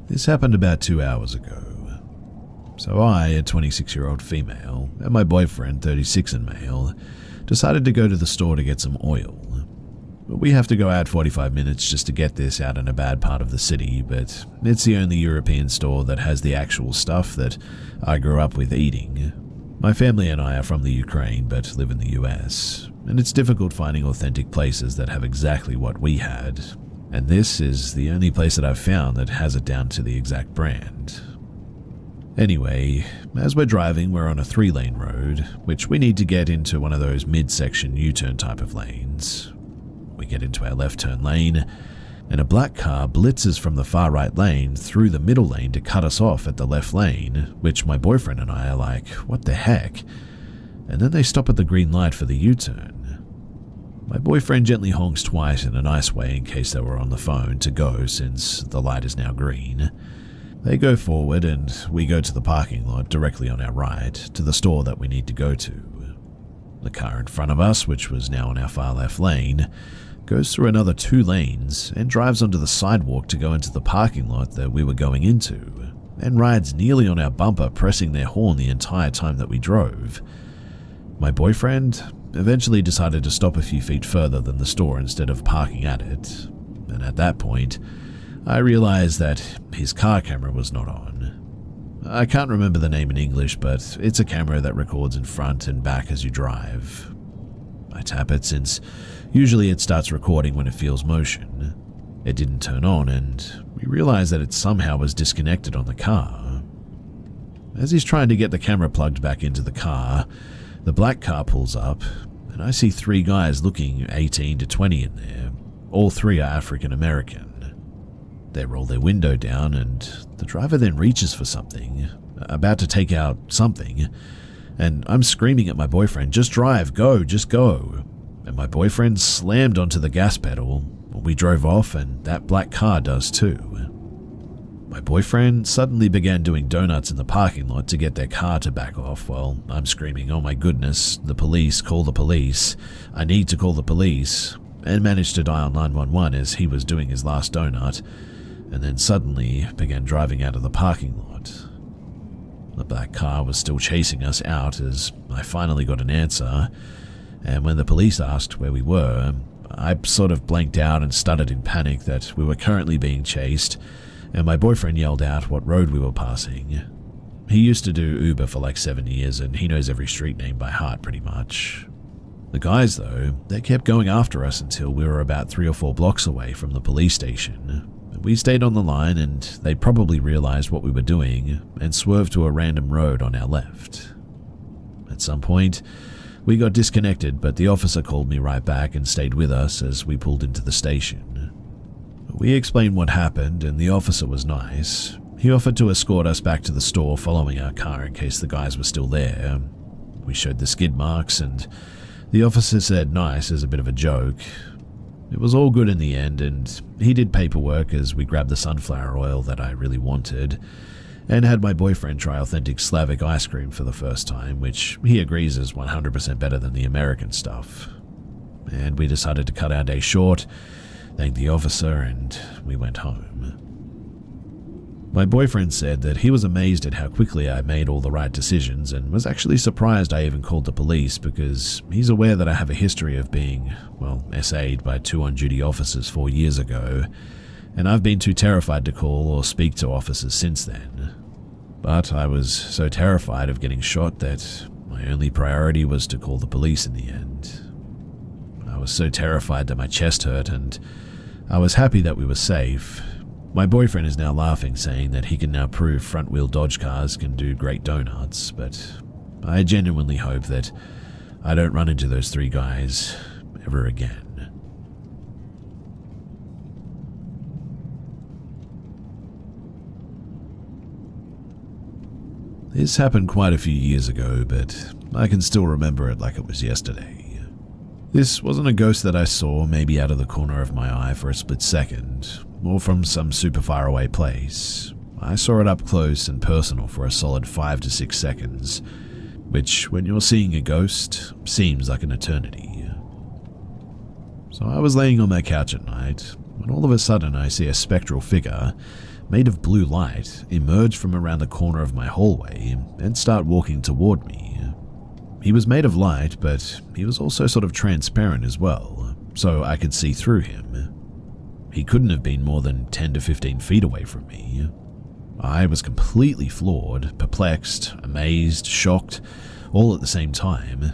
This happened about 2 hours ago. So I, a 26-year-old female, and my boyfriend, 36 and male, decided to go to the store to get some oil. We have to go out 45 minutes just to get this out in a bad part of the city, but it's the only European store that has the actual stuff that I grew up with eating. My family and I are from the Ukraine but live in the US, and it's difficult finding authentic places that have exactly what we had, and this is the only place that I've found that has it down to the exact brand. Anyway, as we're driving, we're on a 3-lane road, which we need to get into one of those mid-section U-turn type of lanes. We get into our left turn lane, and a black car blitzes from the far right lane through the middle lane to cut us off at the left lane, which my boyfriend and I are like, what the heck? And then they stop at the green light for the U-turn. My boyfriend gently honks twice in a nice way in case they were on the phone to go since the light is now green. They go forward and we go to the parking lot directly on our right to the store that we need to go to. The car in front of us, which was now on our far left lane, goes through another 2 lanes and drives onto the sidewalk to go into the parking lot that we were going into, and rides nearly on our bumper, pressing their horn the entire time that we drove. My boyfriend eventually decided to stop a few feet further than the store instead of parking at it, and at that point, I realized that his car camera was not on. I can't remember the name in English, but it's a camera that records in front and back as you drive. I tap it since usually it starts recording when it feels motion. It didn't turn on, and we realized that it somehow was disconnected on the car. As he's trying to get the camera plugged back into the car, the black car pulls up, and I see 3 guys looking 18 to 20 in there. All 3 are African American. They roll their window down, and the driver then reaches for something, about to take out something, and I'm screaming at my boyfriend, just drive, go, just go. And my boyfriend slammed onto the gas pedal. We drove off, and that black car does too. My boyfriend suddenly began doing donuts in the parking lot to get their car to back off while I'm screaming, oh my goodness, the police, call the police, I need to call the police, and managed to dial 911 as he was doing his last donut, and then suddenly began driving out of the parking lot. The black car was still chasing us out as I finally got an answer, and when the police asked where we were, I sort of blanked out and stuttered in panic that we were currently being chased, and my boyfriend yelled out what road we were passing. He used to do Uber for like 7 years, and he knows every street name by heart pretty much. The guys, though, they kept going after us until we were about 3 or 4 blocks away from the police station. We stayed on the line, and they probably realized what we were doing and swerved to a random road on our left. At some point, we got disconnected, but the officer called me right back and stayed with us as we pulled into the station. We explained what happened, and the officer was nice. He offered to escort us back to the store following our car in case the guys were still there. We showed the skid marks, and the officer said nice as a bit of a joke. It was all good in the end, and he did paperwork as we grabbed the sunflower oil that I really wanted, and had my boyfriend try authentic Slavic ice cream for the first time, which he agrees is 100% better than the American stuff. And we decided to cut our day short, thanked the officer, and we went home. My boyfriend said that he was amazed at how quickly I made all the right decisions and was actually surprised I even called the police because he's aware that I have a history of being, SA'd by 2 on-duty officers 4 years ago, and I've been too terrified to call or speak to officers since then. But I was so terrified of getting shot that my only priority was to call the police in the end. I was so terrified that my chest hurt, and I was happy that we were safe. My boyfriend is now laughing, saying that he can now prove front-wheel Dodge cars can do great donuts, but I genuinely hope that I don't run into those 3 guys ever again. This happened quite a few years ago, but I can still remember it like it was yesterday. This wasn't a ghost that I saw maybe out of the corner of my eye for a split second, or from some super far away place. I saw it up close and personal for a solid 5 to 6 seconds, which, when you're seeing a ghost, seems like an eternity. So I was laying on my couch at night, when all of a sudden I see a spectral figure, made of blue light, emerge from around the corner of my hallway and start walking toward me. He was made of light, but he was also sort of transparent as well, so I could see through him. He couldn't have been more than 10 to 15 feet away from me. I was completely floored, perplexed, amazed, shocked, all at the same time.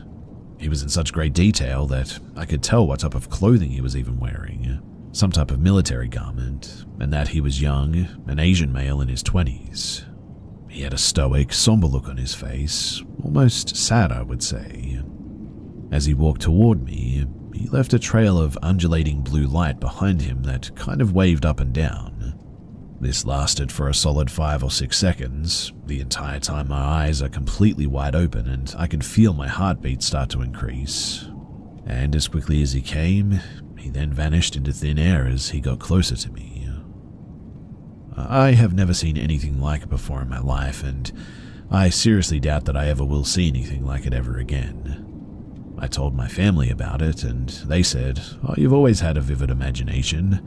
He was in such great detail that I could tell what type of clothing he was even wearing, some type of military garment, and that he was young, an Asian male in his 20s. He had a stoic, somber look on his face, almost sad, I would say. As he walked toward me, he left a trail of undulating blue light behind him that kind of waved up and down. This lasted for a solid 5 or 6 seconds. The entire time my eyes are completely wide open and I can feel my heartbeat start to increase. And as quickly as he came, he then vanished into thin air as he got closer to me. I have never seen anything like it before in my life, and I seriously doubt that I ever will see anything like it ever again. I told my family about it, and they said, "Oh, you've always had a vivid imagination."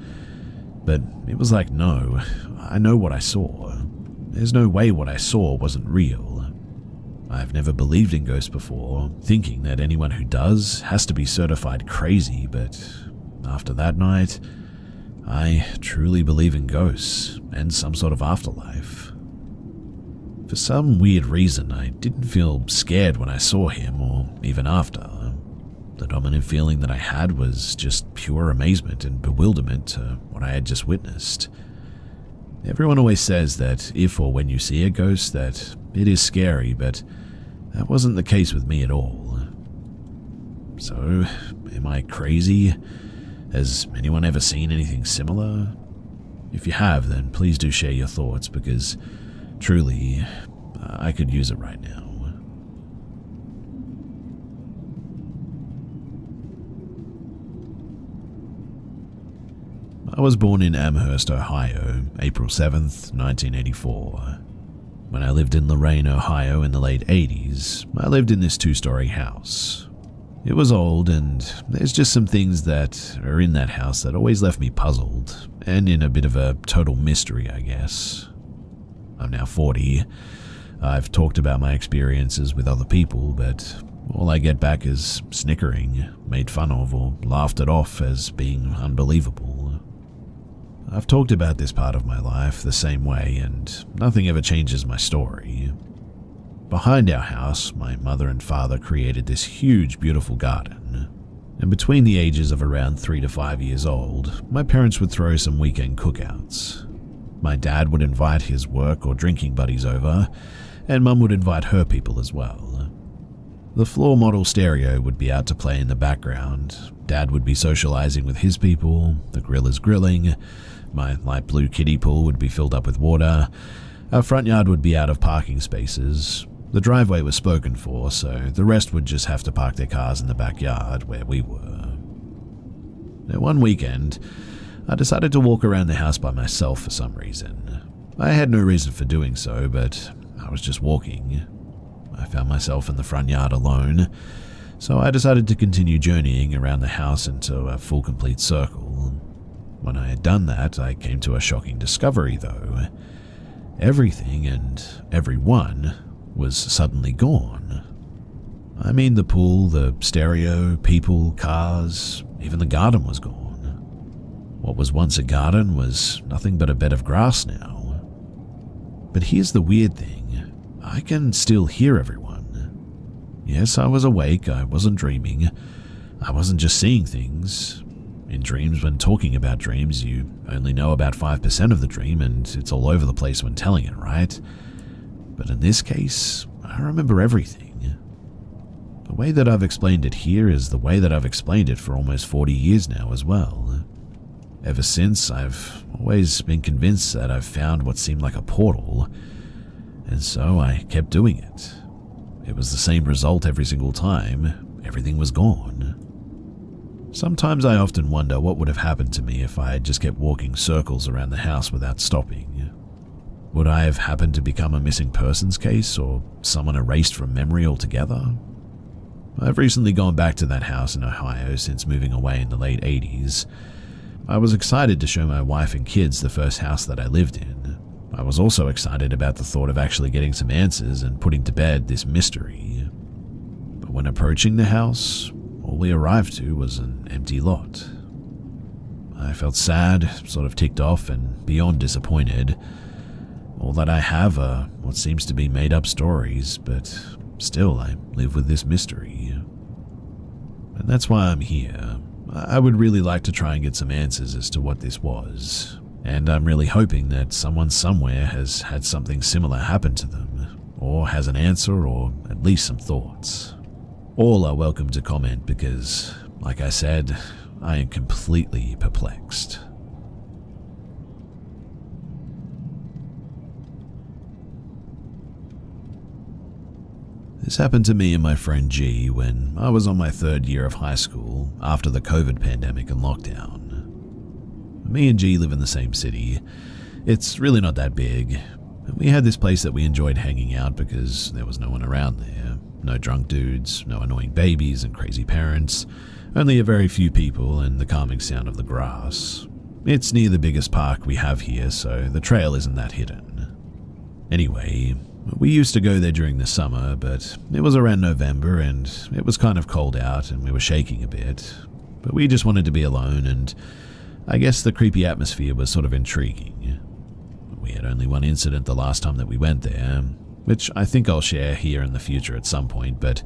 But it was like, no, I know what I saw. There's no way what I saw wasn't real. I've never believed in ghosts before, thinking that anyone who does has to be certified crazy, but after that night, I truly believe in ghosts and some sort of afterlife. For some weird reason, I didn't feel scared when I saw him or even after. The dominant feeling that I had was just pure amazement and bewilderment to what I had just witnessed. Everyone always says that if or when you see a ghost that it is scary, but that wasn't the case with me at all. So, am I crazy? Has anyone ever seen anything similar? If you have, then please do share your thoughts, because truly, I could use it right now. I was born in Amherst, Ohio, April 7th, 1984. When I lived in Lorain, Ohio in the late 80s, I lived in this 2-story house. It was old, and there's just some things that are in that house that always left me puzzled, and in a bit of a total mystery, I guess. I'm now 40. I've talked about my experiences with other people, but all I get back is snickering, made fun of, or laughed it off as being unbelievable. I've talked about this part of my life the same way, and nothing ever changes my story. Behind our house, my mother and father created this huge, beautiful garden. And between the ages of around 3 to 5 years old, my parents would throw some weekend cookouts. My dad would invite his work or drinking buddies over, and Mum would invite her people as well. The floor model stereo would be out to play in the background. Dad would be socializing with his people, the grill is grilling, My light blue kiddie pool would be filled up with water. Our front yard would be out of parking spaces. The driveway was spoken for, so the rest would just have to park their cars in the backyard where we were. Now, one weekend, I decided to walk around the house by myself for some reason. I had no reason for doing so, but I was just walking. I found myself in the front yard alone, so I decided to continue journeying around the house into a full complete circle. When I had done that, I came to a shocking discovery though. Everything and everyone was suddenly gone. I mean, the pool, the stereo, people, cars, even the garden was gone. What was once a garden was nothing but a bed of grass now. But here's the weird thing. I can still hear everyone. Yes, I was awake, I wasn't dreaming. I wasn't just seeing things. In dreams, when talking about dreams, you only know about 5% of the dream and it's all over the place when telling it, right? But in this case, I remember everything. The way that I've explained it here is the way that I've explained it for almost 40 years now as well. Ever since, I've always been convinced that I've found what seemed like a portal, and so I kept doing it. It was the same result every single time. Everything was gone. Sometimes I often wonder what would have happened to me if I had just kept walking circles around the house without stopping. Would I have happened to become a missing persons case or someone erased from memory altogether? I've recently gone back to that house in Ohio since moving away in the late 80s. I was excited to show my wife and kids the first house that I lived in. I was also excited about the thought of actually getting some answers and putting to bed this mystery. But when approaching the house, all we arrived to was an empty lot. I felt sad, sort of ticked off, and beyond disappointed. All that I have are what seems to be made-up stories, but still I live with this mystery. And that's why I'm here. I would really like to try and get some answers as to what this was, and I'm really hoping that someone somewhere has had something similar happen to them, or has an answer or at least some thoughts. All are welcome to comment because, like I said, I am completely perplexed. This happened to me and my friend G when I was on my 3rd year of high school after the COVID pandemic and lockdown. Me and G live in the same city. It's really not that big. We had this place that we enjoyed hanging out because there was no one around there. No drunk dudes, no annoying babies and crazy parents, only a very few people and the calming sound of the grass. It's near the biggest park we have here, so the trail isn't that hidden. Anyway, we used to go there during the summer, but it was around November and it was kind of cold out and we were shaking a bit. But we just wanted to be alone, and I guess the creepy atmosphere was sort of intriguing. We had only one incident the last time that we went there, which I think I'll share here in the future at some point, but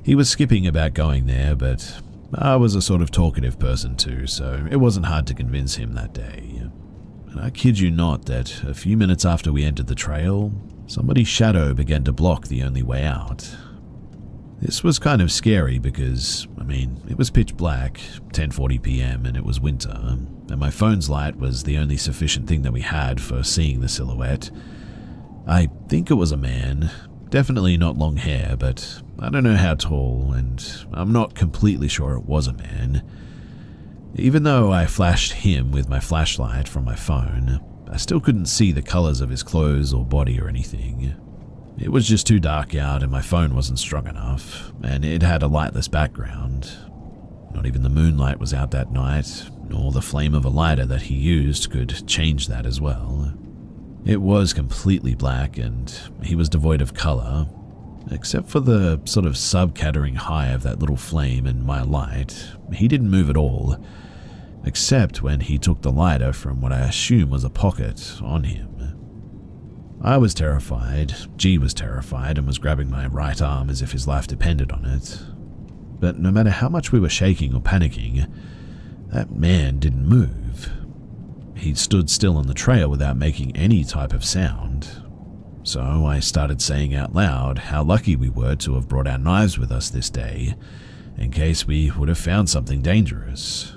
he was skipping about going there, but I was a sort of talkative person too, so it wasn't hard to convince him that day. And I kid you not that a few minutes after we entered the trail, somebody's shadow began to block the only way out. This was kind of scary because, it was pitch black, 10:40 p.m, and it was winter, and my phone's light was the only sufficient thing that we had for seeing the silhouette. I think it was a man, definitely not long hair, but I don't know how tall, and I'm not completely sure it was a man. Even though I flashed him with my flashlight from my phone, I still couldn't see the colors of his clothes or body or anything. It was just too dark out and my phone wasn't strong enough, and it had a lightless background. Not even the moonlight was out that night, nor the flame of a lighter that he used could change that as well. It was completely black and he was devoid of color, except for the sort of sub-cattering high of that little flame and my light. He didn't move at all, except when he took the lighter from what I assume was a pocket on him. I was terrified, G was terrified and was grabbing my right arm as if his life depended on it. But no matter how much we were shaking or panicking, that man didn't move. He stood still on the trail without making any type of sound. So I started saying out loud how lucky we were to have brought our knives with us this day, in case we would have found something dangerous.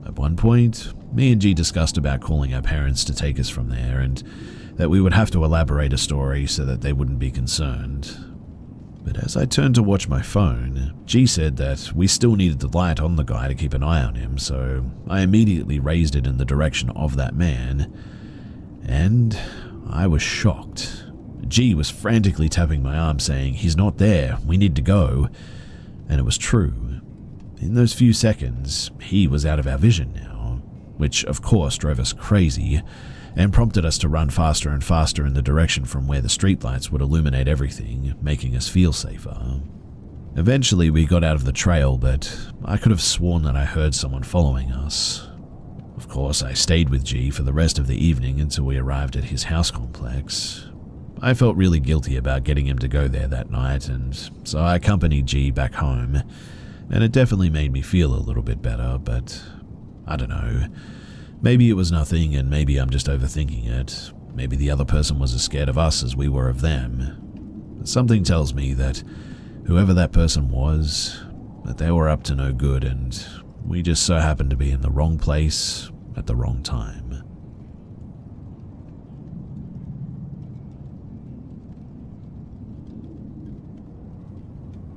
At one point, Me and G discussed about calling our parents to take us from there, and that we would have to elaborate a story so that they wouldn't be concerned. But as I turned to watch my phone, G said that we still needed the light on the guy to keep an eye on him, so I immediately raised it in the direction of that man, and I was shocked. G was frantically tapping my arm saying, "He's not there, we need to go," and it was true. In those few seconds, he was out of our vision now, which of course drove us crazy, and prompted us to run faster and faster in the direction from where the streetlights would illuminate everything, making us feel safer. Eventually we got out of the trail, but I could have sworn that I heard someone following us. Of course, I stayed with G for the rest of the evening until we arrived at his house complex. I felt really guilty about getting him to go there that night, and so I accompanied G back home, and it definitely made me feel a little bit better, but I don't know. Maybe it was nothing, and maybe I'm just overthinking it. Maybe the other person was as scared of us as we were of them. But something tells me that whoever that person was, that they were up to no good, and we just so happened to be in the wrong place at the wrong time.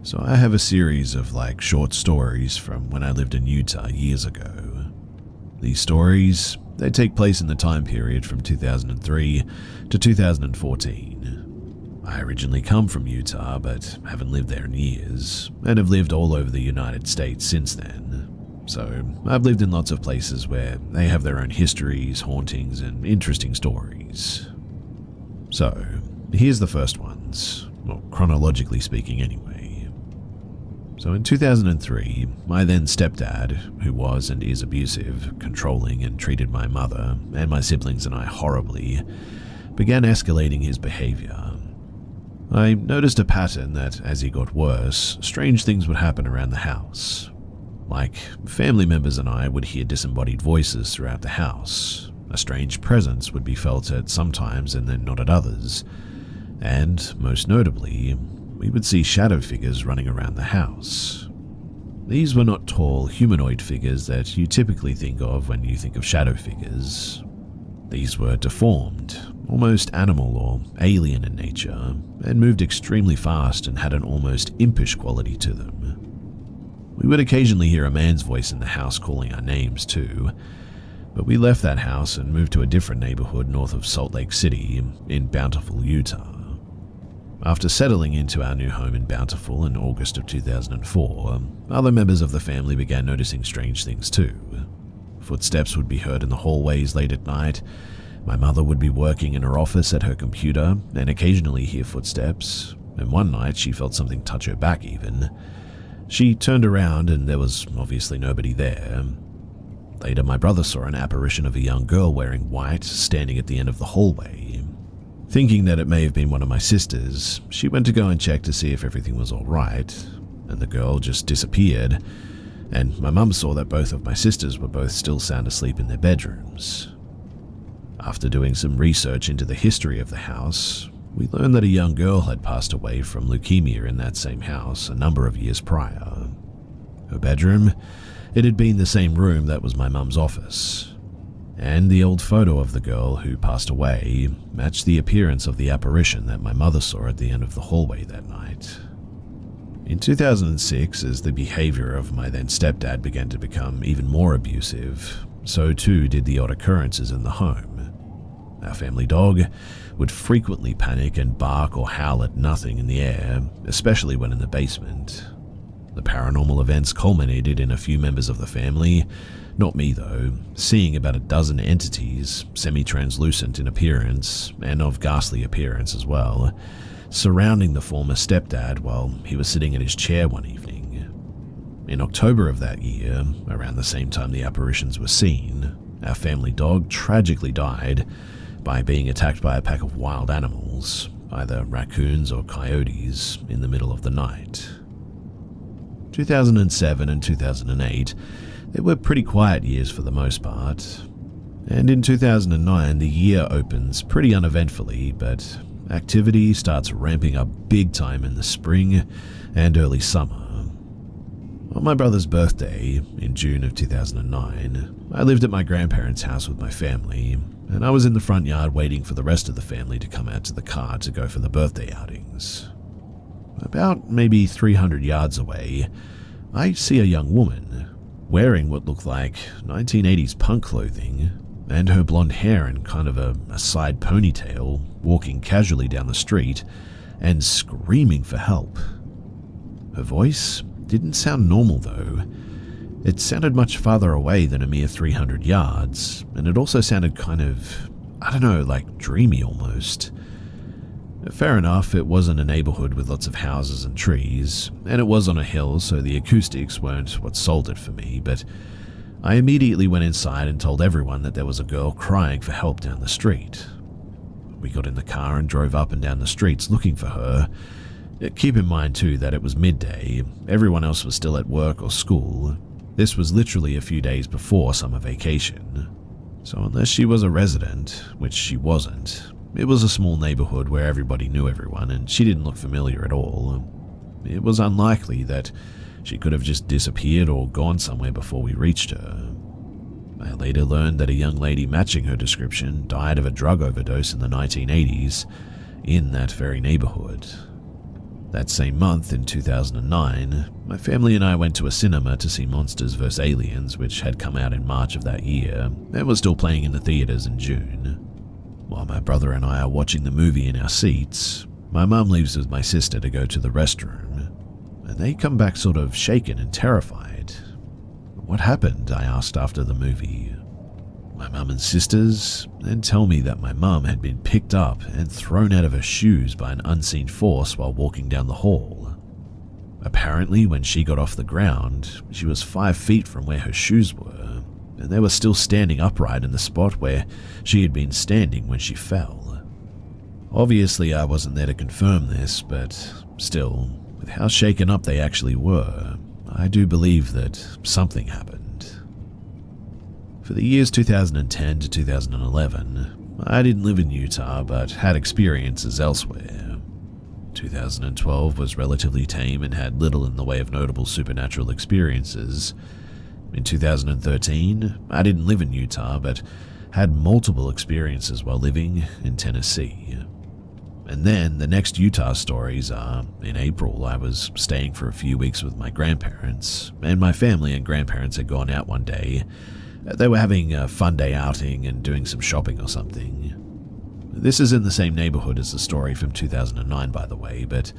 So I have a series of short stories from when I lived in Utah years ago. These stories, they take place in the time period from 2003 to 2014. I originally come from Utah, but haven't lived there in years, and have lived all over the United States since then. So I've lived in lots of places where they have their own histories, hauntings, and interesting stories. So here's the first ones, well, chronologically speaking anyway. So in 2003, my then stepdad, who was and is abusive, controlling, and treated my mother and my siblings and I horribly, began escalating his behavior. I noticed a pattern that, as he got worse, strange things would happen around the house. Like, family members and I would hear disembodied voices throughout the house. A strange presence would be felt at some times and then not at others. And, most notably, we would see shadow figures running around the house. These were not tall, humanoid figures that you typically think of when you think of shadow figures. These were deformed, almost animal or alien in nature, and moved extremely fast and had an almost impish quality to them. We would occasionally hear a man's voice in the house calling our names too, but we left that house and moved to a different neighborhood north of Salt Lake City in Bountiful, Utah. After settling into our new home in Bountiful in August of 2004, other members of the family began noticing strange things too. Footsteps would be heard in the hallways late at night. My mother would be working in her office at her computer and occasionally hear footsteps, and one night she felt something touch her back even. She turned around and there was obviously nobody there. Later, my brother saw an apparition of a young girl wearing white standing at the end of the hallway. Thinking that it may have been one of my sisters, she went to go and check to see if everything was all right, and the girl just disappeared, and my mum saw that both of my sisters were both still sound asleep in their bedrooms. After doing some research into the history of the house, we learned that a young girl had passed away from leukemia in that same house a number of years prior. Her bedroom, it had been the same room that was my mum's office. And the old photo of the girl who passed away matched the appearance of the apparition that my mother saw at the end of the hallway that night. In 2006, as the behavior of my then stepdad began to become even more abusive, so too did the odd occurrences in the home. Our family dog would frequently panic and bark or howl at nothing in the air, especially when in the basement. The paranormal events culminated in a few members of the family, not me though, seeing about a dozen entities, semi-translucent in appearance, and of ghastly appearance as well, surrounding the former stepdad while he was sitting in his chair one evening. In October of that year, around the same time the apparitions were seen, our family dog tragically died by being attacked by a pack of wild animals, either raccoons or coyotes, in the middle of the night. 2007 and 2008, they were pretty quiet years for the most part, and in 2009 the year opens pretty uneventfully, but activity starts ramping up big time in the spring and early summer. On my brother's birthday, in June of 2009, I lived at my grandparents' house with my family, and I was in the front yard waiting for the rest of the family to come out to the car to go for the birthday outings. About maybe 300 yards away, I see a young woman, wearing what looked like 1980s punk clothing, and her blonde hair in kind of a side ponytail, walking casually down the street and screaming for help. Her voice didn't sound normal though. It sounded much farther away than a mere 300 yards, and it also sounded kind of, like dreamy almost. Fair enough, it wasn't a neighborhood with lots of houses and trees, and it was on a hill, so the acoustics weren't what sold it for me, but I immediately went inside and told everyone that there was a girl crying for help down the street. We got in the car and drove up and down the streets looking for her. Keep in mind too that it was midday, everyone else was still at work or school. This was literally a few days before summer vacation. So unless she was a resident, which she wasn't, it was a small neighborhood where everybody knew everyone and she didn't look familiar at all. It was unlikely that she could have just disappeared or gone somewhere before we reached her. I later learned that a young lady matching her description died of a drug overdose in the 1980s in that very neighborhood. That same month, in 2009, my family and I went to a cinema to see Monsters vs. Aliens, which had come out in March of that year and was still playing in the theaters in June. While my brother and I are watching the movie in our seats, my mum leaves with my sister to go to the restroom, and they come back sort of shaken and terrified. "What happened?" I asked after the movie. My mum and sisters then tell me that my mum had been picked up and thrown out of her shoes by an unseen force while walking down the hall. Apparently, when she got off the ground, she was 5 feet from where her shoes were, and they were still standing upright in the spot where she had been standing when she fell. Obviously, I wasn't there to confirm this, but still, with how shaken up they actually were, I do believe that something happened. For the years 2010 to 2011, I didn't live in Utah but had experiences elsewhere. 2012 was relatively tame and had little in the way of notable supernatural experiences. In 2013, I didn't live in Utah but had multiple experiences while living in Tennessee. And then the next Utah stories are, in April, I was staying for a few weeks with my grandparents, and my family and grandparents had gone out one day. They were having a fun day outing and doing some shopping or something. This is in the same neighborhood as the story from 2009, by the way, but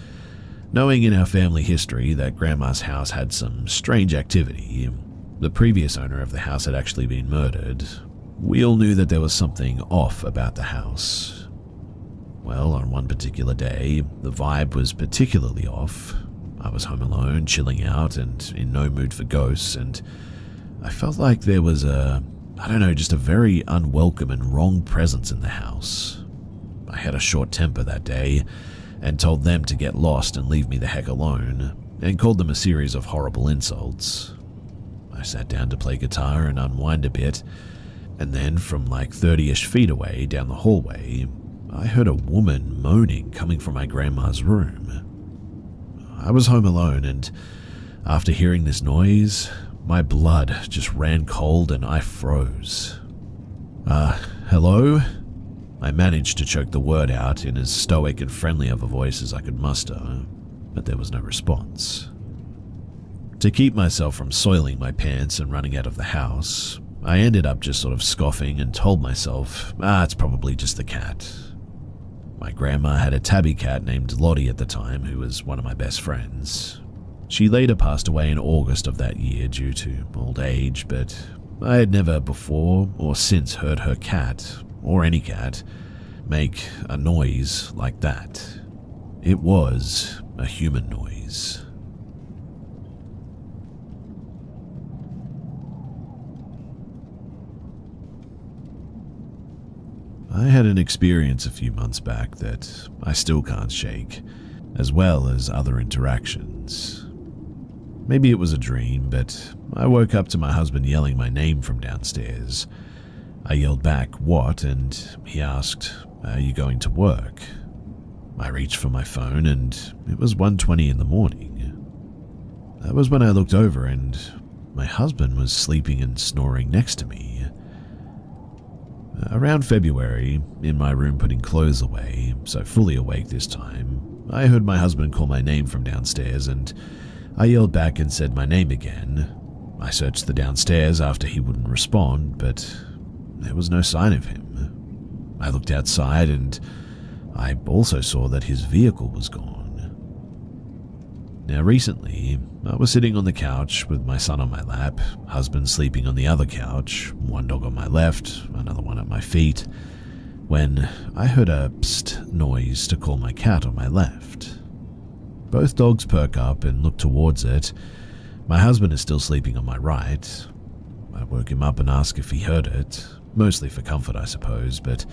knowing in our family history that Grandma's house had some strange activity, the previous owner of the house had actually been murdered, we all knew that there was something off about the house. Well, on one particular day, the vibe was particularly off. I was home alone, chilling out, and in no mood for ghosts, and I felt like there was just a very unwelcome and wrong presence in the house. I had a short temper that day, and told them to get lost and leave me the heck alone, and called them a series of horrible insults. I sat down to play guitar and unwind a bit, and then from like 30-ish feet away down the hallway, I heard a woman moaning coming from my grandma's room. I was home alone, and after hearing this noise, my blood just ran cold and I froze. Hello? I managed to choke the word out in as stoic and friendly of a voice as I could muster, but there was no response. To keep myself from soiling my pants and running out of the house, I ended up just sort of scoffing and told myself, it's probably just the cat. My grandma had a tabby cat named Lottie at the time, who was one of my best friends. She later passed away in August of that year due to old age, but I had never before or since heard her cat, or any cat, make a noise like that. It was a human noise. I had an experience a few months back that I still can't shake, as well as other interactions. Maybe it was a dream, but I woke up to my husband yelling my name from downstairs. I yelled back, "What?" and he asked, "Are you going to work?" I reached for my phone and it was 1:20 in the morning. That was when I looked over and my husband was sleeping and snoring next to me. Around February, in my room putting clothes away, so fully awake this time, I heard my husband call my name from downstairs and I yelled back and said my name again. I searched the downstairs after he wouldn't respond, but there was no sign of him. I looked outside and I also saw that his vehicle was gone. Now recently, I was sitting on the couch with my son on my lap, husband sleeping on the other couch, one dog on my left, another one at my feet, when I heard a psst noise to call my cat on my left. Both dogs perk up and look towards it. My husband is still sleeping on my right. I woke him up and asked if he heard it, mostly for comfort I suppose, but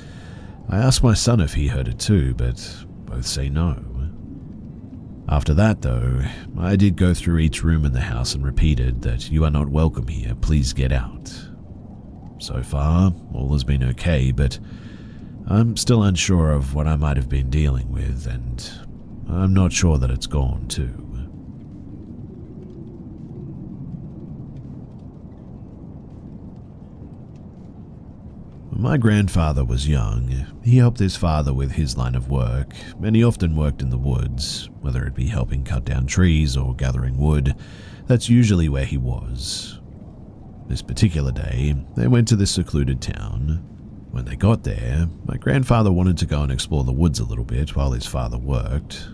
I asked my son if he heard it too, but both say no. After that, though, I did go through each room in the house and repeated that you are not welcome here, please get out. So far, all has been okay, but I'm still unsure of what I might have been dealing with, and I'm not sure that it's gone too. When my grandfather was young, he helped his father with his line of work, and he often worked in the woods, whether it be helping cut down trees or gathering wood. That's usually where he was. This particular day, they went to this secluded town. When they got there, my grandfather wanted to go and explore the woods a little bit while his father worked.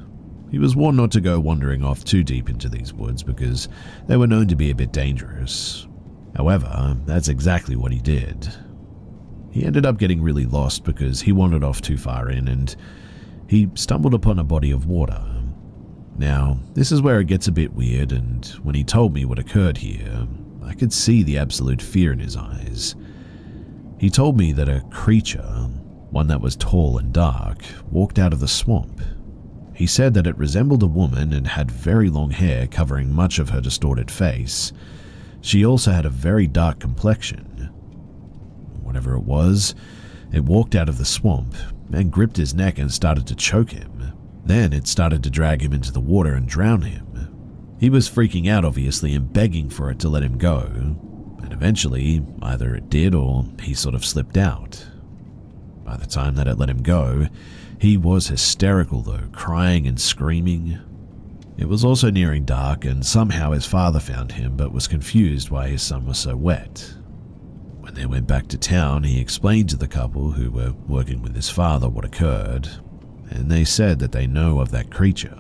He was warned not to go wandering off too deep into these woods because they were known to be a bit dangerous. However, that's exactly what he did. He ended up getting really lost because he wandered off too far in and he stumbled upon a body of water. Now, this is where it gets a bit weird, and when he told me what occurred here, I could see the absolute fear in his eyes. He told me that a creature, one that was tall and dark, walked out of the swamp. He said that it resembled a woman and had very long hair covering much of her distorted face. She also had a very dark complexion. Whatever it was, it walked out of the swamp and gripped his neck and started to choke him. Then it started to drag him into the water and drown him. He was freaking out obviously and begging for it to let him go, and eventually either it did or he sort of slipped out. By the time that it let him go, he was hysterical though, crying and screaming. It was also nearing dark and somehow his father found him but was confused why his son was so wet. When they went back to town, he explained to the couple who were working with his father what occurred, and they said that they know of that creature.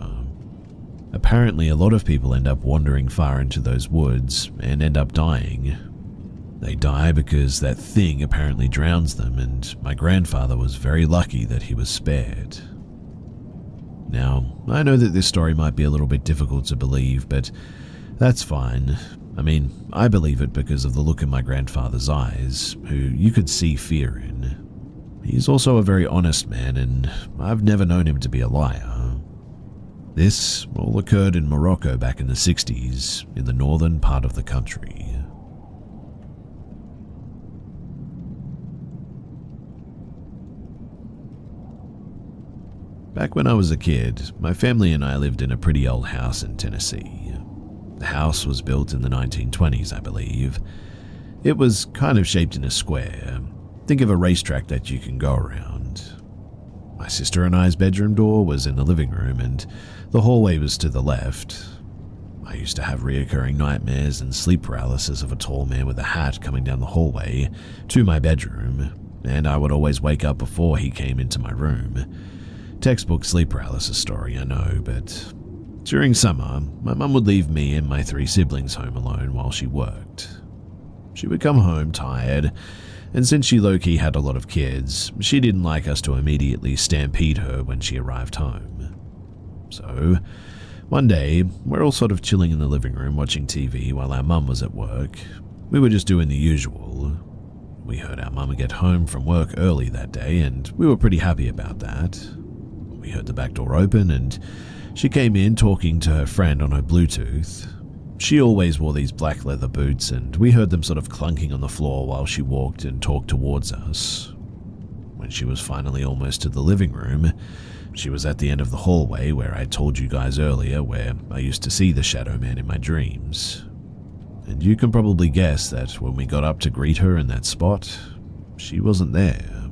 Apparently, a lot of people end up wandering far into those woods and end up dying. They die because that thing apparently drowns them, and my grandfather was very lucky that he was spared. Now, I know that this story might be a little bit difficult to believe, but that's fine. I mean, I believe it because of the look in my grandfather's eyes, who you could see fear in. He's also a very honest man, and I've never known him to be a liar. This all occurred in Morocco back in the 60s, in the northern part of the country. Back when I was a kid, my family and I lived in a pretty old house in Tennessee. The house was built in the 1920s, I believe. It was kind of shaped in a square. Think of a racetrack that you can go around. My sister and I's bedroom door was in the living room and the hallway was to the left. I used to have reoccurring nightmares and sleep paralysis of a tall man with a hat coming down the hallway to my bedroom, and I would always wake up before he came into my room. Textbook sleep paralysis story, I know, but during summer, my mum would leave me and my 3 siblings home alone while she worked. She would come home tired, and since she low-key had a lot of kids, she didn't like us to immediately stampede her when she arrived home. So, one day, we're all sort of chilling in the living room watching TV while our mum was at work. We were just doing the usual. We heard our mum get home from work early that day, and we were pretty happy about that. We heard the back door open, and she came in talking to her friend on her Bluetooth. She always wore these black leather boots, and we heard them sort of clunking on the floor while she walked and talked towards us. When she was finally almost to the living room, She was at the end of the hallway where I told you guys earlier where I used to see the shadow man in my dreams. And you can probably guess that when we got up to greet her in that spot, she wasn't there.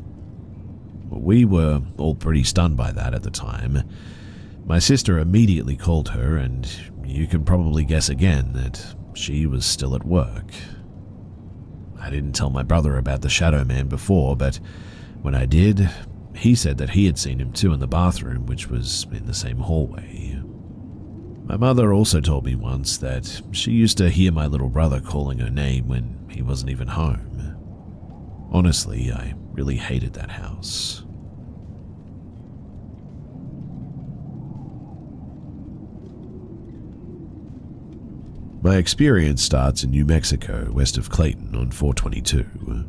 We were all pretty stunned by that at the time. My sister immediately called her, and you can probably guess again that she was still at work. I didn't tell my brother about the shadow man before, but when I did, he said that he had seen him too in the bathroom, which was in the same hallway. My mother also told me once that she used to hear my little brother calling her name when he wasn't even home. Honestly, I really hated that house. My experience starts in New Mexico, west of Clayton on 422.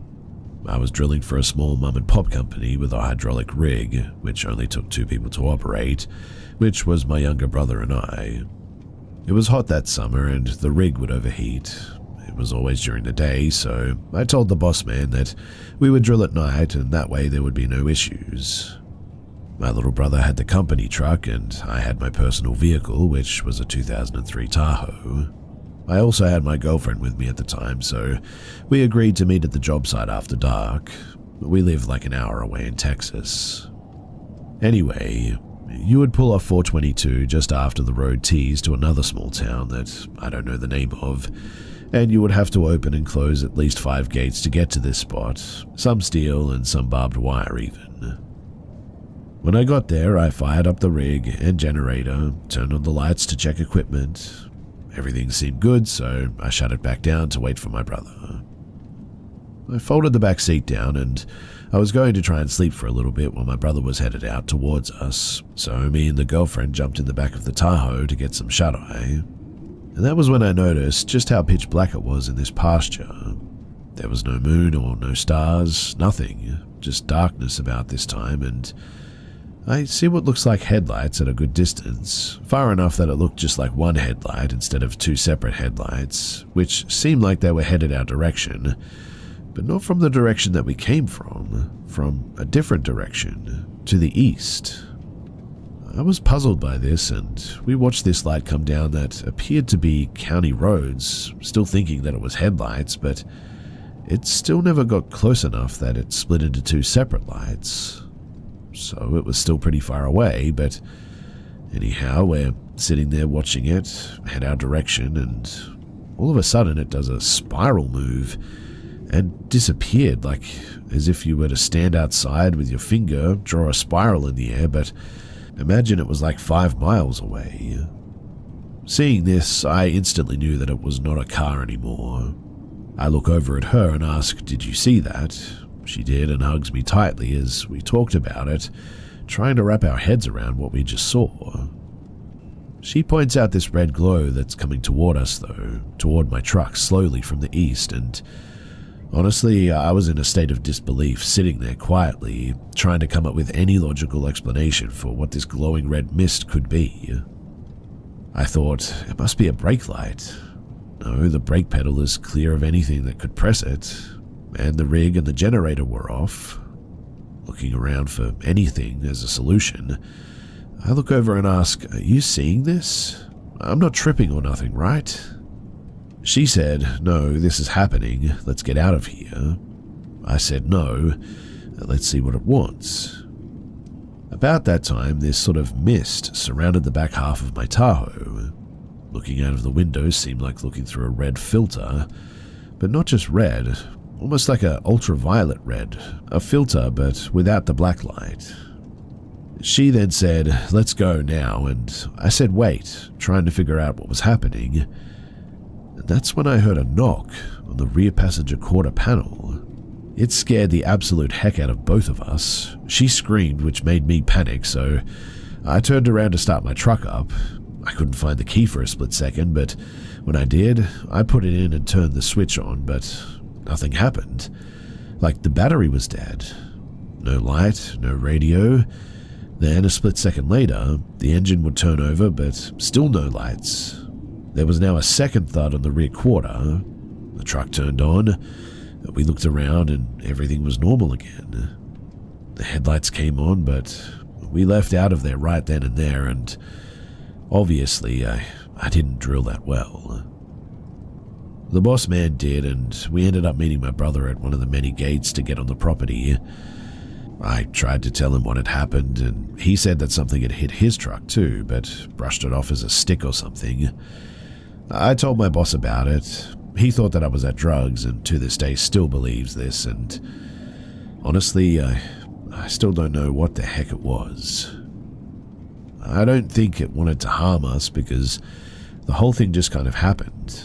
I was drilling for a small mom-and-pop company with a hydraulic rig, which only took 2 people to operate, which was my younger brother and I. It was hot that summer and the rig would overheat. It was always during the day, so I told the boss man that we would drill at night and that way there would be no issues. My little brother had the company truck and I had my personal vehicle, which was a 2003 Tahoe. I also had my girlfriend with me at the time, so we agreed to meet at the job site after dark. We live like an hour away in Texas. Anyway, you would pull off 422 just after the road tees to another small town that I don't know the name of, and you would have to open and close at least 5 gates to get to this spot, some steel and some barbed wire even. When I got there, I fired up the rig and generator, turned on the lights to check equipment. Everything seemed good, so I shut it back down to wait for my brother. I folded the back seat down and I was going to try and sleep for a little bit while my brother was headed out towards us, so me and the girlfriend jumped in the back of the Tahoe to get some shut-eye. And that was when I noticed just how pitch black it was in this pasture. There was no moon or no stars, nothing, just darkness about this time, and I see what looks like headlights at a good distance, far enough that it looked just like one headlight instead of 2 separate headlights, which seemed like they were headed our direction, but not from the direction that we came from a different direction, to the east. I was puzzled by this, and we watched this light come down that appeared to be county roads, still thinking that it was headlights, but it still never got close enough that it split into 2 separate lights. So it was still pretty far away, but anyhow, we're sitting there watching it, head our direction, and all of a sudden it does a spiral move and disappeared, like as if you were to stand outside with your finger, draw a spiral in the air, but imagine it was like 5 miles away. Seeing this, I instantly knew that it was not a car anymore. I look over at her and ask, "Did you see that?" She did and hugs me tightly as we talked about it, trying to wrap our heads around what we just saw. She points out this red glow that's coming toward us though, toward my truck slowly from the east, and honestly, I was in a state of disbelief, sitting there quietly, trying to come up with any logical explanation for what this glowing red mist could be. I thought, it must be a brake light. No, the brake pedal is clear of anything that could press it, and the rig and the generator were off. Looking around for anything as a solution, I look over and ask, "Are you seeing this? I'm not tripping or nothing, right?" She said, "No, this is happening. Let's get out of here." I said, "No, let's see what it wants." About that time, this sort of mist surrounded the back half of my Tahoe. Looking out of the window seemed like looking through a red filter, but not just red, almost like a ultraviolet red, a filter but without the black light. She then said, "Let's go now," and I said wait, trying to figure out what was happening. And that's when I heard a knock on the rear passenger quarter panel. It scared the absolute heck out of both of us. She screamed, which made me panic, so I turned around to start my truck up. I couldn't find the key for a split second, but when I did, I put it in and turned the switch on, but nothing happened. Like the battery was dead. No light, no radio. Then a split second later, the engine would turn over, but still no lights. There was now a second thud on the rear quarter. The truck turned on. We looked around and everything was normal again. The headlights came on, but we left out of there right then and there, and obviously I didn't drill that well. The boss man did, and we ended up meeting my brother at one of the many gates to get on the property. I tried to tell him what had happened, and he said that something had hit his truck too, but brushed it off as a stick or something. I told my boss about it. He thought that I was at drugs, and to this day still believes this, and honestly, I still don't know what the heck it was. I don't think it wanted to harm us because the whole thing just kind of happened.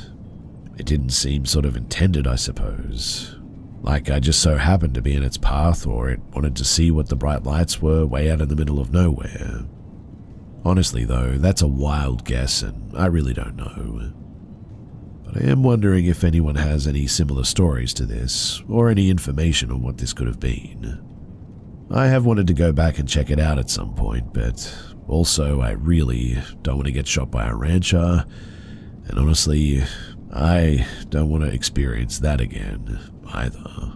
It didn't seem sort of intended, I suppose. Like I just so happened to be in its path, or it wanted to see what the bright lights were way out in the middle of nowhere. Honestly though, that's a wild guess and I really don't know. But I am wondering if anyone has any similar stories to this, or any information on what this could have been. I have wanted to go back and check it out at some point, but also I really don't want to get shot by a rancher, and honestly, I don't want to experience that again, either.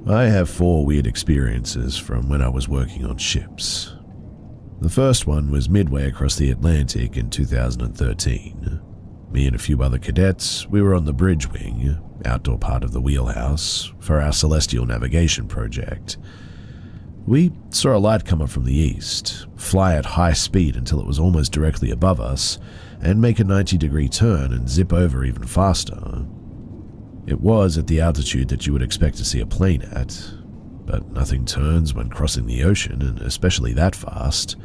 I have 4 weird experiences from when I was working on ships. The first one was midway across the Atlantic in 2013. Me and a few other cadets, we were on the bridge wing, outdoor part of the wheelhouse, for our celestial navigation project. We saw a light come up from the east, fly at high speed until it was almost directly above us, and make a 90-degree turn and zip over even faster. It was at the altitude that you would expect to see a plane at, but nothing turns when crossing the ocean, and especially that fast.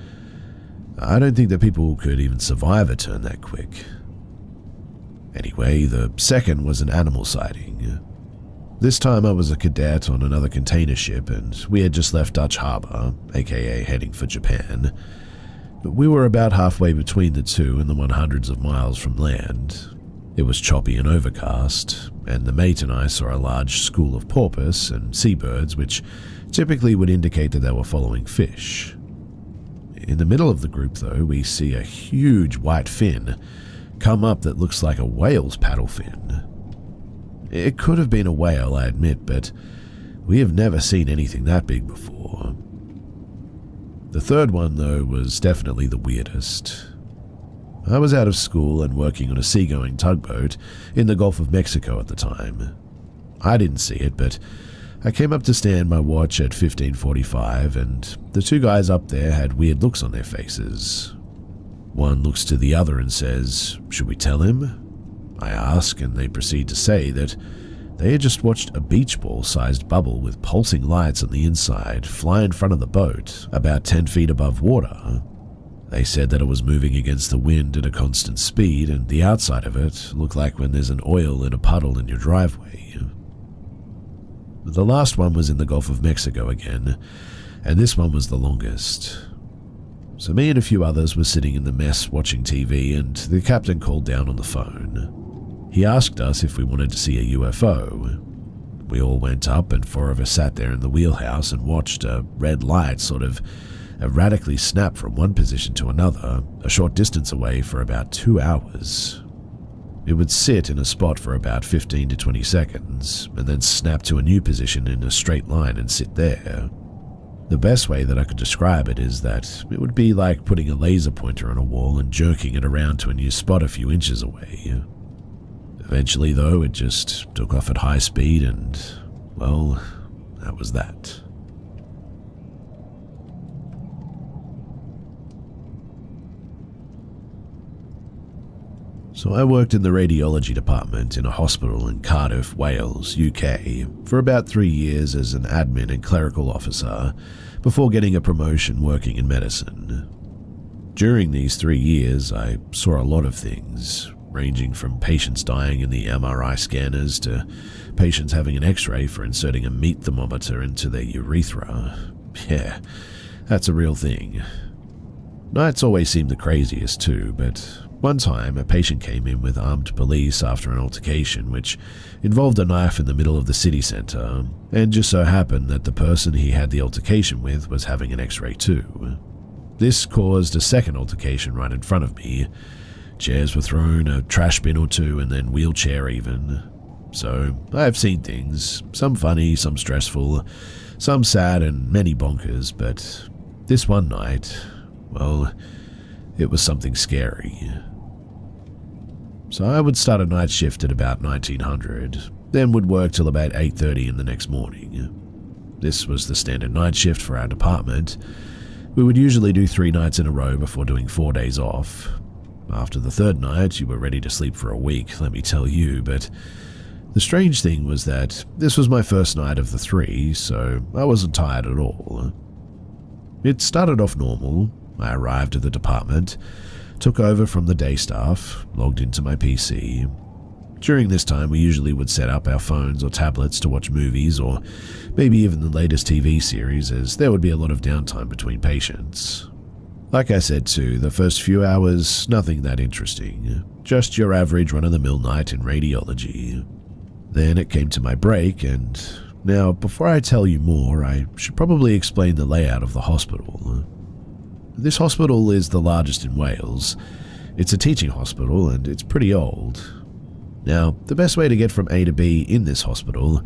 I don't think that people could even survive a turn that quick. Anyway, the second was an animal sighting. This time I was a cadet on another container ship, and we had just left Dutch Harbor, aka heading for Japan. We were about halfway between the two and the 100s of miles from land. It was choppy and overcast, and the mate and I saw a large school of porpoise and seabirds, which typically would indicate that they were following fish. In the middle of the group, though, we see a huge white fin come up that looks like a whale's paddle fin. It could have been a whale, I admit, but we have never seen anything that big before. The third one, though, was definitely the weirdest. I was out of school and working on a seagoing tugboat in the Gulf of Mexico at the time. I didn't see it, but I came up to stand my watch at 15:45, and the 2 guys up there had weird looks on their faces. One looks to the other and says, "Should we tell him?" I ask, and they proceed to say that they had just watched a beach ball-sized bubble with pulsing lights on the inside fly in front of the boat about 10 feet above water. They said that it was moving against the wind at a constant speed, and the outside of it looked like when there's an oil in a puddle in your driveway. The last one was in the Gulf of Mexico again, and this one was the longest. So me and a few others were sitting in the mess watching TV, and the captain called down on the phone. He asked us if we wanted to see a UFO. We all went up, and 4 of us sat there in the wheelhouse and watched a red light sort of erratically snap from one position to another, a short distance away, for about 2 hours. It would sit in a spot for about 15 to 20 seconds, and then snap to a new position in a straight line and sit there. The best way that I could describe it is that it would be like putting a laser pointer on a wall and jerking it around to a new spot a few inches away. Eventually, though, it just took off at high speed, and, well, that was that. So I worked in the radiology department in a hospital in Cardiff, Wales, UK, for about 3 years as an admin and clerical officer, before getting a promotion working in medicine. During these 3 years, I saw a lot of things, ranging from patients dying in the MRI scanners to patients having an X-ray for inserting a meat thermometer into their urethra. Yeah, that's a real thing. Nights always seemed the craziest too, but one time, a patient came in with armed police after an altercation which involved a knife in the middle of the city centre, and just so happened that the person he had the altercation with was having an X-ray too. This caused a second altercation right in front of me. Chairs were thrown, a trash bin or two, and then wheelchair even. So I've seen things, some funny, some stressful, some sad, and many bonkers, but this one night, well, it was something scary. So I would start a night shift at about 1900, then would work till about 8:30 in the next morning. This was the standard night shift for our department. We would usually do 3 nights in a row before doing 4 days off. After the 3rd night, you were ready to sleep for a week, let me tell you, but the strange thing was that this was my first night of the 3, so I wasn't tired at all. It started off normal. I arrived at the department, took over from the day staff, logged into my PC. During this time, we usually would set up our phones or tablets to watch movies or maybe even the latest TV series, as there would be a lot of downtime between patients. Like I said too, the first few hours, nothing that interesting, just your average run-of-the-mill night in radiology. Then it came to my break, and now before I tell you more, I should probably explain the layout of the hospital. This hospital is the largest in Wales. It's a teaching hospital and it's pretty old. Now, the best way to get from A to B in this hospital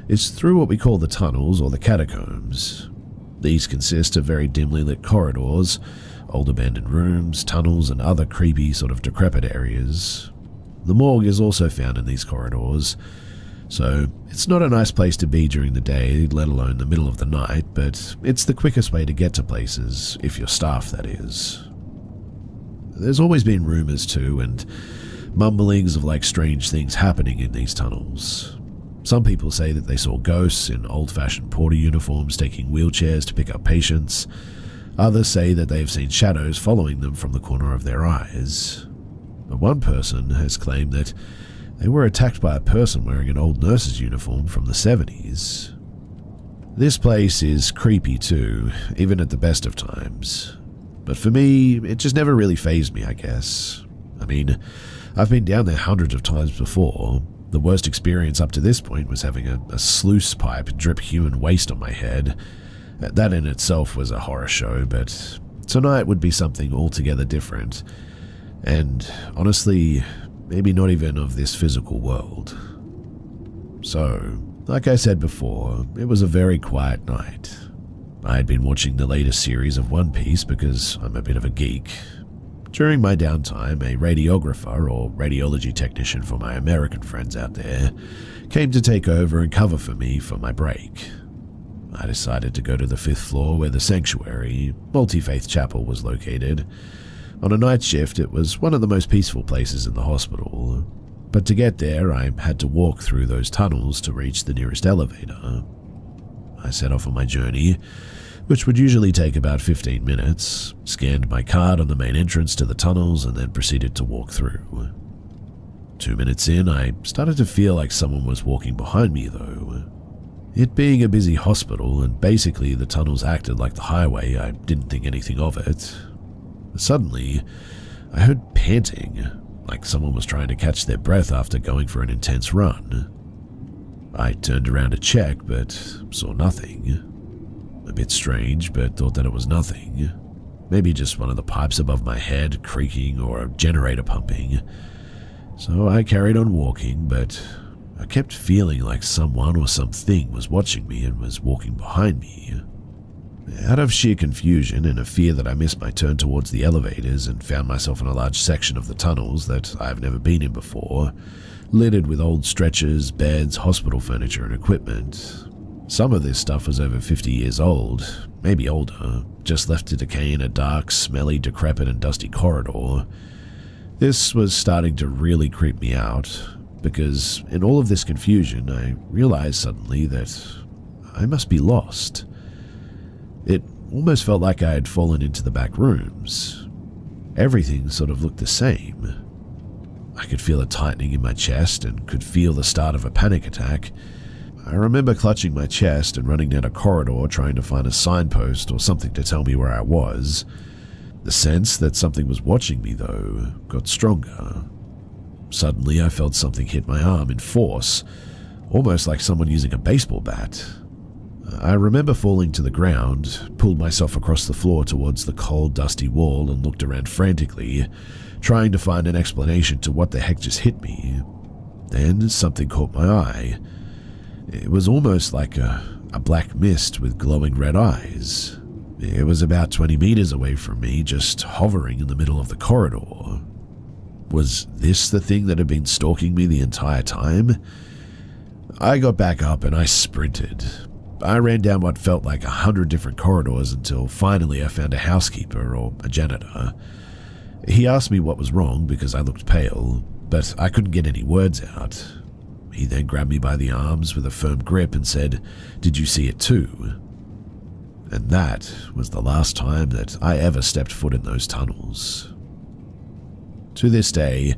is through what we call the tunnels or the catacombs. These consist of very dimly lit corridors, old abandoned rooms, tunnels, and other creepy sort of decrepit areas. The morgue is also found in these corridors, so it's not a nice place to be during the day, let alone the middle of the night, but it's the quickest way to get to places, if you're staff, that is. There's always been rumors too, and mumblings of strange things happening in these tunnels. Some people say that they saw ghosts in old-fashioned porter uniforms taking wheelchairs to pick up patients. Others say that they have seen shadows following them from the corner of their eyes. But one person has claimed that they were attacked by a person wearing an old nurse's uniform from the 70s. This place is creepy too, even at the best of times. But for me, it just never really fazed me, I guess. I mean, I've been down there hundreds of times before. The worst experience up to this point was having a sluice pipe drip human waste on my head. That in itself was a horror show, but tonight would be something altogether different. And honestly, maybe not even of this physical world. So, like I said before, it was a very quiet night. I had been watching the latest series of One Piece because I'm a bit of a geek. During my downtime, a radiographer or radiology technician for my American friends out there came to take over and cover for me for my break. I decided to go to the 5th floor where the sanctuary, multi-faith chapel, was located. On a night shift, it was one of the most peaceful places in the hospital, but to get there, I had to walk through those tunnels to reach the nearest elevator. I set off on my journey, which would usually take about 15 minutes, scanned my card on the main entrance to the tunnels, and then proceeded to walk through. 2 minutes in, I started to feel like someone was walking behind me, though. It being a busy hospital, and basically the tunnels acted like the highway, I didn't think anything of it. Suddenly, I heard panting, like someone was trying to catch their breath after going for an intense run. I turned around to check, but saw nothing. A bit strange, but thought that it was nothing. Maybe just one of the pipes above my head creaking or a generator pumping. So I carried on walking, but I kept feeling like someone or something was watching me and was walking behind me. Out of sheer confusion and a fear that I missed my turn towards the elevators and found myself in a large section of the tunnels that I've never been in before, littered with old stretchers, beds, hospital furniture and equipment. Some of this stuff was over 50 years old, maybe older, just left to decay in a dark, smelly, decrepit and dusty corridor. This was starting to really creep me out, because in all of this confusion I realized suddenly that I must be lost. It almost felt like I had fallen into the back rooms. Everything sort of looked the same. I could feel a tightening in my chest and could feel the start of a panic attack. I remember clutching my chest and running down a corridor trying to find a signpost or something to tell me where I was. The sense that something was watching me, though, got stronger. Suddenly I felt something hit my arm in force, almost like someone using a baseball bat. I remember falling to the ground, pulled myself across the floor towards the cold, dusty wall and looked around frantically, trying to find an explanation to what the heck just hit me. Then something caught my eye. It was almost like a black mist with glowing red eyes. It was about 20 meters away from me, just hovering in the middle of the corridor. Was this the thing that had been stalking me the entire time? I got back up and I sprinted. I ran down what felt like 100 different corridors until finally I found a housekeeper or a janitor. He asked me what was wrong because I looked pale, but I couldn't get any words out. He then grabbed me by the arms with a firm grip and said, "Did you see it too?" And that was the last time that I ever stepped foot in those tunnels. To this day,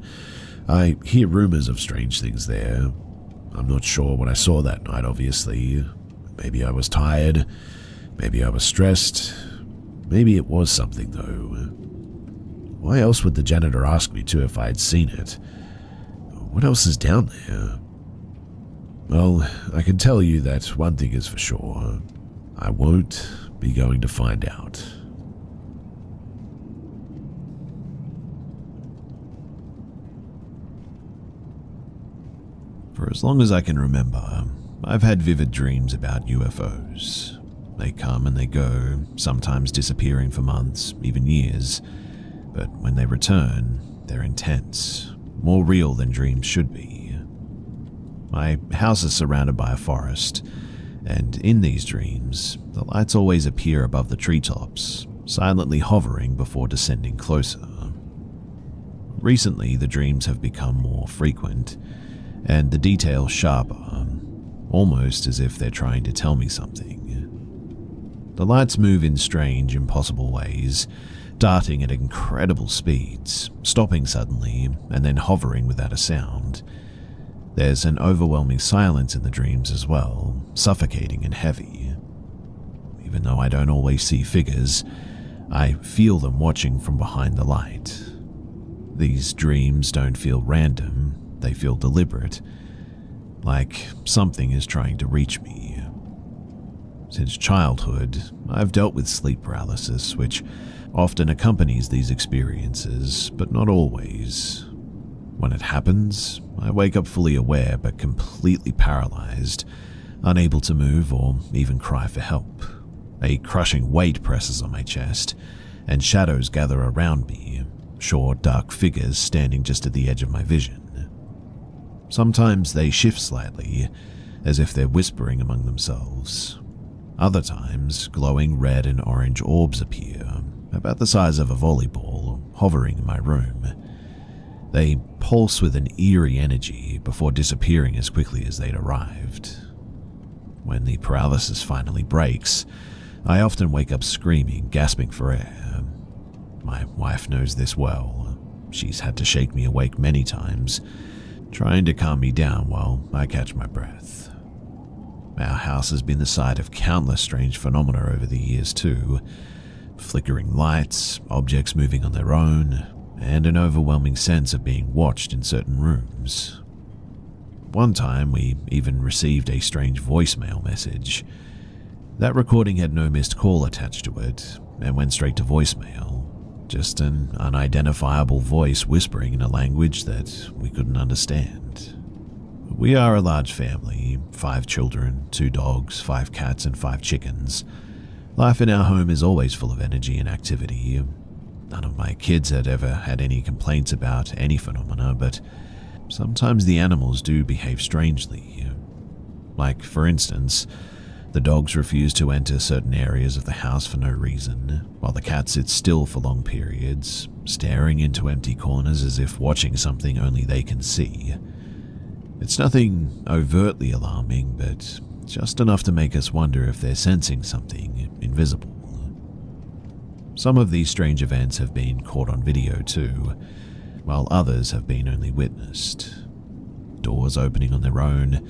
I hear rumors of strange things there. I'm not sure what I saw that night, obviously. Maybe I was tired, maybe I was stressed, maybe it was something though. Why else would the janitor ask me to if I had seen it? What else is down there? Well, I can tell you that one thing is for sure. I won't be going to find out. For as long as I can remember, I've had vivid dreams about UFOs. They come and they go, sometimes disappearing for months, even years. But when they return, they're intense, more real than dreams should be. My house is surrounded by a forest, and in these dreams, the lights always appear above the treetops, silently hovering before descending closer. Recently, the dreams have become more frequent, and the details sharper, almost as if they're trying to tell me something. The lights move in strange, impossible ways, darting at incredible speeds, stopping suddenly, and then hovering without a sound. There's an overwhelming silence in the dreams as well, suffocating and heavy. Even though I don't always see figures, I feel them watching from behind the light. These dreams don't feel random, they feel deliberate, like something is trying to reach me. Since childhood, I've dealt with sleep paralysis, which often accompanies these experiences, but not always. When it happens, I wake up fully aware but completely paralyzed, unable to move or even cry for help. A crushing weight presses on my chest, and shadows gather around me, short, dark figures standing just at the edge of my vision. Sometimes they shift slightly, as if they're whispering among themselves. Other times, glowing red and orange orbs appear, about the size of a volleyball, hovering in my room. They pulse with an eerie energy before disappearing as quickly as they'd arrived. When the paralysis finally breaks, I often wake up screaming, gasping for air. My wife knows this well. She's had to shake me awake many times, trying to calm me down while I catch my breath. Our house has been the site of countless strange phenomena over the years too. Flickering lights, objects moving on their own, and an overwhelming sense of being watched in certain rooms. One time, we even received a strange voicemail message. That recording had no missed call attached to it, and went straight to voicemail. Just an unidentifiable voice whispering in a language that we couldn't understand. We are a large family, 5 children, 2 dogs, 5 cats, and 5 chickens. Life in our home is always full of energy and activity. None of my kids had ever had any complaints about any phenomena, but sometimes the animals do behave strangely. Like, for instance, the dogs refuse to enter certain areas of the house for no reason, while the cat sits still for long periods, staring into empty corners as if watching something only they can see. It's nothing overtly alarming, but just enough to make us wonder if they're sensing something invisible. Some of these strange events have been caught on video too, while others have been only witnessed. Doors opening on their own,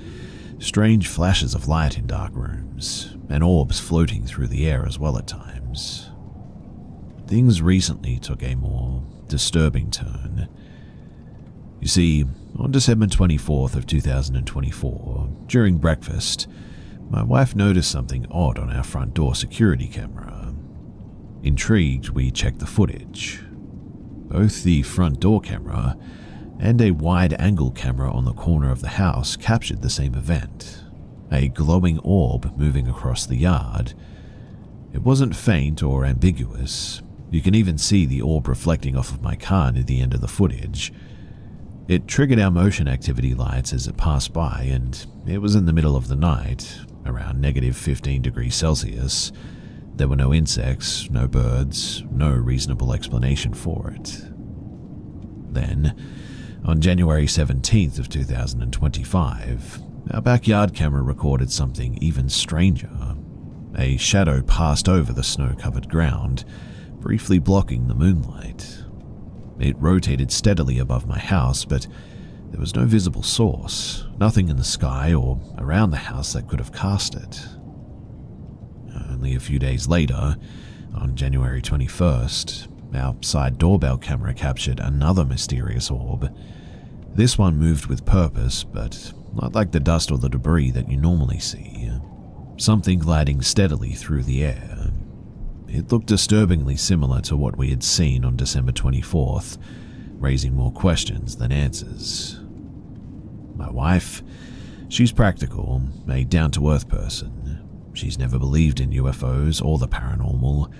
strange flashes of light in dark rooms, and orbs floating through the air as well at times. Things recently took a more disturbing turn. You see, on December 24th of 2024, during breakfast, my wife noticed something odd on our front door security camera. Intrigued, we checked the footage. Both the front door camera and a wide-angle camera on the corner of the house captured the same event, a glowing orb moving across the yard. It wasn't faint or ambiguous. You can even see the orb reflecting off of my car near the end of the footage. It triggered our motion activity lights as it passed by, and it was in the middle of the night, around negative 15 degrees Celsius. There were no insects, no birds, no reasonable explanation for it. Then, on January 17th of 2025, our backyard camera recorded something even stranger. A shadow passed over the snow-covered ground, briefly blocking the moonlight. It rotated steadily above my house, but there was no visible source, nothing in the sky or around the house that could have cast it. Only a few days later, on January 21st, our side doorbell camera captured another mysterious orb. This one moved with purpose, but not like the dust or the debris that you normally see. Something gliding steadily through the air. It looked disturbingly similar to what we had seen on December 24th, raising more questions than answers. My wife, she's practical, a down-to-earth person. She's never believed in UFOs or the paranormal,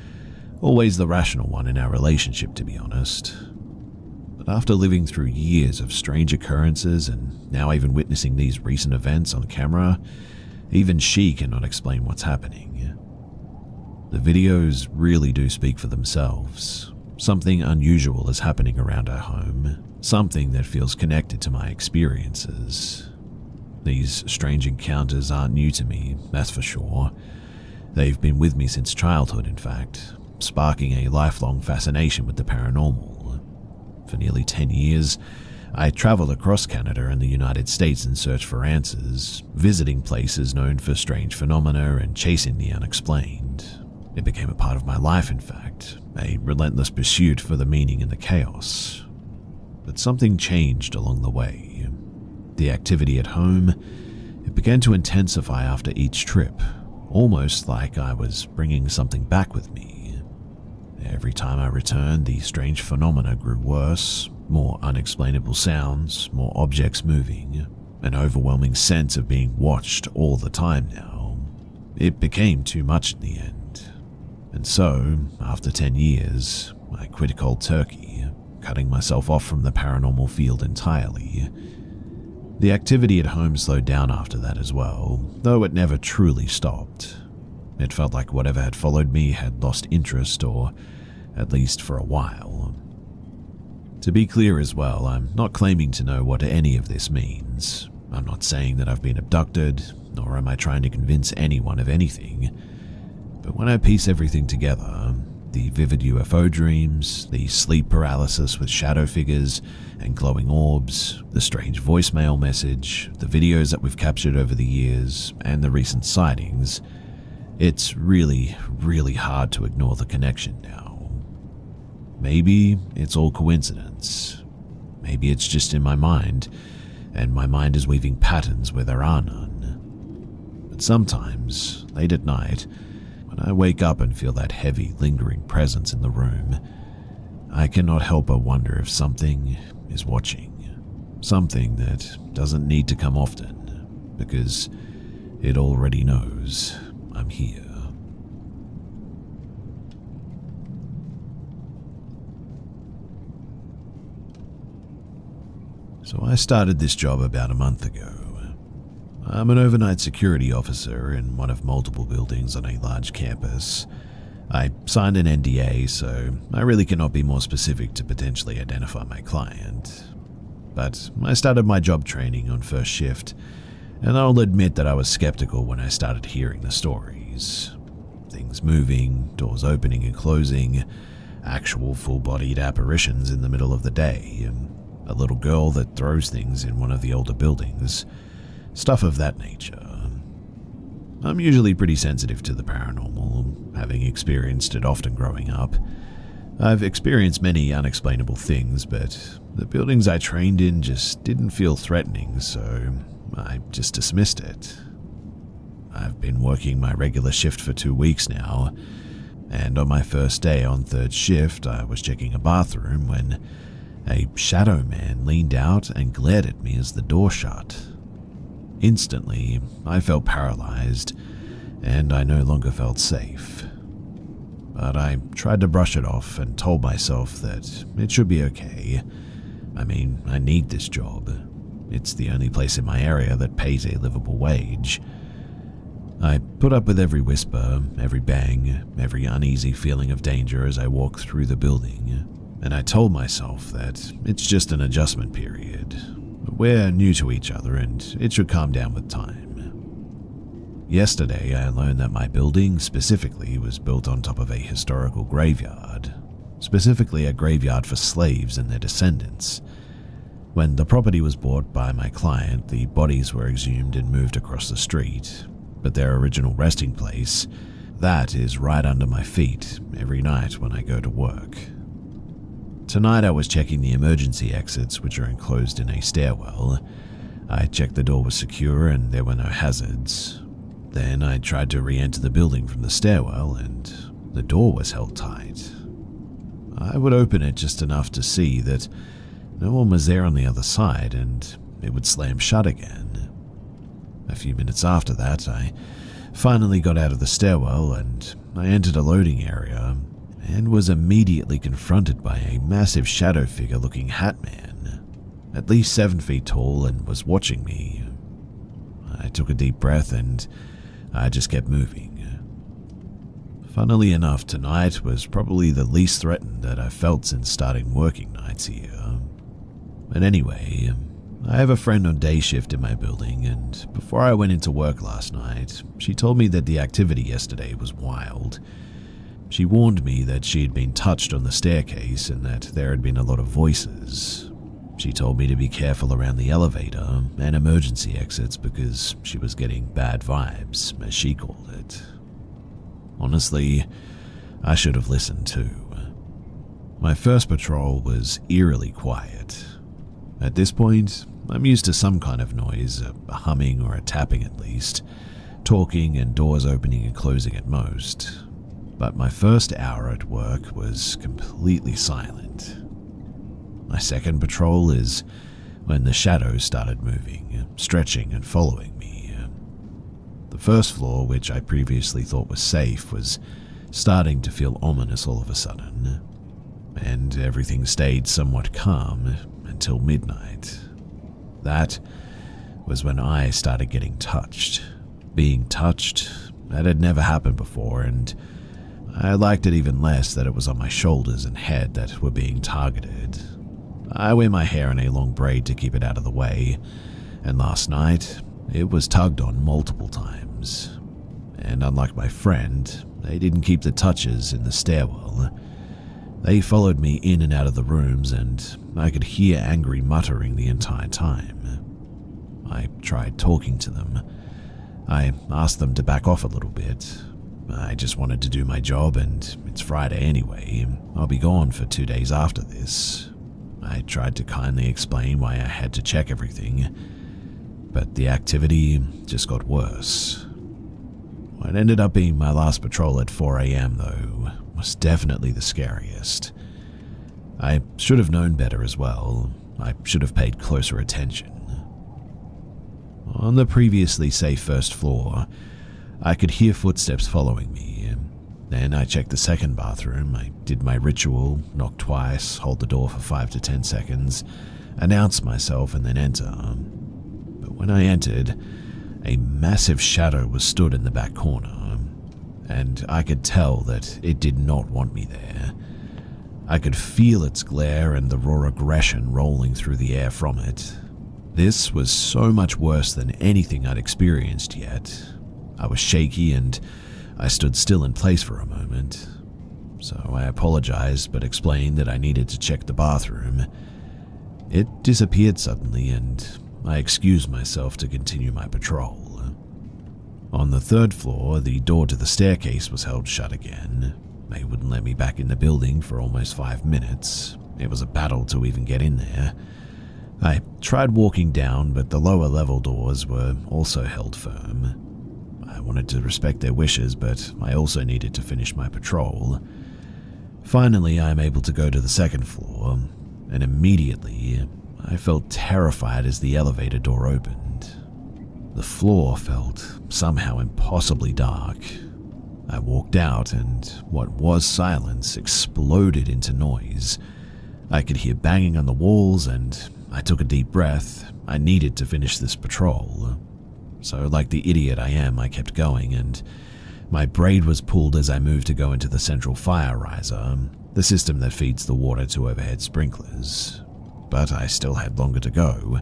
always the rational one in our relationship, to be honest. But after living through years of strange occurrences and now even witnessing these recent events on camera, even she cannot explain what's happening. The videos really do speak for themselves. Something unusual is happening around our home, something that feels connected to my experiences. These strange encounters aren't new to me, that's for sure. They've been with me since childhood, in fact, sparking a lifelong fascination with the paranormal. For nearly 10 years, I traveled across Canada and the United States in search for answers, visiting places known for strange phenomena and chasing the unexplained. It became a part of my life, in fact, a relentless pursuit for the meaning in the chaos. But something changed along the way. The activity at home, it began to intensify after each trip, almost like I was bringing something back with me. Every time I returned, the strange phenomena grew worse, more unexplainable sounds, more objects moving, an overwhelming sense of being watched all the time now. It became too much in the end. And so, after 10 years, I quit cold turkey, cutting myself off from the paranormal field entirely. The activity at home slowed down after that as well, though it never truly stopped. It felt like whatever had followed me had lost interest, or at least for a while. To be clear as well, I'm not claiming to know what any of this means. I'm not saying that I've been abducted, nor am I trying to convince anyone of anything. But when I piece everything together, the vivid UFO dreams, the sleep paralysis with shadow figures and glowing orbs, the strange voicemail message, the videos that we've captured over the years, and the recent sightings, it's really, really hard to ignore the connection now. Maybe it's all coincidence. Maybe it's just in my mind, and my mind is weaving patterns where there are none. But sometimes, late at night, when I wake up and feel that heavy, lingering presence in the room, I cannot help but wonder if something is watching. Something that doesn't need to come often, because it already knows I'm here. So I started this job about a month ago. I'm an overnight security officer in one of multiple buildings on a large campus. I signed an NDA, so I really cannot be more specific to potentially identify my client. But I started my job training on first shift, and I'll admit that I was skeptical when I started hearing the stories. Things moving, doors opening and closing, actual full-bodied apparitions in the middle of the day, and a little girl that throws things in one of the older buildings. Stuff of that nature. I'm usually pretty sensitive to the paranormal, having experienced it often growing up. I've experienced many unexplainable things, but the buildings I trained in just didn't feel threatening, so I just dismissed it. I've been working my regular shift for 2 weeks now, and on my first day on third shift, I was checking a bathroom when A shadow man leaned out and glared at me as the door shut. Instantly, I felt paralyzed, and I no longer felt safe. But I tried to brush it off and told myself that it should be okay. I mean, I need this job. It's the only place in my area that pays a livable wage. I put up with every whisper, every bang, every uneasy feeling of danger as I walked through the building, and I told myself that it's just an adjustment period. We're new to each other and it should calm down with time. Yesterday, I learned that my building specifically was built on top of a historical graveyard, specifically a graveyard for slaves and their descendants. When the property was bought by my client, the bodies were exhumed and moved across the street, but their original resting place, that is right under my feet every night when I go to work. Tonight I was checking the emergency exits, which are enclosed in a stairwell. I checked the door was secure and there were no hazards. Then I tried to re-enter the building from the stairwell and the door was held tight. I would open it just enough to see that no one was there on the other side and it would slam shut again. A few minutes after that, I finally got out of the stairwell and I entered a loading area and was immediately confronted by a massive shadow figure looking hat man, at least 7 feet tall, and was watching me. I took a deep breath and I just kept moving. Funnily enough, tonight was probably the least threatened that I've felt since starting working nights here. But anyway, I have a friend on day shift in my building, and before I went into work last night, she told me that the activity yesterday was wild. She warned me that she had been touched on the staircase and that there had been a lot of voices. She told me to be careful around the elevator and emergency exits because she was getting bad vibes, as she called it. Honestly, I should have listened too. My first patrol was eerily quiet. At this point, I'm used to some kind of noise, a humming or a tapping at least, talking and doors opening and closing at most. But my first hour at work was completely silent. My second patrol is when the shadows started moving, stretching and following me. The first floor, which I previously thought was safe, was starting to feel ominous all of a sudden, and everything stayed somewhat calm until midnight. That was when I started getting touched. Being touched, that had never happened before, and I liked it even less that it was on my shoulders and head that were being targeted. I wear my hair in a long braid to keep it out of the way, and last night, it was tugged on multiple times. And unlike my friend, they didn't keep the touches in the stairwell. They followed me in and out of the rooms, and I could hear angry muttering the entire time. I tried talking to them. I asked them to back off a little bit. I just wanted to do my job, and it's Friday anyway. I'll be gone for 2 days after this. I tried to kindly explain why I had to check everything, but the activity just got worse. What ended up being my last patrol at 4 a.m. though was definitely the scariest. I should have known better as well. I should have paid closer attention. On the previously safe first floor, I could hear footsteps following me. Then I checked the second bathroom. I did my ritual, knock twice, hold the door for 5 to 10 seconds, announce myself, and then enter. But when I entered, a massive shadow was stood in the back corner, and I could tell that it did not want me there. I could feel its glare and the raw aggression rolling through the air from it. This was so much worse than anything I'd experienced yet. I was shaky and I stood still in place for a moment. So I apologized but explained that I needed to check the bathroom. It disappeared suddenly and I excused myself to continue my patrol. On the third floor, the door to the staircase was held shut again. They wouldn't let me back in the building for almost 5 minutes. It was a battle to even get in there. I tried walking down, but the lower level doors were also held firm. I wanted to respect their wishes, but I also needed to finish my patrol. Finally, I am able to go to the second floor, and immediately I felt terrified as the elevator door opened. The floor felt somehow impossibly dark. I walked out and what was silence exploded into noise. I could hear banging on the walls and I took a deep breath. I needed to finish this patrol. So like the idiot I am, I kept going and my braid was pulled as I moved to go into the central fire riser, the system that feeds the water to overhead sprinklers. But I still had longer to go.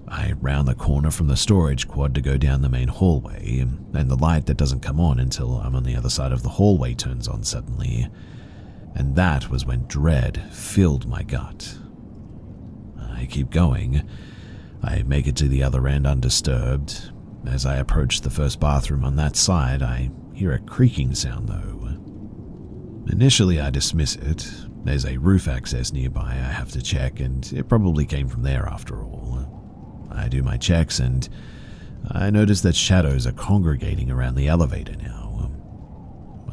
I round the corner from the storage quad to go down the main hallway, and the light that doesn't come on until I'm on the other side of the hallway turns on suddenly. And that was when dread filled my gut. I keep going. I make it to the other end undisturbed. As I approach the first bathroom on that side, I hear a creaking sound though. Initially I dismiss it. There's a roof access nearby I have to check, and it probably came from there after all. I do my checks and I notice that shadows are congregating around the elevator now.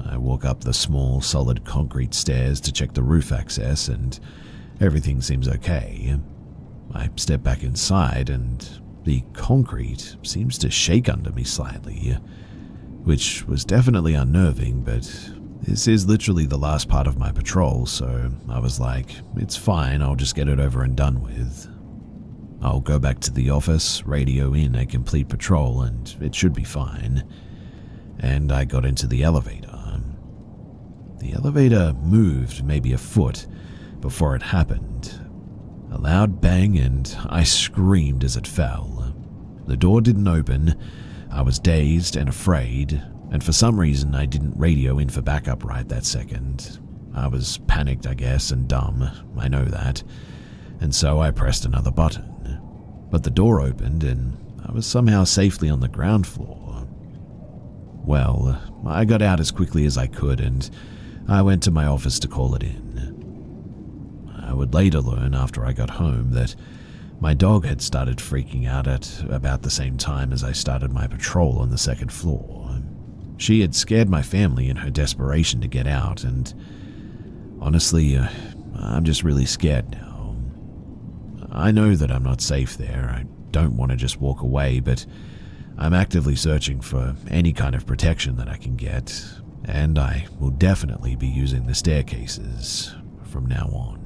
I walk up the small, solid concrete stairs to check the roof access and everything seems okay. I step back inside and the concrete seems to shake under me slightly, which was definitely unnerving, but this is literally the last part of my patrol, so I was like, it's fine, I'll just get it over and done with. I'll go back to the office, radio in a complete patrol, and it should be fine. And I got into the elevator. The elevator moved maybe a foot before it happened. A loud bang and I screamed as it fell. The door didn't open. I was dazed and afraid, and for some reason I didn't radio in for backup right that second. I was panicked, I guess, and dumb, I know that. And so I pressed another button. But the door opened and I was somehow safely on the ground floor. Well, I got out as quickly as I could and I went to my office to call it in. I would later learn after I got home that my dog had started freaking out at about the same time as I started my patrol on the second floor. She had scared my family in her desperation to get out, and honestly, I'm just really scared now. I know that I'm not safe there. I don't want to just walk away, but I'm actively searching for any kind of protection that I can get, and I will definitely be using the staircases from now on.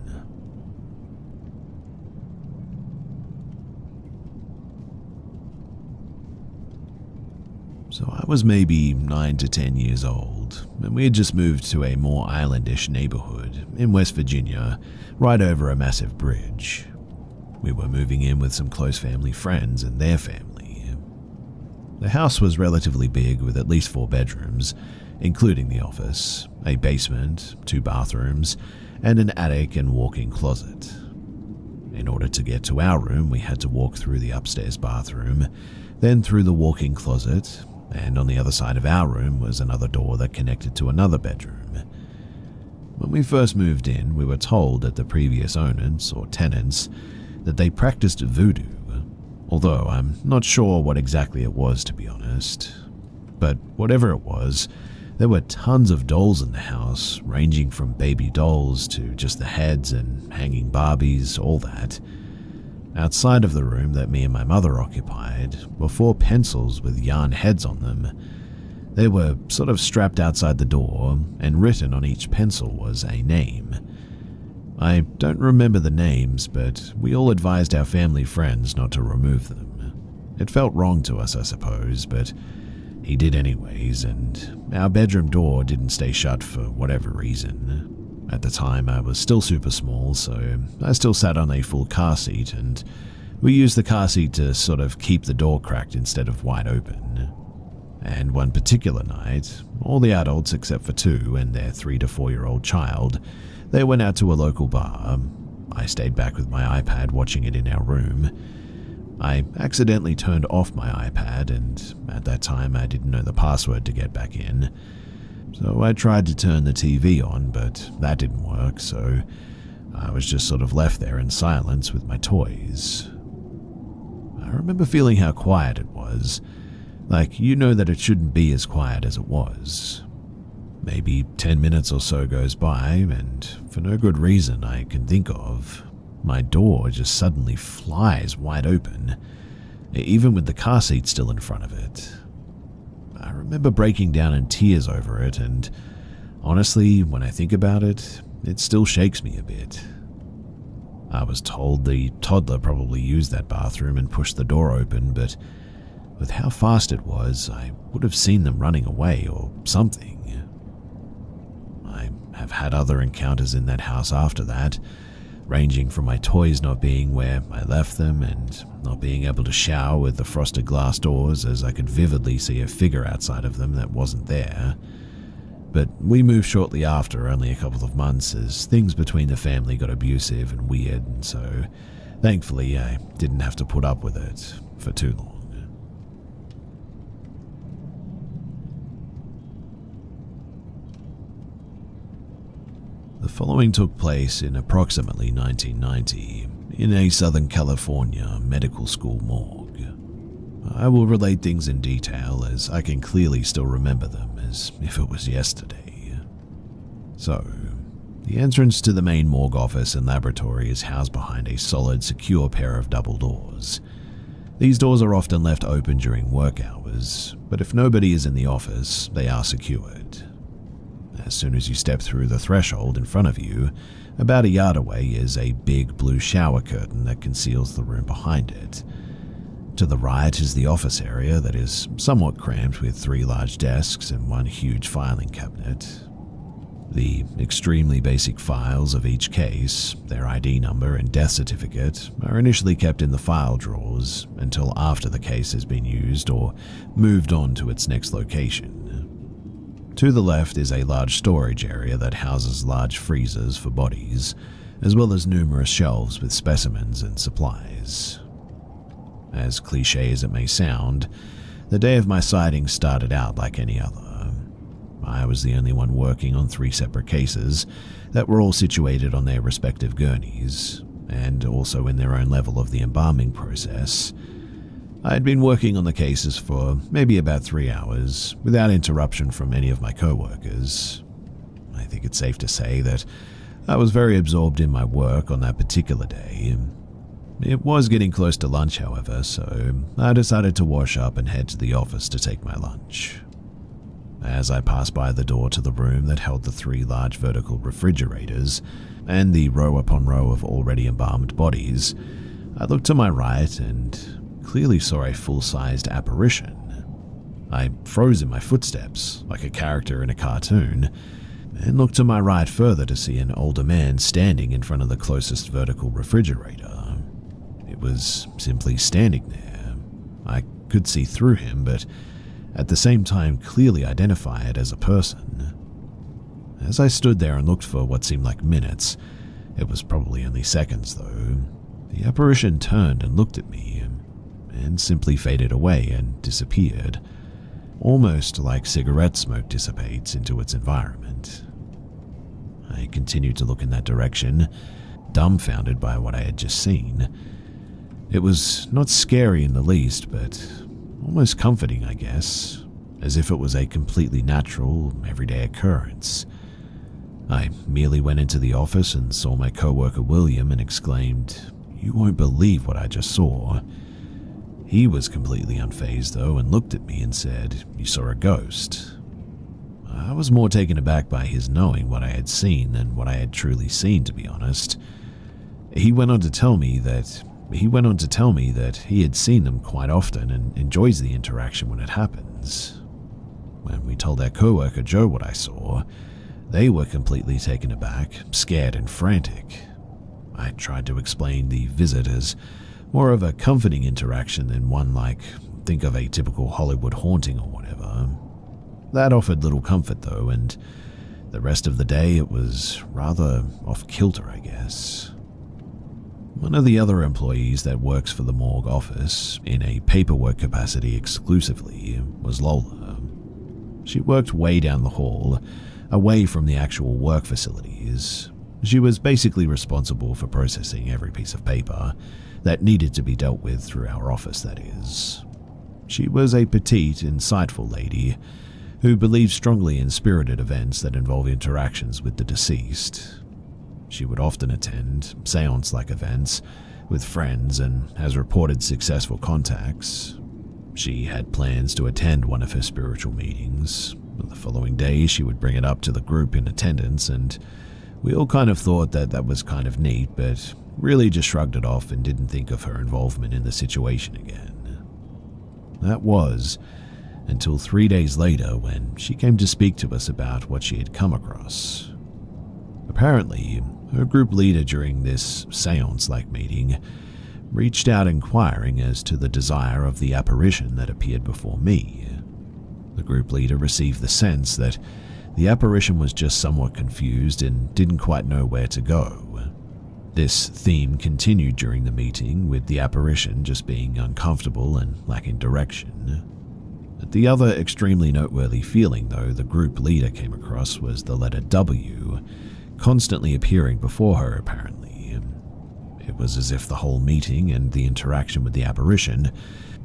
So I was maybe 9 to 10 years old, and we had just moved to a more islandish neighborhood in West Virginia, right over a massive bridge. We were moving in with some close family friends and their family. The house was relatively big with at least 4 bedrooms, including the office, a basement, 2 bathrooms, and an attic and walk-in closet. In order to get to our room, we had to walk through the upstairs bathroom, then through the walk-in closet, and on the other side of our room was another door that connected to another bedroom. When we first moved in, we were told that the previous owners, or tenants, that they practiced voodoo, although I'm not sure what exactly it was, to be honest. But whatever it was, there were tons of dolls in the house, ranging from baby dolls to just the heads and hanging Barbies, all that. Outside of the room that me and my mother occupied were 4 pencils with yarn heads on them. They were sort of strapped outside the door, and written on each pencil was a name. I don't remember the names, but we all advised our family friends not to remove them. It felt wrong to us, I suppose, but he did anyways, and our bedroom door didn't stay shut for whatever reason. At the time, I was still super small, so I still sat on a full car seat, and we used the car seat to sort of keep the door cracked instead of wide open. And one particular night, all the adults except for 2 and their 3 to 4-year-old child, they went out to a local bar. I stayed back with my iPad watching it in our room. I accidentally turned off my iPad, and at that time I didn't know the password to get back in. So I tried to turn the TV on, but that didn't work, so I was just sort of left there in silence with my toys. I remember feeling how quiet it was. Like, you know that it shouldn't be as quiet as it was. Maybe 10 minutes or so goes by, and for no good reason I can think of, my door just suddenly flies wide open, even with the car seat still in front of it. I remember breaking down in tears over it, and honestly, when I think about it, it still shakes me a bit. I was told the toddler probably used that bathroom and pushed the door open, but with how fast it was, I would have seen them running away or something. I have had other encounters in that house after that, ranging from my toys not being where I left them and not being able to shower with the frosted glass doors, as I could vividly see a figure outside of them that wasn't there. But we moved shortly after, only a couple of months, as things between the family got abusive and weird, and so thankfully I didn't have to put up with it for too long. The following took place in approximately 1990 in a Southern California medical school morgue. I will relate things in detail, as I can clearly still remember them as if it was yesterday. So, the entrance to the main morgue office and laboratory is housed behind a solid, secure pair of double doors. These doors are often left open during work hours, but if nobody is in the office, they are secured. As soon as you step through the threshold in front of you, about a yard away is a big blue shower curtain that conceals the room behind it. To the right is the office area that is somewhat cramped with 3 large desks and 1 huge filing cabinet. The extremely basic files of each case, their ID number and death certificate, are initially kept in the file drawers until after the case has been used or moved on to its next location. To the left is a large storage area that houses large freezers for bodies, as well as numerous shelves with specimens and supplies. As cliché as it may sound, the day of my sighting started out like any other. I was the only one working on 3 separate cases that were all situated on their respective gurneys, and also in their own level of the embalming process. I had been working on the cases for maybe about 3 hours, without interruption from any of my co-workers. I think it's safe to say that I was very absorbed in my work on that particular day. It was getting close to lunch, however, so I decided to wash up and head to the office to take my lunch. As I passed by the door to the room that held the 3 large vertical refrigerators and the row upon row of already embalmed bodies, I looked to my right and clearly saw a full-sized apparition. I froze in my footsteps, like a character in a cartoon, and looked to my right further to see an older man standing in front of the closest vertical refrigerator. It was simply standing there. I could see through him, but at the same time clearly identify it as a person. As I stood there and looked for what seemed like minutes, it was probably only seconds though, the apparition turned and looked at me, and simply faded away and disappeared, almost like cigarette smoke dissipates into its environment. I continued to look in that direction, dumbfounded by what I had just seen. It was not scary in the least, but almost comforting, I guess, as if it was a completely natural, everyday occurrence. I merely went into the office and saw my co-worker William and exclaimed, "You won't believe what I just saw." He was completely unfazed though and looked at me and said, "You saw a ghost." I was more taken aback by his knowing what I had seen than what I had truly seen, to be honest. He went on to tell me that he had seen them quite often and enjoys the interaction when it happens. When we told our co-worker Joe what I saw, they were completely taken aback, scared and frantic. I tried to explain the visit as more of a comforting interaction than one like, think of a typical Hollywood haunting or whatever. That offered little comfort though, and the rest of the day it was rather off-kilter, I guess. One of the other employees that works for the morgue office, in a paperwork capacity exclusively, was Lola. She worked way down the hall, away from the actual work facilities. She was basically responsible for processing every piece of paper that needed to be dealt with through our office, that is. She was a petite, insightful lady who believed strongly in spirited events that involve interactions with the deceased. She would often attend seance-like events with friends and has reported successful contacts. She had plans to attend one of her spiritual meetings. The following day, she would bring it up to the group in attendance, and we all kind of thought that that was kind of neat, but really just shrugged it off and didn't think of her involvement in the situation again. That was until 3 days later when she came to speak to us about what she had come across. Apparently, her group leader during this seance-like meeting reached out inquiring as to the desire of the apparition that appeared before me. The group leader received the sense that the apparition was just somewhat confused and didn't quite know where to go. This theme continued during the meeting, with the apparition just being uncomfortable and lacking direction. The other extremely noteworthy feeling, though, the group leader came across was the letter W constantly appearing before her, apparently. It was as if the whole meeting and the interaction with the apparition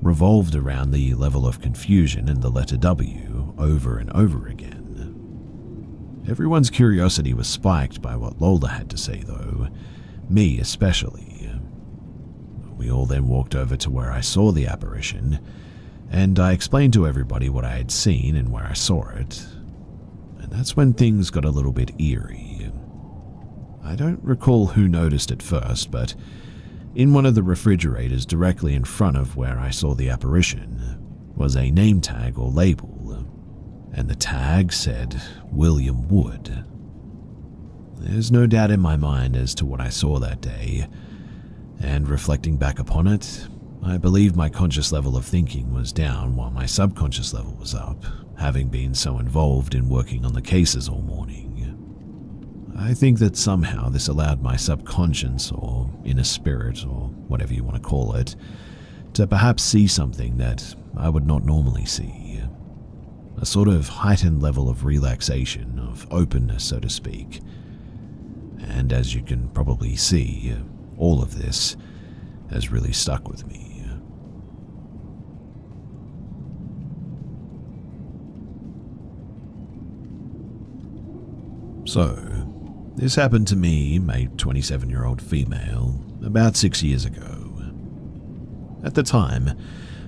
revolved around the level of confusion in the letter W over and over again. Everyone's curiosity was spiked by what Lola had to say, though, me especially. We all then walked over to where I saw the apparition, and I explained to everybody what I had seen and where I saw it. And that's when things got a little bit eerie. I don't recall who noticed it first, but in one of the refrigerators directly in front of where I saw the apparition was a name tag or label, and the tag said William Wood. There's no doubt in my mind as to what I saw that day, and reflecting back upon it, I believe my conscious level of thinking was down while my subconscious level was up, having been so involved in working on the cases all morning. I think that somehow this allowed my subconscious or inner spirit, or whatever you want to call it, to perhaps see something that I would not normally see. A sort of heightened level of relaxation, of openness, so to speak. And as you can probably see, all of this has really stuck with me. So, this happened to me, a 27-year-old female, about 6 years ago. At the time,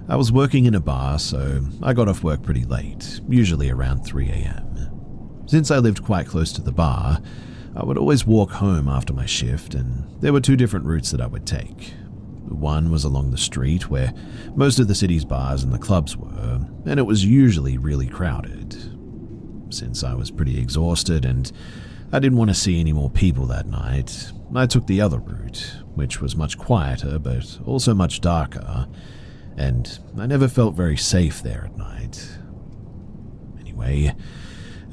I was working in a bar, so I got off work pretty late, usually around 3 a.m. Since I lived quite close to the bar, I would always walk home after my shift, and there were two different routes that I would take. One was along the street where most of the city's bars and the clubs were, and it was usually really crowded. Since I was pretty exhausted and I didn't want to see any more people that night, I took the other route, which was much quieter but also much darker, and I never felt very safe there at night. Anyway,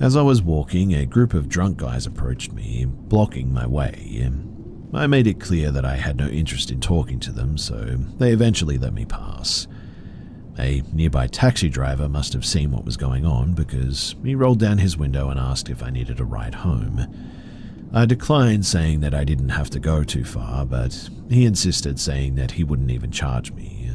as I was walking, a group of drunk guys approached me, blocking my way. I made it clear that I had no interest in talking to them, so they eventually let me pass. A nearby taxi driver must have seen what was going on because he rolled down his window and asked if I needed a ride home. I declined, saying that I didn't have to go too far, but he insisted, saying that he wouldn't even charge me.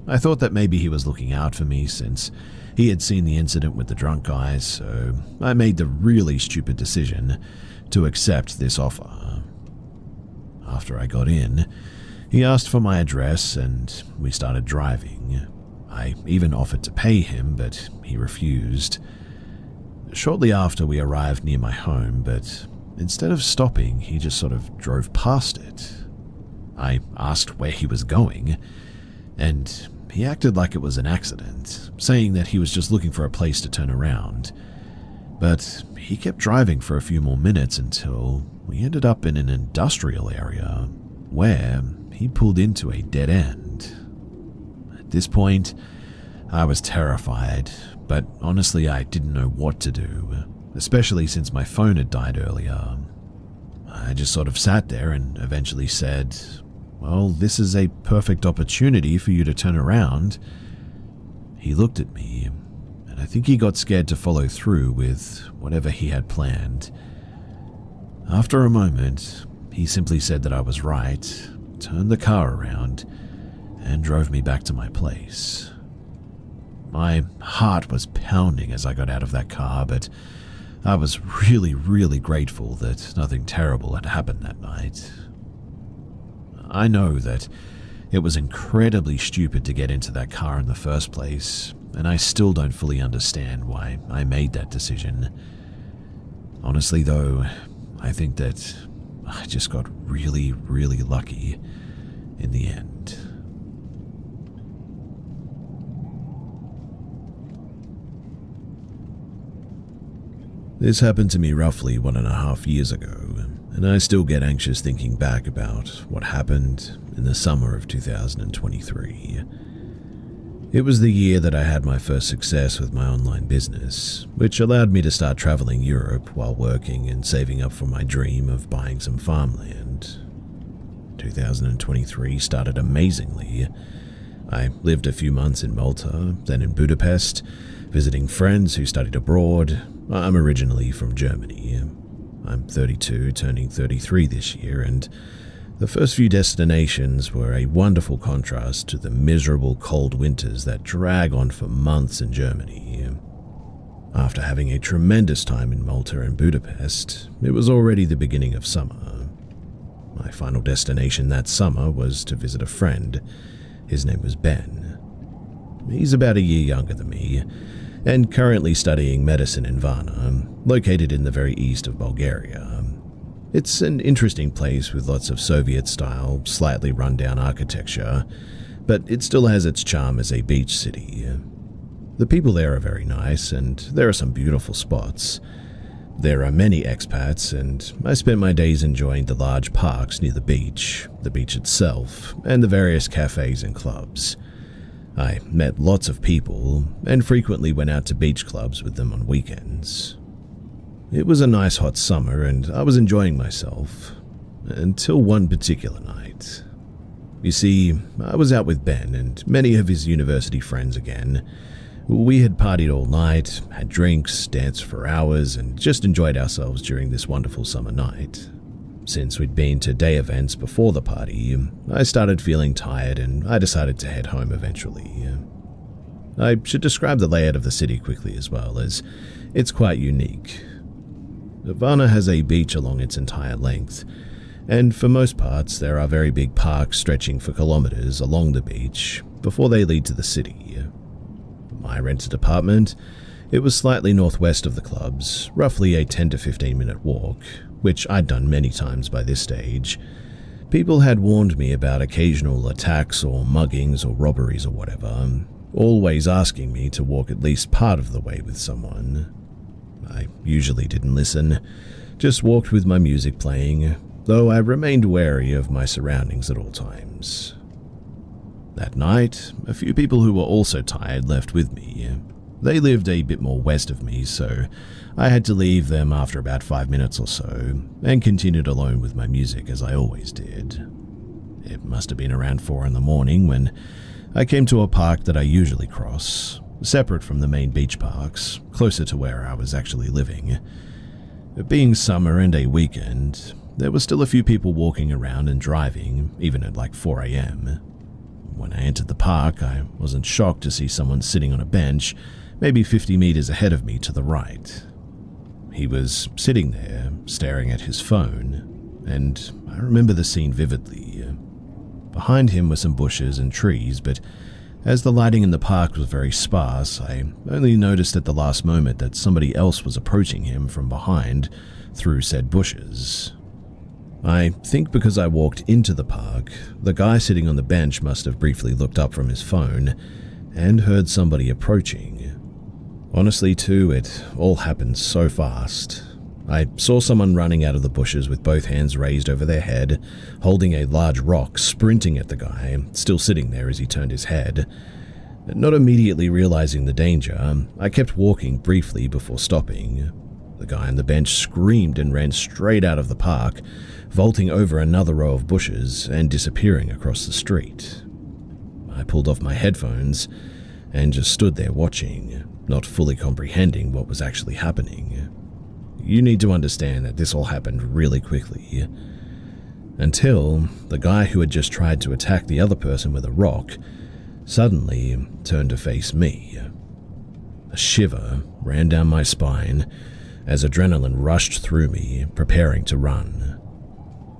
I thought that maybe he was looking out for me since he had seen the incident with the drunk guys, so I made the really stupid decision to accept this offer. After I got in, he asked for my address and we started driving. I even offered to pay him, but he refused. Shortly after, we arrived near my home, but instead of stopping, he just sort of drove past it. I asked where he was going, and he acted like it was an accident, saying that he was just looking for a place to turn around. But he kept driving for a few more minutes until we ended up in an industrial area where he pulled into a dead end. At this point, I was terrified, but honestly I didn't know what to do, especially since my phone had died earlier. I just sort of sat there and eventually said, "Well, this is a perfect opportunity for you to turn around." He looked at me, and I think he got scared to follow through with whatever he had planned. After a moment, he simply said that I was right, turned the car around, and drove me back to my place. My heart was pounding as I got out of that car, but I was really, really grateful that nothing terrible had happened that night. I know that it was incredibly stupid to get into that car in the first place, and I still don't fully understand why I made that decision. Honestly, though, I think that I just got really, really lucky in the end. This happened to me roughly 1.5 years ago, and I still get anxious thinking back about what happened in the summer of 2023. It was the year that I had my first success with my online business, which allowed me to start traveling Europe while working and saving up for my dream of buying some farmland. 2023 started amazingly. I lived a few months in Malta, then in Budapest, visiting friends who studied abroad. I'm originally from Germany. I'm 32, turning 33 this year, and the first few destinations were a wonderful contrast to the miserable cold winters that drag on for months in Germany. After having a tremendous time in Malta and Budapest, it was already the beginning of summer. My final destination that summer was to visit a friend. His name was Ben. He's about a year younger than me, and currently studying medicine in Varna, located in the very east of Bulgaria. It's an interesting place with lots of Soviet-style, slightly run-down architecture, but it still has its charm as a beach city. The people there are very nice, and there are some beautiful spots. There are many expats, and I spent my days enjoying the large parks near the beach itself, and the various cafes and clubs. I met lots of people, and frequently went out to beach clubs with them on weekends. It was a nice hot summer, and I was enjoying myself, until one particular night. You see, I was out with Ben and many of his university friends again. We had partied all night, had drinks, danced for hours, and just enjoyed ourselves during this wonderful summer night. Since we'd been to day events before the party, I started feeling tired and I decided to head home eventually. I should describe the layout of the city quickly as well, as it's quite unique. Varna has a beach along its entire length, and for most parts there are very big parks stretching for kilometers along the beach before they lead to the city. My rented apartment, it was slightly northwest of the clubs, roughly a 10 to 15 minute walk, which I'd done many times by this stage. People had warned me about occasional attacks or muggings or robberies or whatever, always asking me to walk at least part of the way with someone. I usually didn't listen, just walked with my music playing, though I remained wary of my surroundings at all times. That night, a few people who were also tired left with me. They lived a bit more west of me, so I had to leave them after about 5 minutes or so, and continued alone with my music as I always did. It must have been around 4 in the morning when I came to a park that I usually cross, separate from the main beach parks, closer to where I was actually living. Being summer and a weekend, there were still a few people walking around and driving, even at like 4 a.m. When I entered the park, I wasn't shocked to see someone sitting on a bench, maybe 50 meters ahead of me to the right. He was sitting there, staring at his phone, and I remember the scene vividly. Behind him were some bushes and trees, but as the lighting in the park was very sparse, I only noticed at the last moment that somebody else was approaching him from behind through said bushes. I think because I walked into the park, the guy sitting on the bench must have briefly looked up from his phone and heard somebody approaching. Honestly too, it all happened so fast. I saw someone running out of the bushes with both hands raised over their head, holding a large rock, sprinting at the guy, still sitting there as he turned his head. Not immediately realizing the danger, I kept walking briefly before stopping. The guy on the bench screamed and ran straight out of the park, vaulting over another row of bushes and disappearing across the street. I pulled off my headphones and just stood there watching, not fully comprehending what was actually happening. You need to understand that this all happened really quickly. Until the guy who had just tried to attack the other person with a rock suddenly turned to face me, A shiver ran down my spine as adrenaline rushed through me, preparing to run.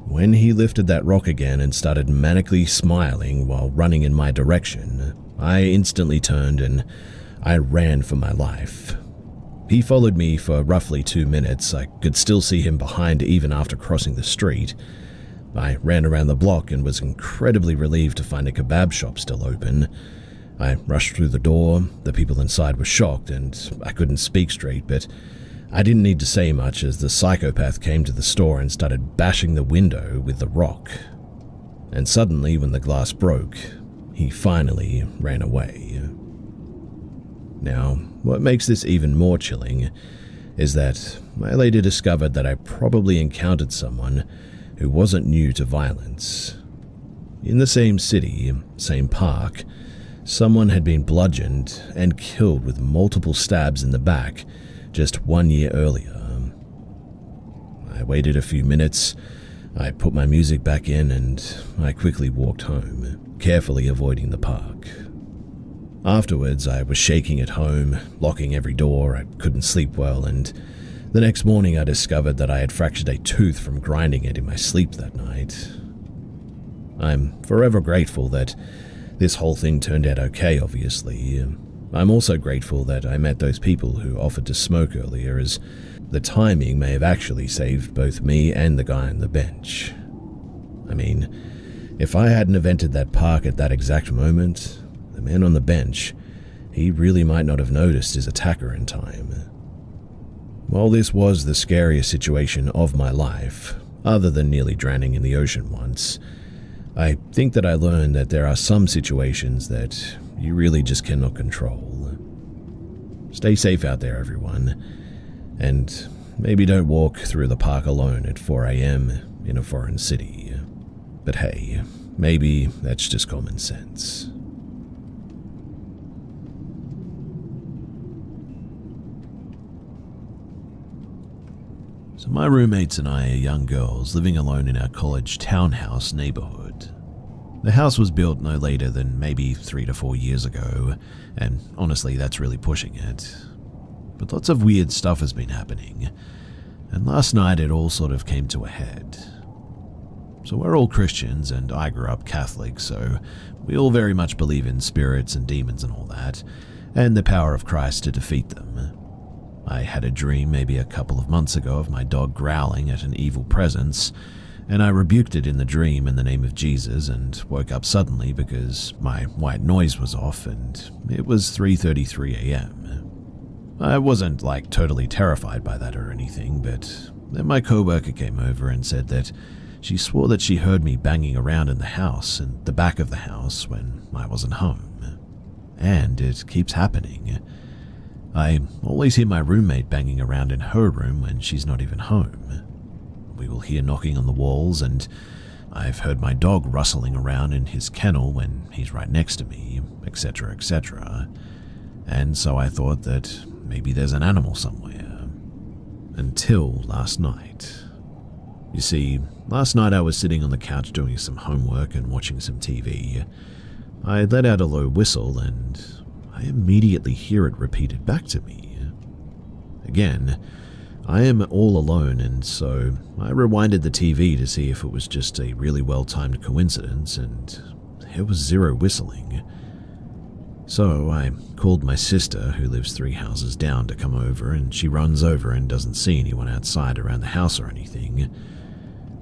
When he lifted that rock again and started manically smiling while running in my direction, I instantly turned and I ran for my life. He followed me for roughly 2 minutes. I could still see him behind even after crossing the street. I ran around the block and was incredibly relieved to find a kebab shop still open. I rushed through the door. The people inside were shocked and I couldn't speak straight, but I didn't need to say much as the psychopath came to the store and started bashing the window with the rock. And suddenly, when the glass broke, he finally ran away. Now, what makes this even more chilling is that I later discovered that I probably encountered someone who wasn't new to violence. In the same city, same park, someone had been bludgeoned and killed with multiple stabs in the back just 1 year earlier. I waited a few minutes, I put my music back in, and I quickly walked home, carefully avoiding the park. Afterwards, I was shaking at home, locking every door. I couldn't sleep well, and the next morning I discovered that I had fractured a tooth from grinding it in my sleep that night. I'm forever grateful that this whole thing turned out okay, obviously. I'm also grateful that I met those people who offered to smoke earlier, as the timing may have actually saved both me and the guy on the bench. I mean, if I hadn't have entered that park at that exact moment, the man on the bench, he really might not have noticed his attacker in time. While this was the scariest situation of my life, other than nearly drowning in the ocean once, I think that I learned that there are some situations that you really just cannot control. Stay safe out there, everyone, and maybe don't walk through the park alone at 4 a.m. in a foreign city. But hey, maybe that's just common sense. So my roommates and I are young girls living alone in our college townhouse neighborhood. The house was built no later than maybe 3 to 4 years ago, and honestly that's really pushing it. But lots of weird stuff has been happening, and last night it all sort of came to a head. So we're all Christians, and I grew up Catholic, so we all very much believe in spirits and demons and all that, and the power of Christ to defeat them. I had a dream maybe a couple of months ago of my dog growling at an evil presence, and I rebuked it in the dream in the name of Jesus and woke up suddenly because my white noise was off and it was 3:33 a.m. I wasn't like totally terrified by that or anything, but then my coworker came over and said that she swore that she heard me banging around in the house and the back of the house when I wasn't home. And it keeps happening. I always hear my roommate banging around in her room when she's not even home. We will hear knocking on the walls, and I've heard my dog rustling around in his kennel when he's right next to me, etc., etc. And so I thought that maybe there's an animal somewhere. Until last night. You see, last night I was sitting on the couch doing some homework and watching some TV. I let out a low whistle and I immediately hear it repeated back to me. Again, I am all alone, and so I rewinded the TV to see if it was just a really well-timed coincidence, and there was zero whistling. So I called my sister, who lives 3 houses down, to come over, and she runs over and doesn't see anyone outside around the house or anything.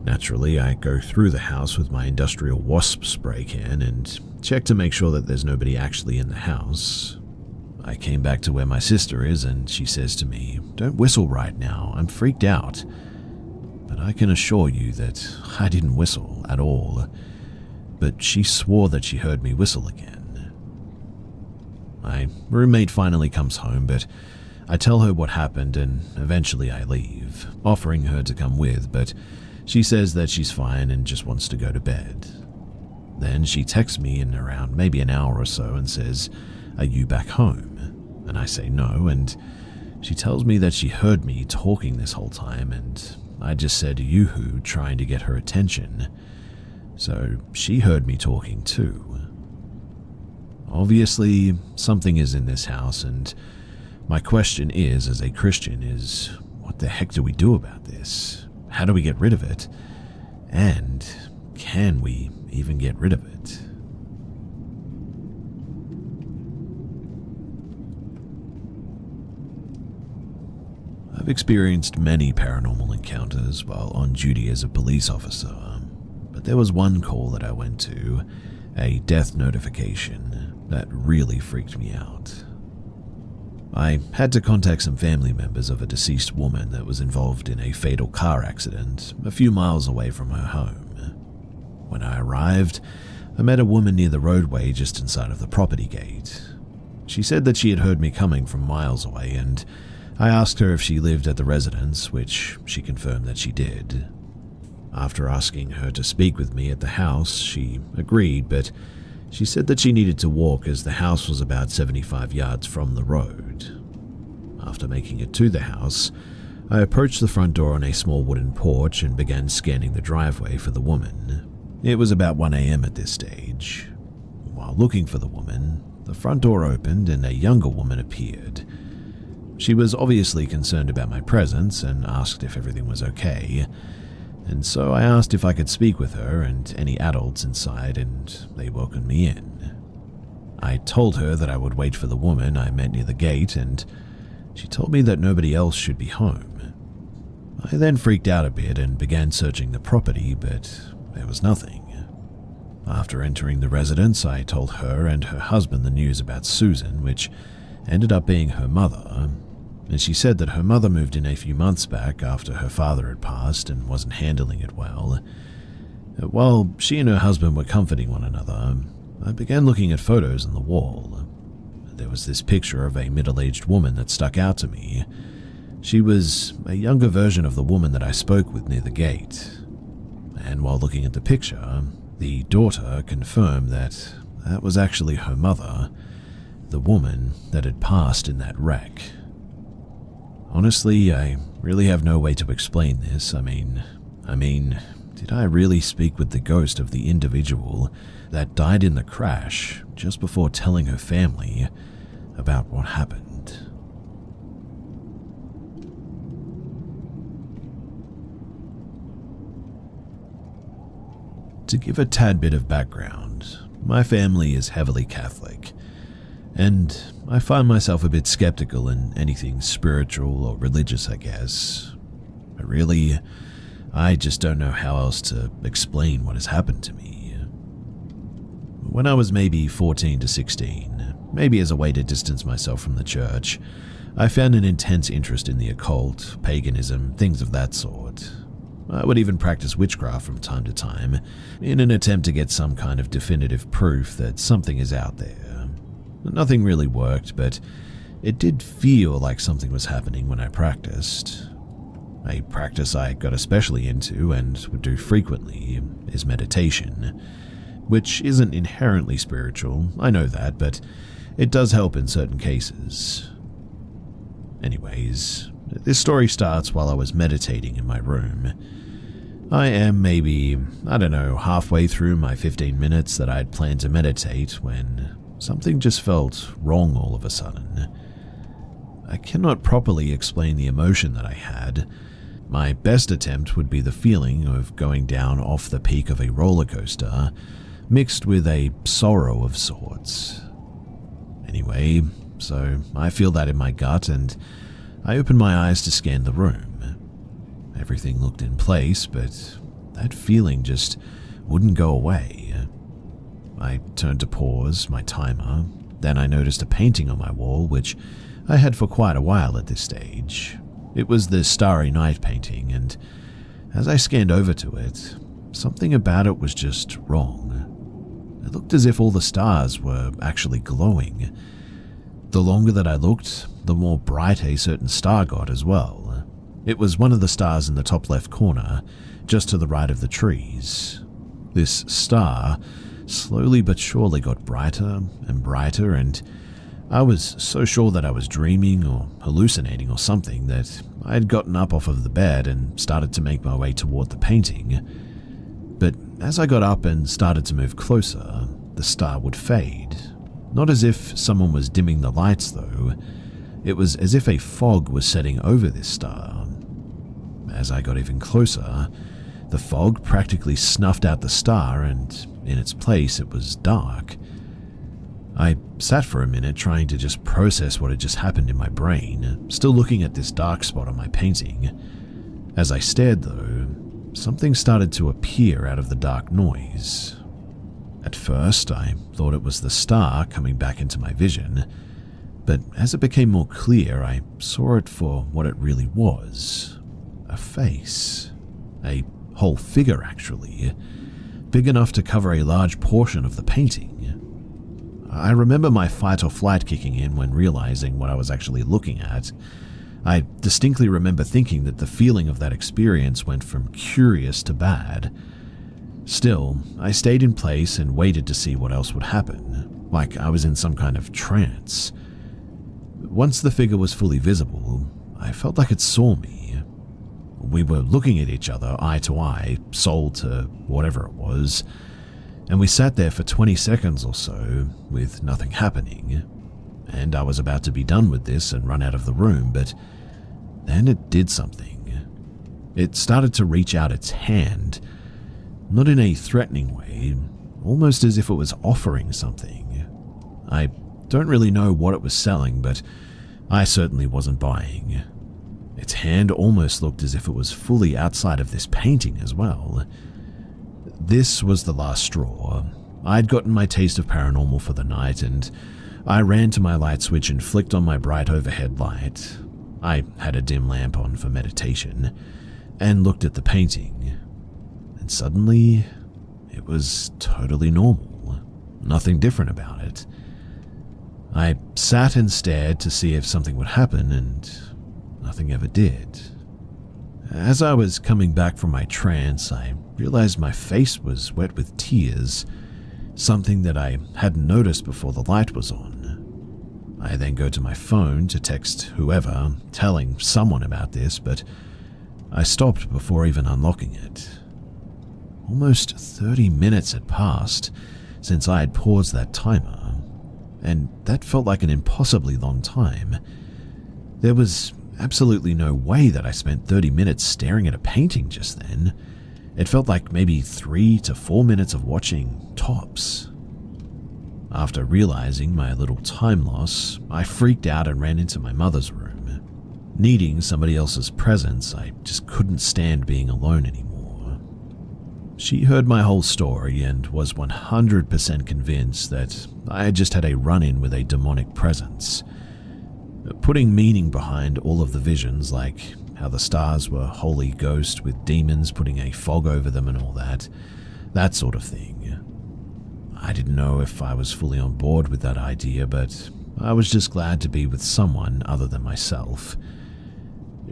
Naturally, I go through the house with my industrial wasp spray can and check to make sure that there's nobody actually in the house. I came back to where my sister is and she says to me, "Don't whistle right now, I'm freaked out." But I can assure you that I didn't whistle at all. But she swore that she heard me whistle again. My roommate finally comes home, but I tell her what happened and eventually I leave, offering her to come with, but she says that she's fine and just wants to go to bed. Then she texts me in around maybe an hour or so and says, "Are you back home?" And I say no, and she tells me that she heard me talking this whole time and I just said yoo-hoo, trying to get her attention. So she heard me talking too. Obviously, something is in this house, and My question is, as a Christian, is what the heck do we do about this? How do we get rid of it? And can we even get rid of it? I've experienced many paranormal encounters while on duty as a police officer, but there was one call that I went to, a death notification, that really freaked me out. I had to contact some family members of a deceased woman that was involved in a fatal car accident a few miles away from her home. When I arrived, I met a woman near the roadway just inside of the property gate. She said that she had heard me coming from miles away, and I asked her if she lived at the residence, which she confirmed that she did. After asking her to speak with me at the house, she agreed, but she said that she needed to walk as the house was about 75 yards from the road. After making it to the house, I approached the front door on a small wooden porch and began scanning the driveway for the woman. It was about 1 a.m. at this stage. While looking for the woman, the front door opened and a younger woman appeared. She was obviously concerned about my presence and asked if everything was okay, and so I asked if I could speak with her and any adults inside, and they welcomed me in. I told her that I would wait for the woman I met near the gate, and she told me that nobody else should be home. I then freaked out a bit and began searching the property, but there was nothing. After entering the residence, I told her and her husband the news about Susan, which ended up being her mother, and she said that her mother moved in a few months back after her father had passed and wasn't handling it well. While she and her husband were comforting one another, I began looking at photos on the wall. There was this picture of a middle-aged woman that stuck out to me. She was a younger version of the woman that I spoke with near the gate. And while looking at the picture, the daughter confirmed that that was actually her mother, the woman that had passed in that wreck. Honestly, I really have no way to explain this. I mean, did I really speak with the ghost of the individual that died in the crash just before telling her family about what happened? To give a tad bit of background, my family is heavily Catholic, and I find myself a bit skeptical in anything spiritual or religious, I guess. But really, I just don't know how else to explain what has happened to me. When I was maybe 14 to 16, maybe as a way to distance myself from the church, I found an intense interest in the occult, paganism, things of that sort. I would even practice witchcraft from time to time, in an attempt to get some kind of definitive proof that something is out there. Nothing really worked, but it did feel like something was happening when I practiced. A practice I got especially into and would do frequently is meditation, which isn't inherently spiritual, I know that, but it does help in certain cases. Anyways, this story starts while I was meditating in my room. I am maybe, halfway through my 15 minutes that I'd planned to meditate when something just felt wrong all of a sudden. I cannot properly explain the emotion that I had. My best attempt would be the feeling of going down off the peak of a roller coaster, mixed with a sorrow of sorts. Anyway, so I feel that in my gut, and I opened my eyes to scan the room. Everything looked in place, but that feeling just wouldn't go away. I turned to pause my timer, then I noticed a painting on my wall, which I had for quite a while at this stage. It was the Starry Night painting, and as I scanned over to it, something about it was just wrong. It looked as if all the stars were actually glowing. The longer that I looked, the more bright a certain star got as well. It was one of the stars in the top left corner, just to the right of the trees. This star slowly but surely got brighter and brighter, and I was so sure that I was dreaming or hallucinating or something that I had gotten up off of the bed and started to make my way toward the painting. But as I got up and started to move closer, the star would fade. Not as if someone was dimming the lights though. It was as if a fog was setting over this star. As I got even closer, the fog practically snuffed out the star, and in its place it was dark. I sat for a minute trying to just process what had just happened in my brain, still looking at this dark spot on my painting. As I stared though, something started to appear out of the dark noise. At first, I thought it was the star coming back into my vision, but as it became more clear, I saw it for what it really was. A face. A whole figure, actually. Big enough to cover a large portion of the painting. I remember my fight or flight kicking in when realizing what I was actually looking at. I distinctly remember thinking that the feeling of that experience went from curious to bad. Still, I stayed in place and waited to see what else would happen, like I was in some kind of trance. Once the figure was fully visible, I felt like it saw me. We were looking at each other eye to eye, soul to whatever it was, and we sat there for 20 seconds or so with nothing happening. And I was about to be done with this and run out of the room, but then it did something. It started to reach out its hand, not in a threatening way, almost as if it was offering something. I don't really know what it was selling, but I certainly wasn't buying. Its hand almost looked as if it was fully outside of this painting as well. This was the last straw. I'd gotten my taste of paranormal for the night, and I ran to my light switch and flicked on my bright overhead light. I had a dim lamp on for meditation, and looked at the painting. And suddenly, it was totally normal. Nothing different about it. I sat and stared to see if something would happen, and nothing ever did. As I was coming back from my trance, I realized my face was wet with tears, something that I hadn't noticed before the light was on. I then go to my phone to text whoever, telling someone about this, but I stopped before even unlocking it. Almost 30 minutes had passed since I had paused that timer, and that felt like an impossibly long time. There was absolutely no way that I spent 30 minutes staring at a painting just then. It felt like maybe 3 to 4 minutes of watching, tops. After realizing my little time loss, I freaked out and ran into my mother's room. Needing somebody else's presence, I just couldn't stand being alone anymore. She heard my whole story and was 100% convinced that I had just had a run-in with a demonic presence. Putting meaning behind all of the visions, like how the stars were wholly ghost with demons putting a fog over them and all that sort of thing. I didn't know if I was fully on board with that idea, but I was just glad to be with someone other than myself.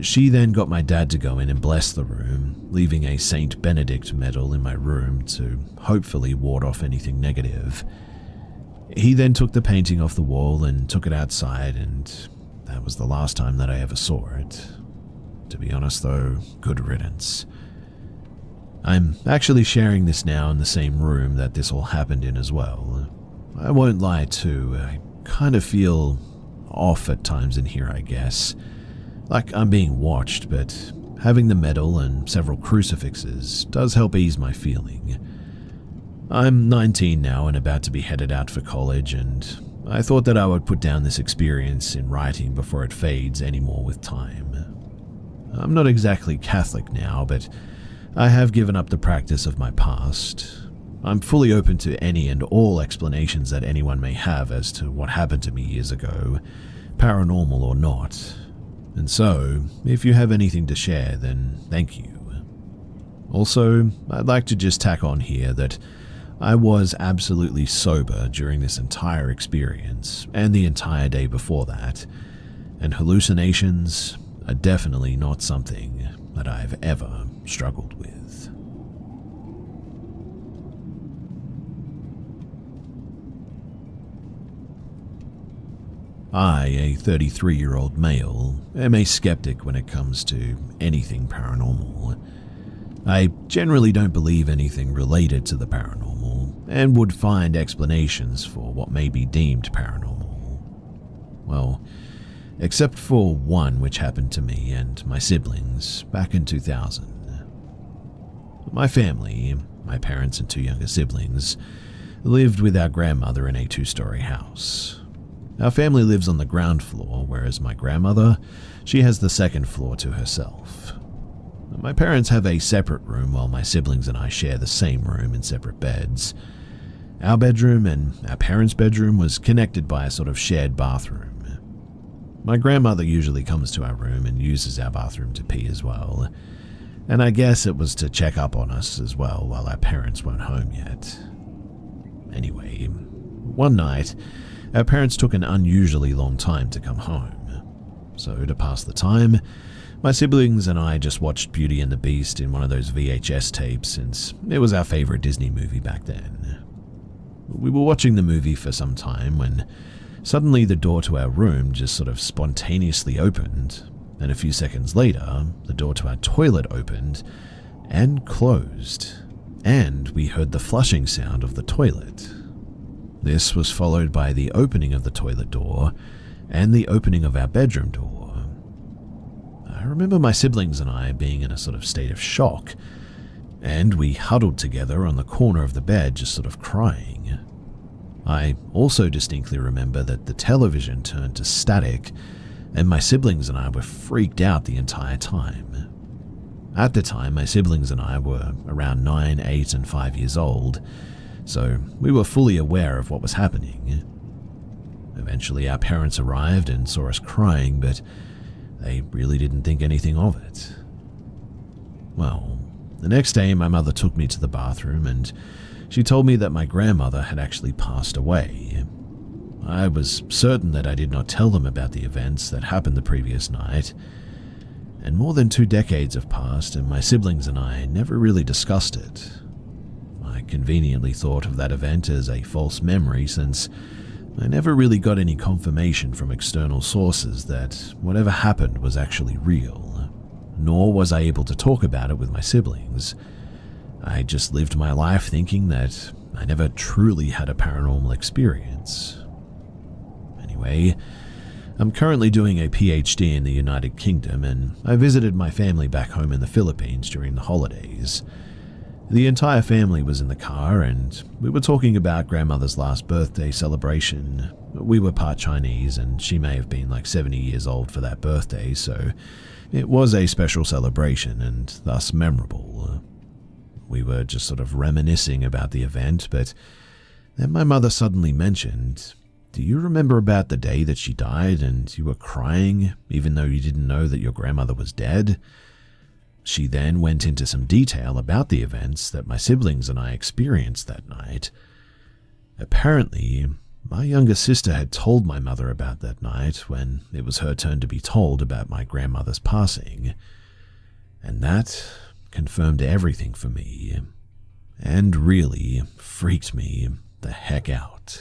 She then got my dad to go in and bless the room, leaving a Saint Benedict medal in my room to hopefully ward off anything negative. He then took the painting off the wall and took it outside, and that was the last time that I ever saw it. To be honest though, good riddance. I'm actually sharing this now in the same room that this all happened in as well. I won't lie too, I kind of feel off at times in here, I guess. Like I'm being watched, but having the medal and several crucifixes does help ease my feeling. I'm 19 now and about to be headed out for college, and I thought that I would put down this experience in writing before it fades any more with time. I'm not exactly Catholic now, but I have given up the practice of my past. I'm fully open to any and all explanations that anyone may have as to what happened to me years ago, paranormal or not. And so, if you have anything to share, then thank you. Also, I'd like to just tack on here that I was absolutely sober during this entire experience and the entire day before that, and hallucinations are definitely not something that I've ever struggled with. I, a 33-year-old male, am a skeptic when it comes to anything paranormal. I generally don't believe anything related to the paranormal, and would find explanations for what may be deemed paranormal. Well, except for one which happened to me and my siblings back in 2000. My family, my parents and 2 younger siblings, lived with our grandmother in a 2-story house. Our family lives on the ground floor, whereas my grandmother, she has the 2nd floor to herself. My parents have a separate room while my siblings and I share the same room in separate beds. Our bedroom and our parents' bedroom was connected by a sort of shared bathroom. My grandmother usually comes to our room and uses our bathroom to pee as well, and I guess it was to check up on us as well while our parents weren't home yet. Anyway, one night, our parents took an unusually long time to come home. So to pass the time, my siblings and I just watched Beauty and the Beast in one of those VHS tapes since it was our favorite Disney movie back then. We were watching the movie for some time when suddenly the door to our room just sort of spontaneously opened, and a few seconds later, the door to our toilet opened and closed, and we heard the flushing sound of the toilet. This was followed by the opening of the toilet door and the opening of our bedroom door. I remember my siblings and I being in a sort of state of shock, and we huddled together on the corner of the bed just sort of crying. I also distinctly remember that the television turned to static, and my siblings and I were freaked out the entire time. At the time, my siblings and I were around 9, 8, and 5 years old, so we were fully aware of what was happening. Eventually, our parents arrived and saw us crying, but they really didn't think anything of it. Well, the next day, my mother took me to the bathroom, and she told me that my grandmother had actually passed away. I was certain that I did not tell them about the events that happened the previous night, and more than 2 decades have passed, and my siblings and I never really discussed it. I conveniently thought of that event as a false memory since I never really got any confirmation from external sources that whatever happened was actually real, nor was I able to talk about it with my siblings. I just lived my life thinking that I never truly had a paranormal experience. Anyway, I'm currently doing a PhD in the United Kingdom, and I visited my family back home in the Philippines during the holidays. The entire family was in the car, and we were talking about grandmother's last birthday celebration. We were part Chinese, and she may have been like 70 years old for that birthday, so it was a special celebration and thus memorable. We were just sort of reminiscing about the event, but then my mother suddenly mentioned, "Do you remember about the day that she died and you were crying even though you didn't know that your grandmother was dead?" She then went into some detail about the events that my siblings and I experienced that night. Apparently, my younger sister had told my mother about that night when it was her turn to be told about my grandmother's passing, and that confirmed everything for me, and really freaked me the heck out.